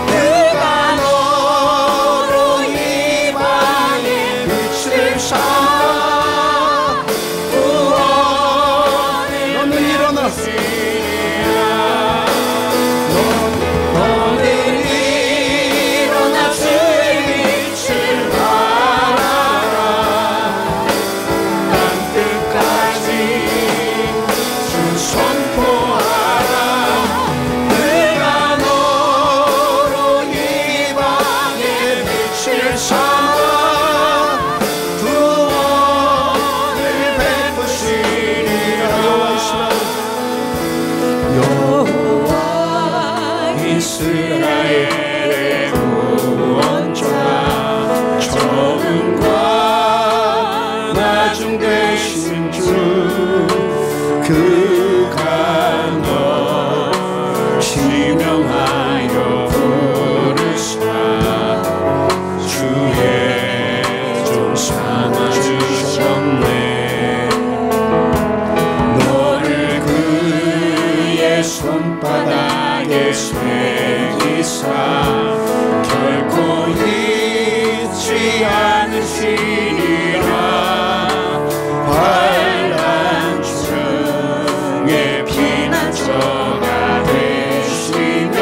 내가 너로 이방의 빛을 삼아 구원을 너는 일어나 너는 일어나 주의 빛을 발하라 땅끝까지 주 선포하라 내가 너로 이방의 빛을 삼아 구원을 베푸시리라 여호와 이스라엘의 구원자 처음과 나중 되신 주 그가 널 지명하여 부르사 주의 종 삼아주셨네 너를 그의 손바닥에 새기사 결코 잊지 않으시리라 환난 중에 피난처가 되시며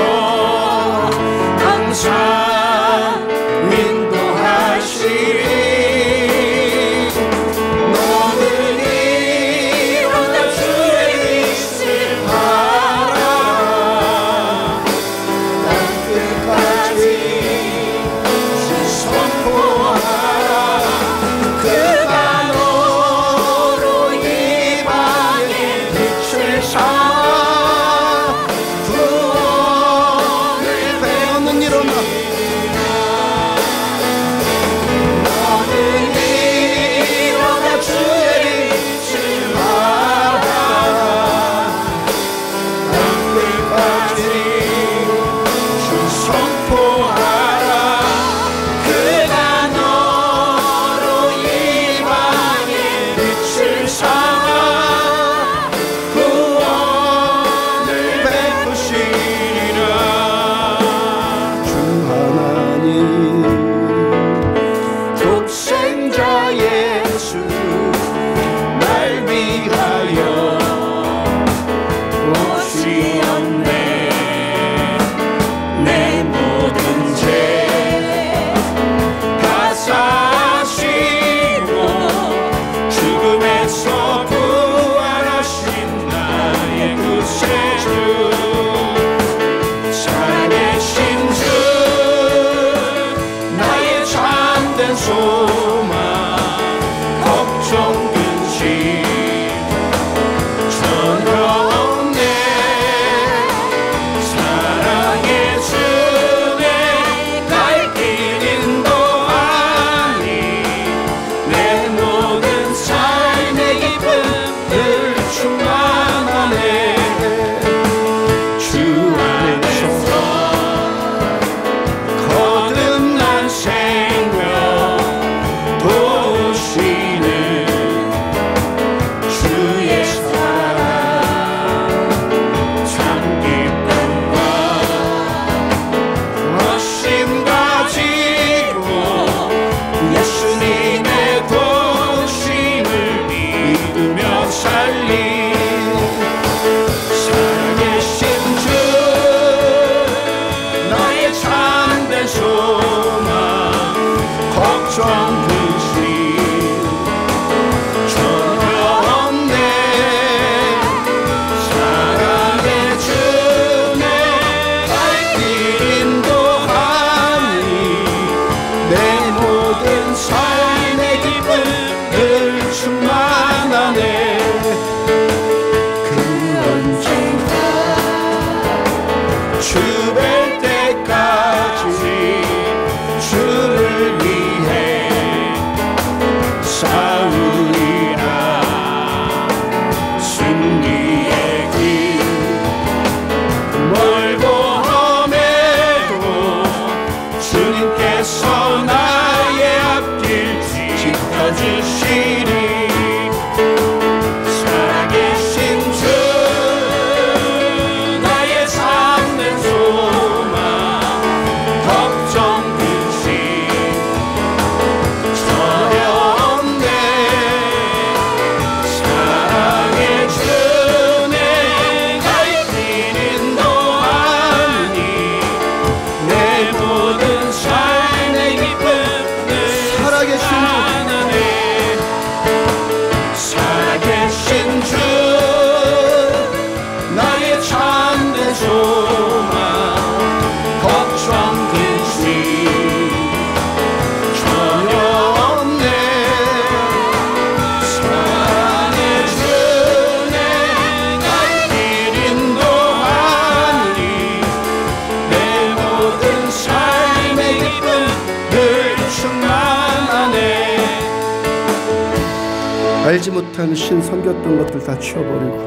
알지 못한 신 섬겼던 것들 다 치워버리고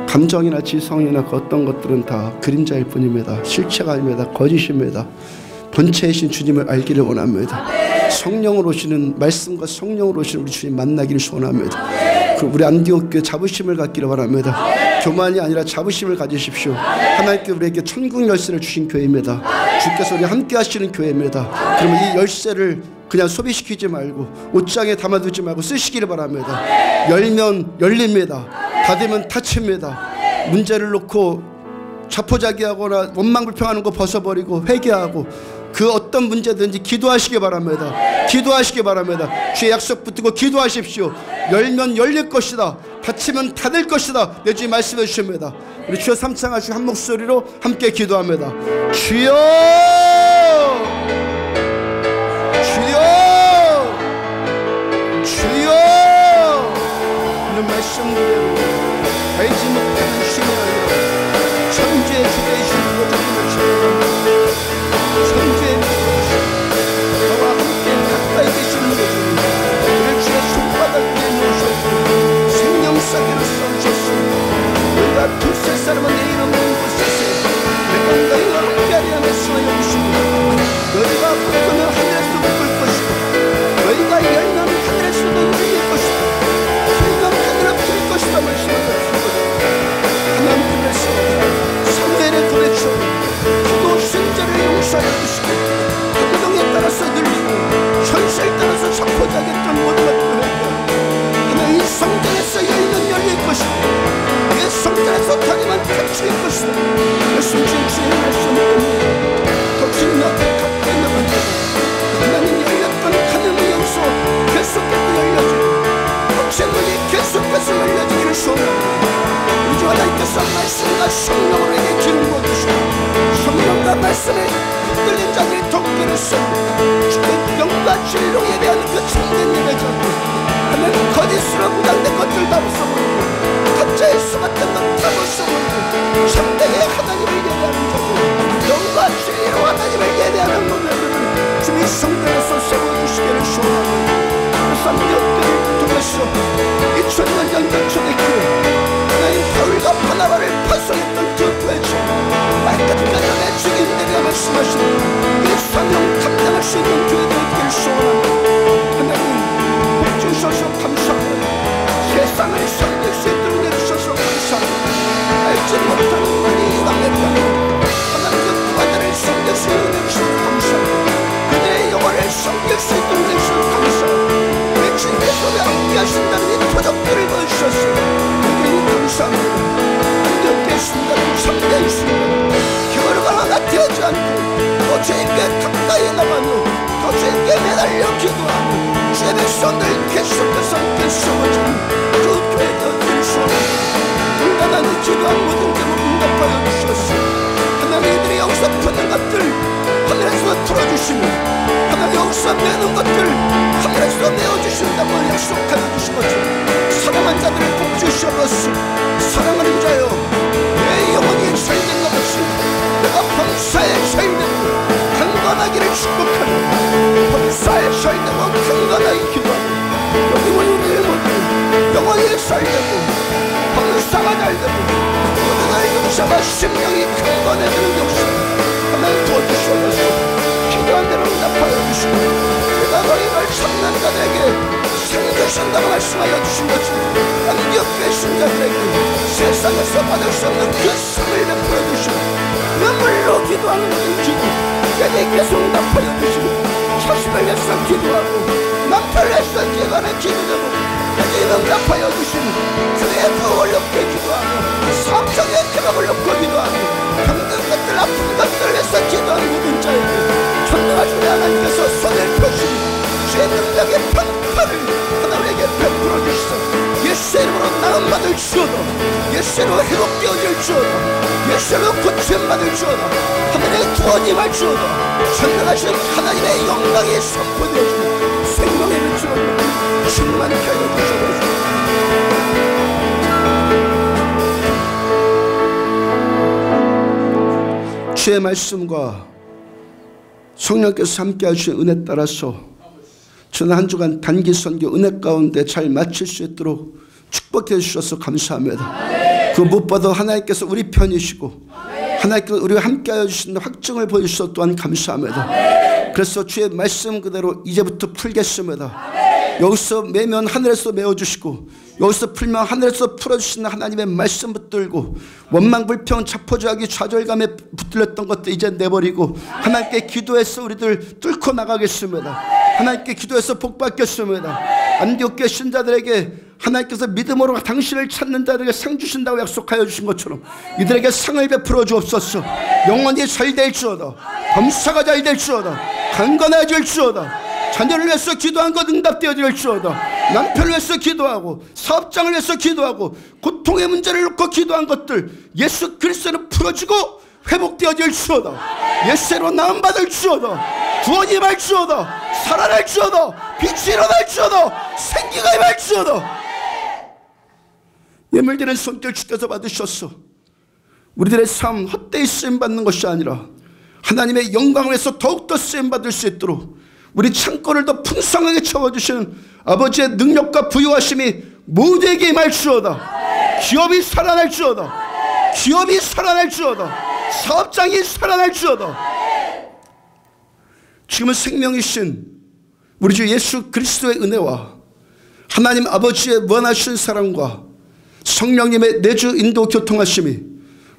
감정이나 지성이나 그 어떤 것들은 다 그림자일 뿐입니다. 실체가 아닙니다. 거짓입니다. 본체이신 주님을 알기를 원합니다. 성령으로 오시는 말씀과 성령으로 오시는 우리 주님 만나기를 소원합니다. 우리 안디옥 교회 자부심을 갖기를 바랍니다. 교만이 아니라 자부심을 가지십시오. 하나님께 우리에게 천국 열쇠를 주신 교회입니다. 주께서 우리 함께 하시는 교회입니다. 그러면 이 열쇠를 그냥 소비시키지 말고 옷장에 담아두지 말고 쓰시기를 바랍니다. 열면 열립니다. 닫으면 닫힙니다. 문제를 놓고 자포자기하거나 원망불평하는 거 벗어버리고 회개하고 그 어떤 문제든지 기도하시기 바랍니다. 기도하시기 바랍니다. 주의 약속 붙들고 기도하십시오. 열면 열릴 것이다. 닫히면 닫을 것이다. 내 주님 말씀해 주십니다. 우리 주여 삼창하시고 한 목소리로 함께 기도합니다. 주여, 주여, 주여. 이런 말씀대로 알지 못하는 신이 아니라 천지의 주되신 것을 찬양합니다. 천지의 너와 함께 가까이 계시는 것을 우리 주의 손바닥 위에 놓으셨고 생명사기를 써주셨습니다. 너희가 두세 사람은 내 이름 모은 곳에서 내가 너희와 함께하리 하면서 여기십니다. 너희가 붙으면 하늘에서 붙을 것이다. 너희가 열면 하늘에서도 열릴 것이다. 너희가 하늘에 붙을 것이다 말씀하셨습니다. 하나님께서 사무엘의 도래처럼 기도 순전을 용서하여 주시고 행동에 따라서 늘리고 현실에 따라서 자포자기했던 모든 것들을 하나님 이 성전에서 열면 열릴 것이다. 이 성전에서 닫으면 닫힐 것이다. 말씀 주신 주의 말씀을 더 주님 앞에 가까이 나갑니다. 하나님 열렸던 하늘의 영소 계속해서 열려지고 억제문이 계속해서 열려지기를 소원합니다. 우리 주 하나님께서 말씀과 성령으로 기름 부어주시고 성령과 말씀에 흔들린 자들이 돕기를 쏩니다. 주의 영과 진리로 예배하는 그 참된 예배 자들 하나님 거짓으로 무장된 것들 다 부숴버리고 가짜의 수 같은 것 다 부숴버리고 참되게 하나님을 예배하는 자들 영과 진리로 하나님을 예배하는 분들을 주의 성전에서 세워주시기를 소원합니다. 쌍욕들을 통해서 2000년 전전 초대교회 하나님 바울과 바나바를 파송했던 그 교회죠. 말끝까지 내 주님들이 말씀하시는 이 사명 감당할 수 있는 교회가 되기를 소원합니다. 하나님 복 주셔서 감사합니다. 세상을 살릴 수 있도록 내주셔서 감사합니다. 알지 못하는 많이 강했다는 하나님 그 부하들을 섬길 수 있는 내주셔서 감사합니다. 그들의 영혼을 섬길 수 있도록 내주셔서 감사합니다. 주님께서 우리 함께 하신다는 이 표적들을 보여주셨어요. 여기는 감사합니다. 함께 계신다는 참되어 있습니다. 교회가 하나 되지 않고 더 주님께 가까이 나가며 더 주님께 매달려 기도하고 주의 백성들 계속해서 함께 세워주는 그 교회 되기를 소원합니다. 불가능한 기도한 모든 제목 응답하여 주셨어요. 하나님 이들이 여기서 푸는 것들 하늘에서 틀어주시고 하나님 여기서 내는 것들 하늘에서 내어주신다고 약속하여 주신 것처럼 사랑한 자들을 복 주시옵소서. 사랑하는 자여 내 영혼이 살된 것 없이 내가 범사에 살되고 강건하기를 축복하며 범사에 살되고 강건하게 기도하며 여기 모인 우리의 모두 영혼이 살되고 범사가 잘되고 모든 용사가 심령이 강건해지는 역사 하나님 도와주시옵소서. 기도한 대로 응답하여 주시고 내가 너희를 찾는 자들에게 생겨신다고 말씀하여 주신 것처럼 안디옥교회 신자들에게 세상에서 받을 수 없는 그 승을 베풀어 주시고 눈물로 기도하는 그 기도 예배께서 응답하여 주시고 자식을 위해서 기도하고 남편을 위해서 기도하는 기도제목 응답하여 주시는 교회의 부흥을 높게 기도하고 사업장의 개방을 놓고 기도하고 병든 것들 아픈 것들을 위해서 기도하는 모든 자에게 전능하신 하나님께서 손을 펴시고 주의 능력의 편파를 하나님에게 베풀어 주시소. 예수의 이름으로 나음받을 주어다. 예수의 이름으로 회복되어질 주어다. 예수의 이름으로 고침받을 주어다. 하늘의 구원임을 주어다. 전능하신 하나님의 영광이 선포되어지고 생명의 빛으로 충만케 하여 주시옵소서. 주의 말씀과 성령께서 함께 하신 은혜 따라서 저는 한 주간 단기 선교 은혜 가운데 잘 마칠 수 있도록 축복해 주셔서 감사합니다. 그 무엇보다 하나님께서 우리 편이시고 하나님께서 우리와 함께 하여 주신 확증을 보여주셔서 또한 감사합니다. 그래서 주의 말씀 그대로 이제부터 풀겠습니다. 여기서 매면 하늘에서 메워주시고 여기서 풀면 하늘에서 풀어주시는 하나님의 말씀 붙들고 원망 불평 자포자기 좌절감에 붙들렸던 것들 이제 내버리고 하나님께 기도해서 우리들 뚫고 나가겠습니다. 하나님께 기도해서 복받겠습니다. 안디옥교회 신자들에게 하나님께서 믿음으로 당신을 찾는 자들에게 상 주신다고 약속하여 주신 것처럼 이들에게 상을 베풀어 주옵소서. 영원히 잘 될지어다. 범사가 잘 될지어다. 강건해질 지어다. 자녀를 위해서 기도한 것 응답되어질 지어다. 남편을 위해서 기도하고 사업장을 위해서 기도하고 고통의 문제를 놓고 기도한 것들 예수 그리스도는 풀어지고 회복되어질 지어다. 예수로 나음받을 지어다. 구원이 임할 지어다. 살아날 지어다. 빛이 일어날 지어다. 생기가 임할 지어다. 예물드리는 손길 주께서 받으셨어. 우리들의 삶 헛되이 쓰임받는 것이 아니라 하나님의 영광을 위해서 더욱더 쓰임받을 수 있도록 우리 창고를 더 풍성하게 채워주시는 아버지의 능력과 부유하심이 모두에게 임할 주어다. 기업이 살아날 주어다. 기업이 살아날 주어다. 사업장이 살아날 주어다. 지금은 생명이신 우리 주 예수 그리스도의 은혜와 하나님 아버지의 무한하신 사랑과 성령님의 내주 인도 교통하심이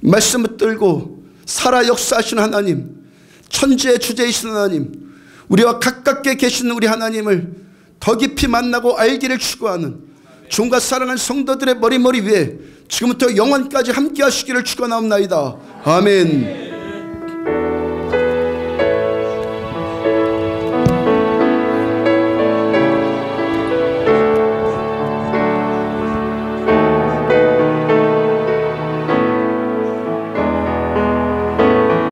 말씀 붙들고 살아 역사하시는 하나님, 천지의 주제이신 하나님, 우리와 가깝게 계시는 우리 하나님을 더 깊이 만나고 알기를 추구하는 종과 사랑하는 성도들의 머리 위에 지금부터 영원까지 함께 하시기를 축원하옵나이다. 아멘.